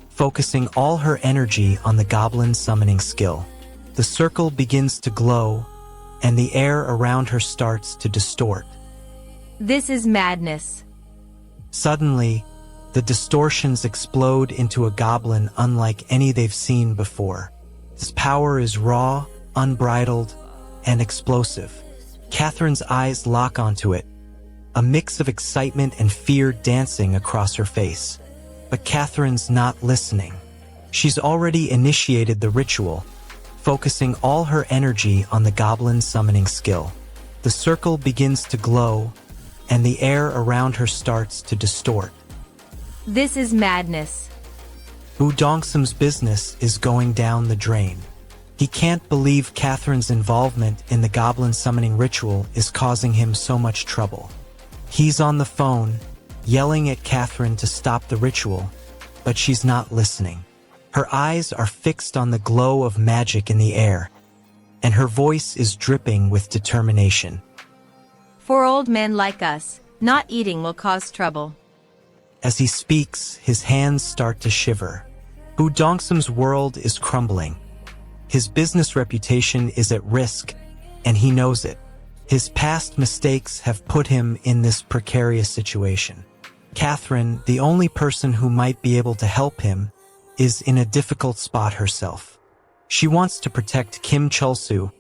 [SPEAKER 2] focusing all her energy on the goblin summoning skill. The circle begins to glow, and the air around her starts to distort.
[SPEAKER 1] This is madness.
[SPEAKER 2] Suddenly, the distortions explode into a goblin unlike any they've seen before. His power is raw, unbridled, and explosive. Catherine's eyes lock onto it, a mix of excitement and fear dancing across her face. But Catherine's not listening. She's already initiated the ritual, focusing all her energy on the goblin summoning skill. The circle begins to glow, and the air around her starts to distort.
[SPEAKER 1] This is madness.
[SPEAKER 2] Dongsum's business is going down the drain. He can't believe Catherine's involvement in the goblin summoning ritual is causing him so much trouble. He's on the phone, yelling at Catherine to stop the ritual, but she's not listening. Her eyes are fixed on the glow of magic in the air, and her voice is dripping with determination.
[SPEAKER 1] For old men like us, not eating will cause trouble.
[SPEAKER 2] As he speaks, his hands start to shiver. Dongsum's world is crumbling. His business reputation is at risk, and he knows it. His past mistakes have put him in this precarious situation. Catherine, the only person who might be able to help him, is in a difficult spot herself. She wants to protect Kim Chulsu,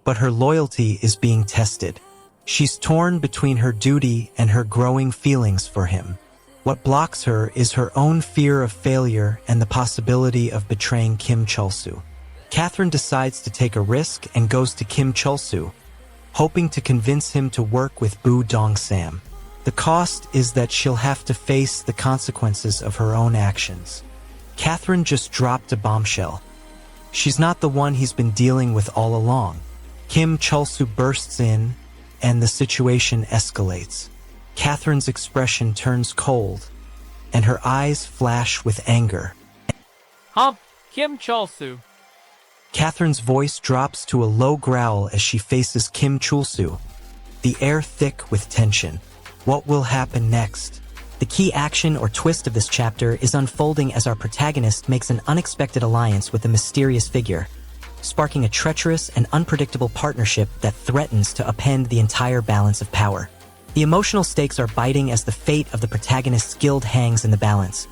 [SPEAKER 2] but her loyalty is being tested. She's torn between her duty and her growing feelings for him. What blocks her is her own fear of failure and the possibility of betraying Kim Chulsu. Catherine decides to take a risk and goes to Kim Chulsu, hoping to convince him to work with Dongsam. The cost is that she'll have to face the consequences of her own actions. Catherine just dropped a bombshell. She's not the one he's been dealing with all along. Kim Chulsu bursts in, and the situation escalates. Catherine's expression turns cold, and her eyes flash with anger.
[SPEAKER 7] Kim Chulsu.
[SPEAKER 2] Catherine's voice drops to a low growl as she faces Kim Chulsu, the air thick with tension. What will happen next?
[SPEAKER 4] The key action or twist of this chapter is unfolding as our protagonist makes an unexpected alliance with a mysterious figure, sparking a treacherous and unpredictable partnership that threatens to upend the entire balance of power. The emotional stakes are biting as the fate of the protagonist's guild hangs in the balance,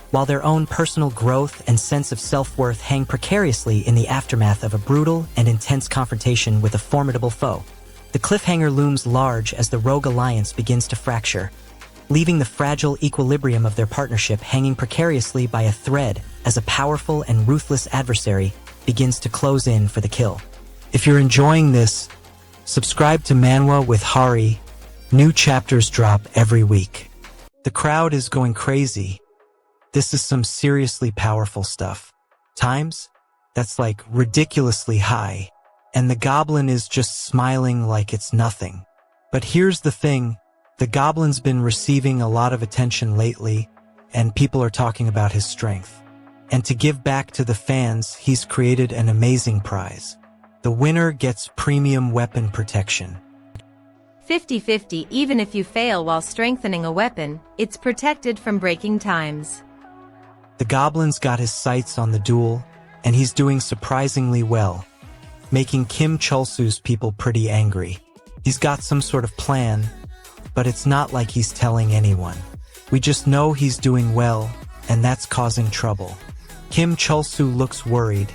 [SPEAKER 4] while their own personal growth and sense of self-worth hang precariously in the aftermath of a brutal and intense confrontation with a formidable foe. The cliffhanger looms large as the rogue alliance begins to fracture, leaving the fragile equilibrium of their partnership hanging precariously by a thread as a powerful and ruthless adversary begins to close in for the kill.
[SPEAKER 2] If you're enjoying this, subscribe to Manwa with Hari. New chapters drop every week. The crowd is going crazy. This is some seriously powerful stuff. Times? That's like ridiculously high. And the goblin is just smiling like it's nothing. But here's the thing. The goblin's been receiving a lot of attention lately, and people are talking about his strength. And to give back to the fans, he's created an amazing prize. The winner gets premium weapon protection.
[SPEAKER 1] 50-50. Even if you fail while strengthening a weapon, it's protected from breaking times.
[SPEAKER 2] The goblin's got his sights on the duel, and he's doing surprisingly well, making Kim Chulsu's people pretty angry. He's got some sort of plan, but it's not like he's telling anyone. We just know he's doing well, and that's causing trouble. Kim Chulsu looks worried,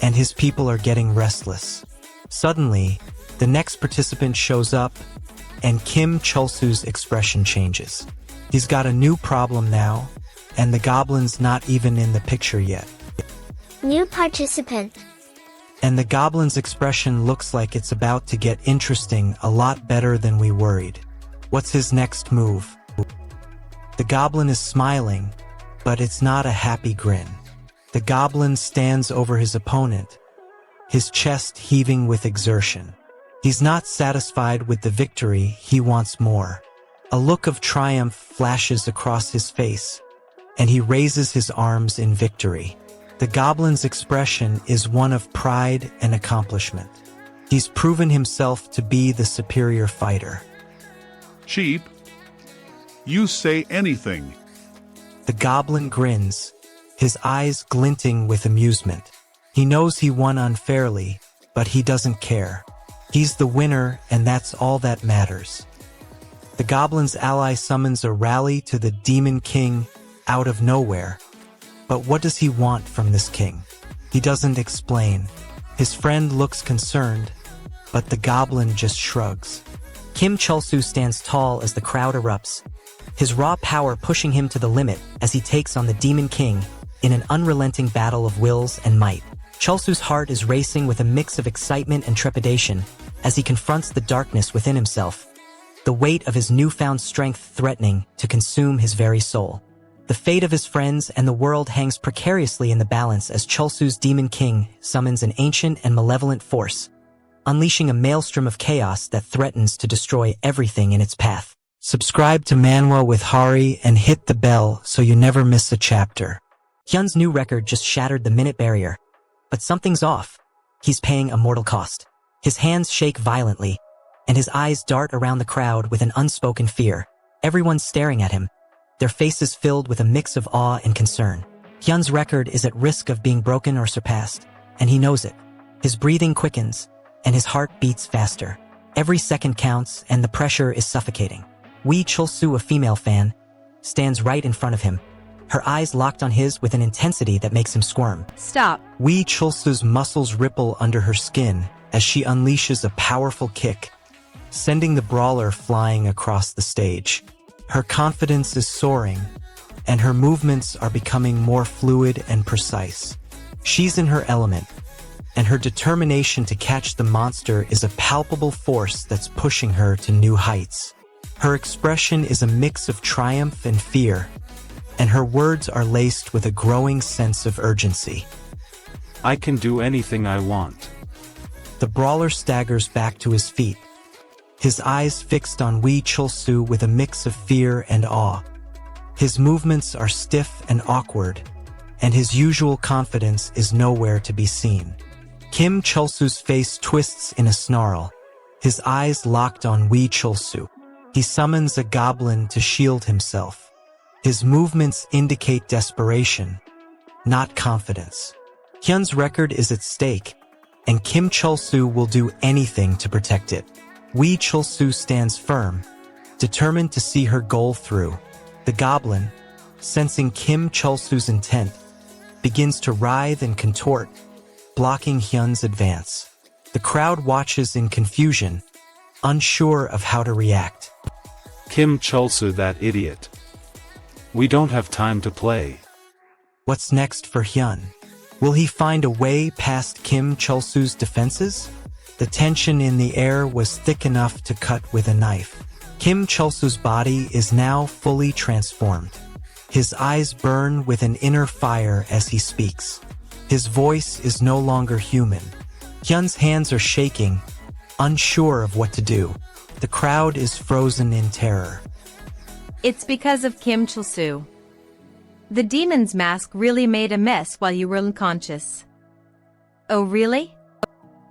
[SPEAKER 2] and his people are getting restless. Suddenly, the next participant shows up, and Kim Chulsu's expression changes. He's got a new problem now, and the goblin's not even in the picture yet.
[SPEAKER 5] New participant.
[SPEAKER 2] And the goblin's expression looks like it's about to get interesting, a lot better than we worried. What's his next move? The goblin is smiling, but it's not a happy grin. The goblin stands over his opponent, his chest heaving with exertion. He's not satisfied with the victory, he wants more. A look of triumph flashes across his face, and he raises his arms in victory. The goblin's expression is one of pride and accomplishment. He's proven himself to be the superior fighter.
[SPEAKER 3] Cheap? You say anything.
[SPEAKER 2] The goblin grins, his eyes glinting with amusement. He knows he won unfairly, but he doesn't care. He's the winner, and that's all that matters. The goblin's ally summons a rally to the Demon King out of nowhere. But what does he want from this king? He doesn't explain. His friend looks concerned, but the goblin just shrugs.
[SPEAKER 4] Kim Chul-soo stands tall as the crowd erupts, his raw power pushing him to the limit as he takes on the Demon King in an unrelenting battle of wills and might. Chul-soo's heart is racing with a mix of excitement and trepidation as he confronts the darkness within himself, the weight of his newfound strength threatening to consume his very soul. The fate of his friends and the world hangs precariously in the balance as Chul-soo's Demon King summons an ancient and malevolent force, unleashing a maelstrom of chaos that threatens to destroy everything in its path.
[SPEAKER 2] Subscribe to Manwa with Hari and hit the bell so you never miss a chapter.
[SPEAKER 4] Hyun's new record just shattered the minute barrier, but something's off. He's paying a mortal cost. His hands shake violently, and his eyes dart around the crowd with an unspoken fear. Everyone's staring at him, their faces filled with a mix of awe and concern. Hyun's record is at risk of being broken or surpassed, and he knows it. His breathing quickens, and his heart beats faster. Every second counts, and the pressure is suffocating. Wee Chul-soo, a female fan, stands right in front of him, her eyes locked on his with an intensity that makes him squirm.
[SPEAKER 1] Stop.
[SPEAKER 2] Wee Chul-soo's muscles ripple under her skin as she unleashes a powerful kick, sending the brawler flying across the stage. Her confidence is soaring, and her movements are becoming more fluid and precise. She's in her element, and her determination to catch the monster is a palpable force that's pushing her to new heights. Her expression is a mix of triumph and fear, and her words are laced with a growing sense of urgency.
[SPEAKER 6] I can do anything I want.
[SPEAKER 2] The brawler staggers back to his feet, his eyes fixed on Wee Chul-soo with a mix of fear and awe. His movements are stiff and awkward, and his usual confidence is nowhere to be seen. Kim Chul-soo's face twists in a snarl, his eyes locked on Wee Chul-soo. He summons a goblin to shield himself. His movements indicate desperation, not confidence. Hyun's record is at stake, and Kim Chul-soo will do anything to protect it. Wee Chul-soo stands firm, determined to see her goal through. The goblin, sensing Kim Chul-soo's intent, begins to writhe and contort, blocking Hyun's advance. The crowd watches in confusion, unsure of how to react.
[SPEAKER 6] Kim Chul-soo, that idiot. We don't have time to play.
[SPEAKER 2] What's next for Hyun? Will he find a way past Kim Chul-soo's defenses? The tension in the air was thick enough to cut with a knife. Kim Chul-soo's body is now fully transformed. His eyes burn with an inner fire as he speaks. His voice is no longer human. Hyun's hands are shaking, unsure of what to do. The crowd is frozen in terror.
[SPEAKER 1] It's because of Kim Chul-soo. The demon's mask really made a mess while you were unconscious. Oh, really?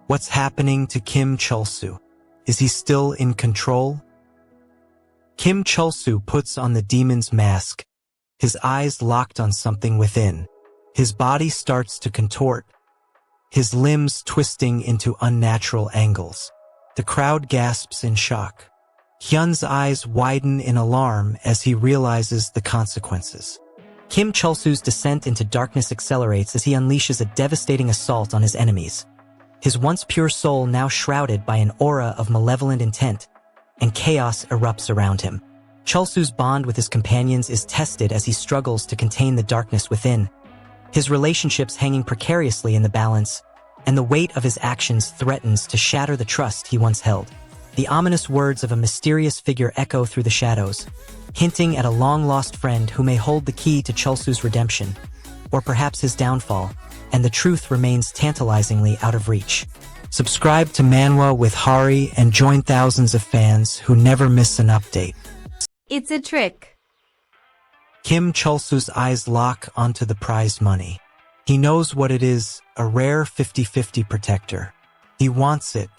[SPEAKER 2] What's happening to Kim Chul-soo? Is he still in control? Kim Chul-soo puts on the demon's mask, his eyes locked on something within. His body starts to contort, his limbs twisting into unnatural angles. The crowd gasps in shock. Hyun's eyes widen in alarm as he realizes the consequences.
[SPEAKER 4] Kim Chul-soo's descent into darkness accelerates as he unleashes a devastating assault on his enemies. His once pure soul now shrouded by an aura of malevolent intent, and chaos erupts around him. Chul-soo's bond with his companions is tested as he struggles to contain the darkness within, his relationships hanging precariously in the balance and the weight of his actions threatens to shatter the trust he once held. The ominous words of a mysterious figure echo through the shadows, hinting at a long-lost friend who may hold the key to Chulsu's redemption, or perhaps his downfall, and the truth remains tantalizingly out of reach. Subscribe to Manwa with Hari and join thousands of fans who never miss an update.
[SPEAKER 1] It's a trick.
[SPEAKER 2] Kim Chulsu's eyes lock onto the prize money. He knows what it is, a rare 50-50 protector. He wants it,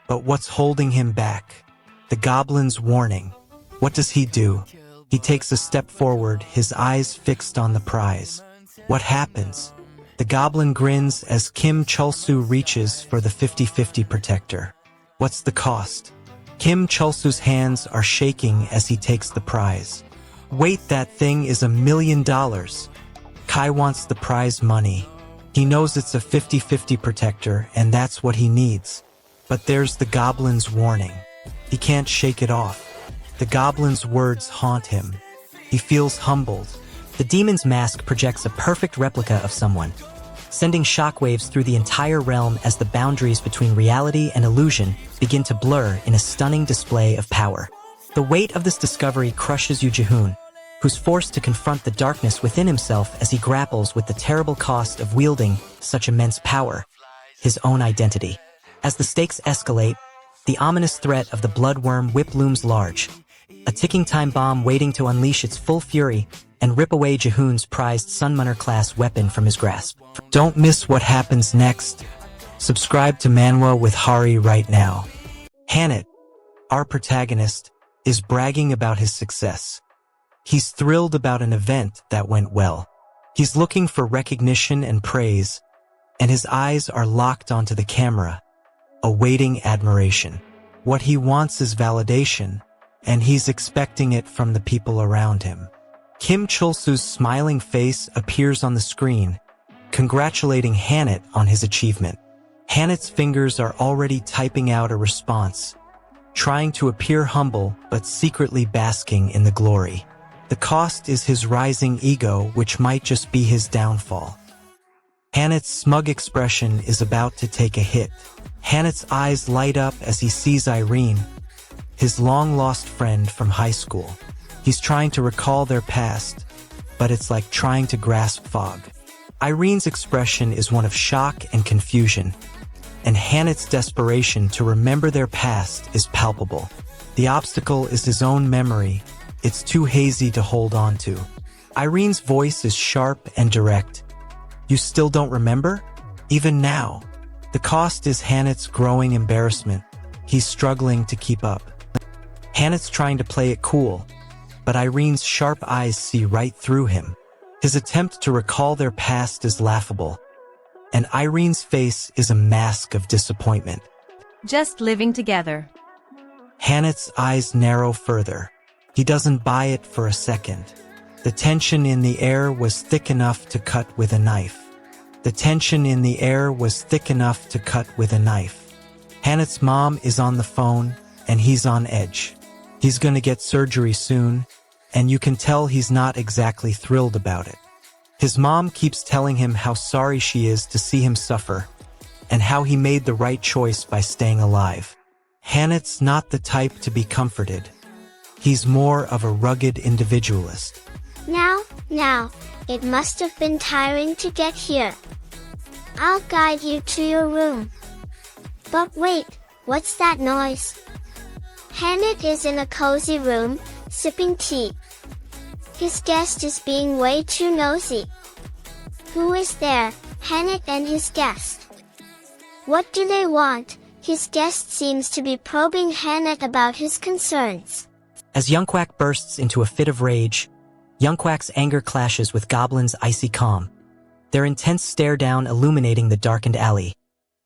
[SPEAKER 2] but what's holding him back? The Goblin's warning. What does he do? He takes a step forward, his eyes fixed on the prize. What happens? The Goblin grins as Kim Chulsu reaches for the 50-50 protector. What's the cost? Kim Chulsu's hands are shaking as he takes the prize. Wait, that thing is $1 million. Kai wants the prize money. He knows it's a 50-50 protector, and that's what he needs. But there's the Goblin's warning. He can't shake it off. The Goblin's words haunt him. He feels humbled.
[SPEAKER 4] The demon's mask projects a perfect replica of someone, sending shockwaves through the entire realm as the boundaries between reality and illusion begin to blur in a stunning display of power. The weight of this discovery crushes Yu Ji-hoon, who's forced to confront the darkness within himself as he grapples with the terrible cost of wielding such immense power, his own identity. As the stakes escalate, the ominous threat of the bloodworm whip looms large, a ticking time bomb waiting to unleash its full fury and rip away Ji-hoon's prized Sunmunner-class weapon from his grasp.
[SPEAKER 2] Don't miss what happens next. Subscribe to Manwa with Hari right now. Hanit, our protagonist, is bragging about his success. He's thrilled about an event that went well. He's looking for recognition and praise, and his eyes are locked onto the camera, awaiting admiration. What he wants is validation, and he's expecting it from the people around him. Kim Chulsu's smiling face appears on the screen, congratulating Hanit on his achievement. Hanit's fingers are already typing out a response, trying to appear humble but secretly basking in the glory. The cost is his rising ego, which might just be his downfall. Hanit's smug expression is about to take a hit. Hanit's eyes light up as he sees Irene, his long-lost friend from high school. He's trying to recall their past, but it's like trying to grasp fog. Irene's expression is one of shock and confusion, and Hanit's desperation to remember their past is palpable. The obstacle is his own memory. It's too hazy to hold on to. Irene's voice is sharp and direct. You still don't remember? Even now. The cost is Hanit's growing embarrassment. He's struggling to keep up. Hanit's trying to play it cool, but Irene's sharp eyes see right through him. His attempt to recall their past is laughable, and Irene's face is a mask of disappointment.
[SPEAKER 1] Just living together.
[SPEAKER 2] Hanit's eyes narrow further. He doesn't buy it for a second. The tension in the air was thick enough to cut with a knife. The tension in the air was thick enough to cut with a knife. Hanit's mom is on the phone, and he's on edge. He's gonna get surgery soon, and you can tell he's not exactly thrilled about it. His mom keeps telling him how sorry she is to see him suffer, and how he made the right choice by staying alive. Hanit's not the type to be comforted. He's more of a rugged individualist.
[SPEAKER 5] Now, it must have been tiring to get here. I'll guide you to your room. But wait, what's that noise? Hanit is in a cozy room, sipping tea. His guest is being way too nosy. Who is there, Hanit and his guest? What do they want? His guest seems to be probing Hanit about his concerns.
[SPEAKER 4] As Youngquack bursts into a fit of rage, Youngquack's anger clashes with Goblin's icy calm, their intense stare-down illuminating the darkened alley,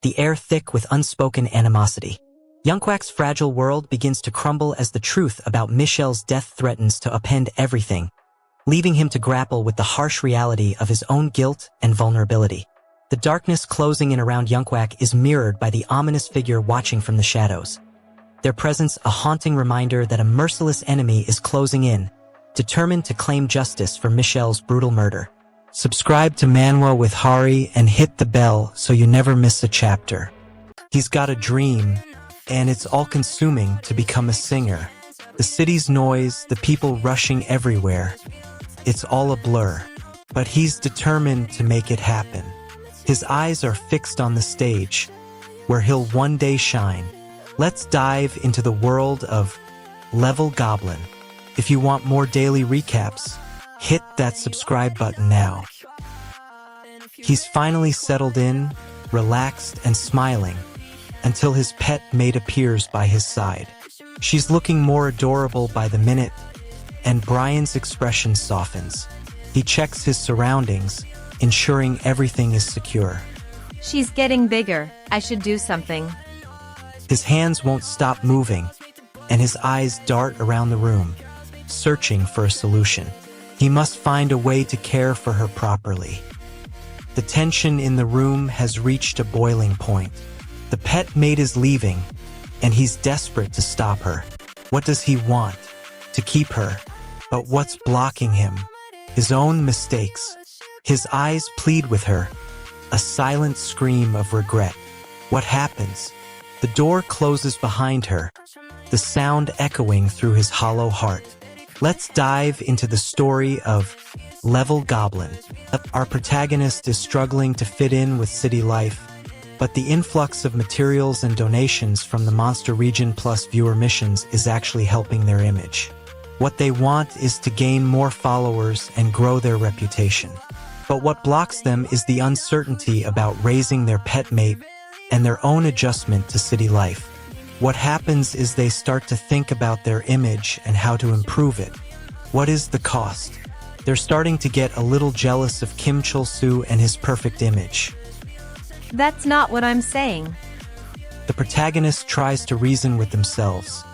[SPEAKER 4] the air thick with unspoken animosity. Youngquack's fragile world begins to crumble as the truth about Michelle's death threatens to upend everything, leaving him to grapple with the harsh reality of his own guilt and vulnerability. The darkness closing in around Youngquack is mirrored by the ominous figure watching from the shadows, their presence a haunting reminder that a merciless enemy is closing in, determined to claim justice for Michelle's brutal murder.
[SPEAKER 2] Subscribe to Manwa with Hari and hit the bell so you never miss a chapter. He's got a dream, and it's all-consuming to become a singer. The city's noise, the people rushing everywhere. It's all a blur. But he's determined to make it happen. His eyes are fixed on the stage, where he'll one day shine. Let's dive into the world of Level Goblin. If you want more daily recaps, hit that subscribe button now. He's finally settled in, relaxed and smiling, until his pet mate appears by his side. She's looking more adorable by the minute, and Brian's expression softens. He checks his surroundings, ensuring everything is secure.
[SPEAKER 1] She's getting bigger. I should do something.
[SPEAKER 2] His hands won't stop moving, and his eyes dart around the room, searching for a solution. He must find a way to care for her properly. The tension in the room has reached a boiling point. The pet mate is leaving, and he's desperate to stop her. What does he want? To keep her. But what's blocking him? His own mistakes. His eyes plead with her, a silent scream of regret. What happens? The door closes behind her, the sound echoing through his hollow heart. Let's dive into the story of Level Goblin. Our protagonist is struggling to fit in with city life, but the influx of materials and donations from the Monster Region Plus viewer missions is actually helping their image. What they want is to gain more followers and grow their reputation. But what blocks them is the uncertainty about raising their pet mate and their own adjustment to city life. What happens is they start to think about their image and how to improve it. What is the cost? They're starting to get a little jealous of Kim Chul-soo and his perfect image.
[SPEAKER 1] That's not what I'm saying.
[SPEAKER 2] The protagonist tries to reason with themselves,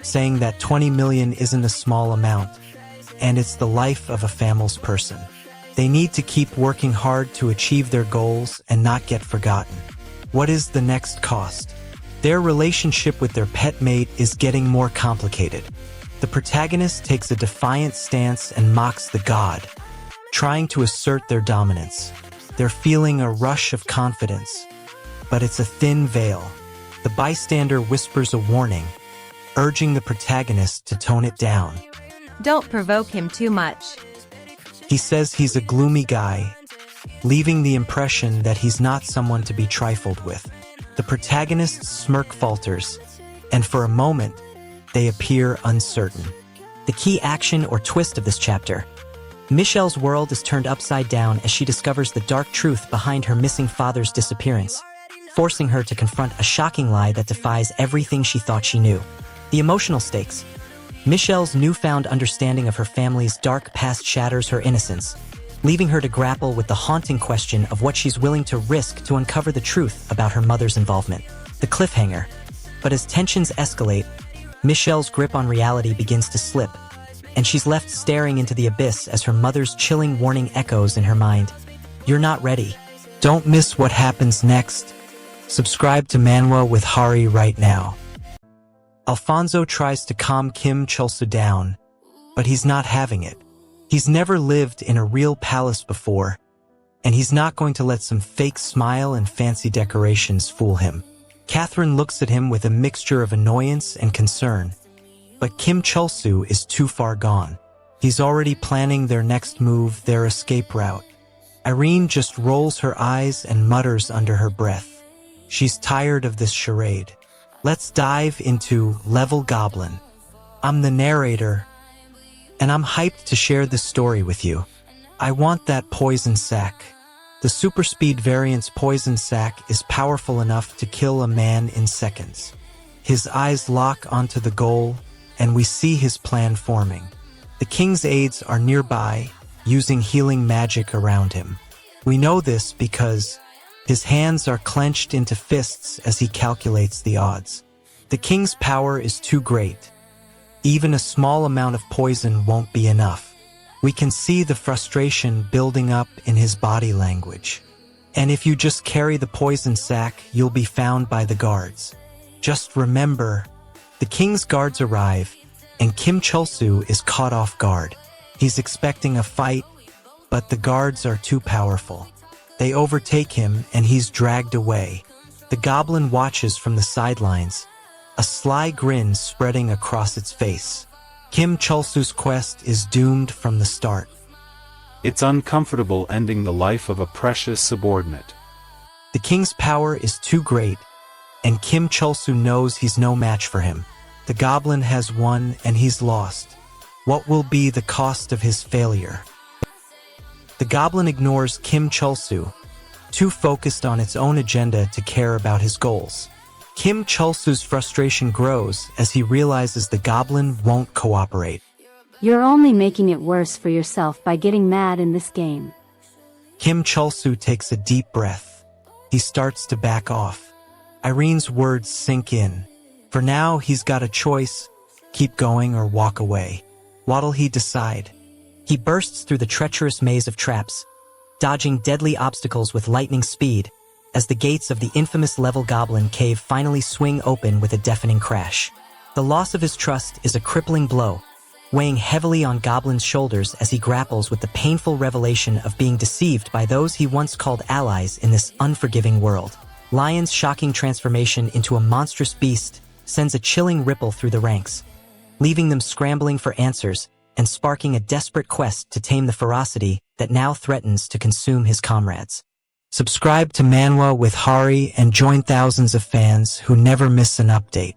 [SPEAKER 2] saying that 20 million isn't a small amount, and it's the life of a famous person. They need to keep working hard to achieve their goals and not get forgotten. What is the next cost? Their relationship with their pet mate is getting more complicated. The protagonist takes a defiant stance and mocks the god, trying to assert their dominance. They're feeling a rush of confidence, but it's a thin veil. The bystander whispers a warning, urging the protagonist to tone it down.
[SPEAKER 1] Don't provoke him too much.
[SPEAKER 2] He says he's a gloomy guy, leaving the impression that he's not someone to be trifled with. The protagonist's smirk falters, and for a moment, they appear uncertain.
[SPEAKER 4] The key action or twist of this chapter. Michelle's world is turned upside down as she discovers the dark truth behind her missing father's disappearance, forcing her to confront a shocking lie that defies everything she thought she knew. The emotional stakes. Michelle's newfound understanding of her family's dark past shatters her innocence, leaving her to grapple with the haunting question of what she's willing to risk to uncover the truth about her mother's involvement. The cliffhanger. But as tensions escalate, Michelle's grip on reality begins to slip, and she's left staring into the abyss as her mother's chilling warning echoes in her mind. You're not ready.
[SPEAKER 2] Don't miss what happens next. Subscribe to Manwa with Hari right now. Alfonso tries to calm Kim Chul-soo down, but he's not having it. He's never lived in a real palace before, and he's not going to let some fake smile and fancy decorations fool him. Catherine looks at him with a mixture of annoyance and concern, but Kim Chul-soo is too far gone. He's already planning their next move, their escape route. Irene just rolls her eyes and mutters under her breath. She's tired of this charade. Let's dive into Level Goblin. I'm the narrator, and I'm hyped to share this story with you. I want that poison sac. The super speed variant's poison sac is powerful enough to kill a man in seconds. His eyes lock onto the goal, and we see his plan forming. The king's aides are nearby, using healing magic around him. We know this because his hands are clenched into fists as he calculates the odds. The king's power is too great. Even a small amount of poison won't be enough. We can see the frustration building up in his body language. And if you just carry the poison sac, you'll be found by the guards. Just remember, the king's guards arrive, and Kim Chul-soo is caught off guard. He's expecting a fight, But the guards are too powerful. They overtake him and he's dragged away. The goblin watches from the sidelines, a sly grin spreading across its face. Kim Chulsu's quest is doomed from the start.
[SPEAKER 6] It's uncomfortable ending the life of a precious subordinate.
[SPEAKER 2] The king's power is too great, and Kim Chulsu knows he's no match for him. The goblin has won and he's lost. What will be the cost of his failure? The goblin ignores Kim Chulsu, too focused on its own agenda to care about his goals. Kim Chulsu's frustration grows as he realizes the goblin won't cooperate.
[SPEAKER 9] You're only making it worse for yourself by getting mad in this game.
[SPEAKER 2] Kim Chulsu takes a deep breath. He starts to back off. Irene's words sink in. For now, he's got a choice: keep going or walk away. What'll he decide?
[SPEAKER 4] He bursts through the treacherous maze of traps, dodging deadly obstacles with lightning speed, as the gates of the infamous level Goblin cave finally swing open with a deafening crash. The loss of his trust is a crippling blow, weighing heavily on Goblin's shoulders as he grapples with the painful revelation of being deceived by those he once called allies in this unforgiving world. Lion's shocking transformation into a monstrous beast sends a chilling ripple through the ranks, leaving them scrambling for answers and sparking a desperate quest to tame the ferocity that now threatens to consume his comrades.
[SPEAKER 2] Subscribe to Manwa with Hari and join thousands of fans who never miss an update.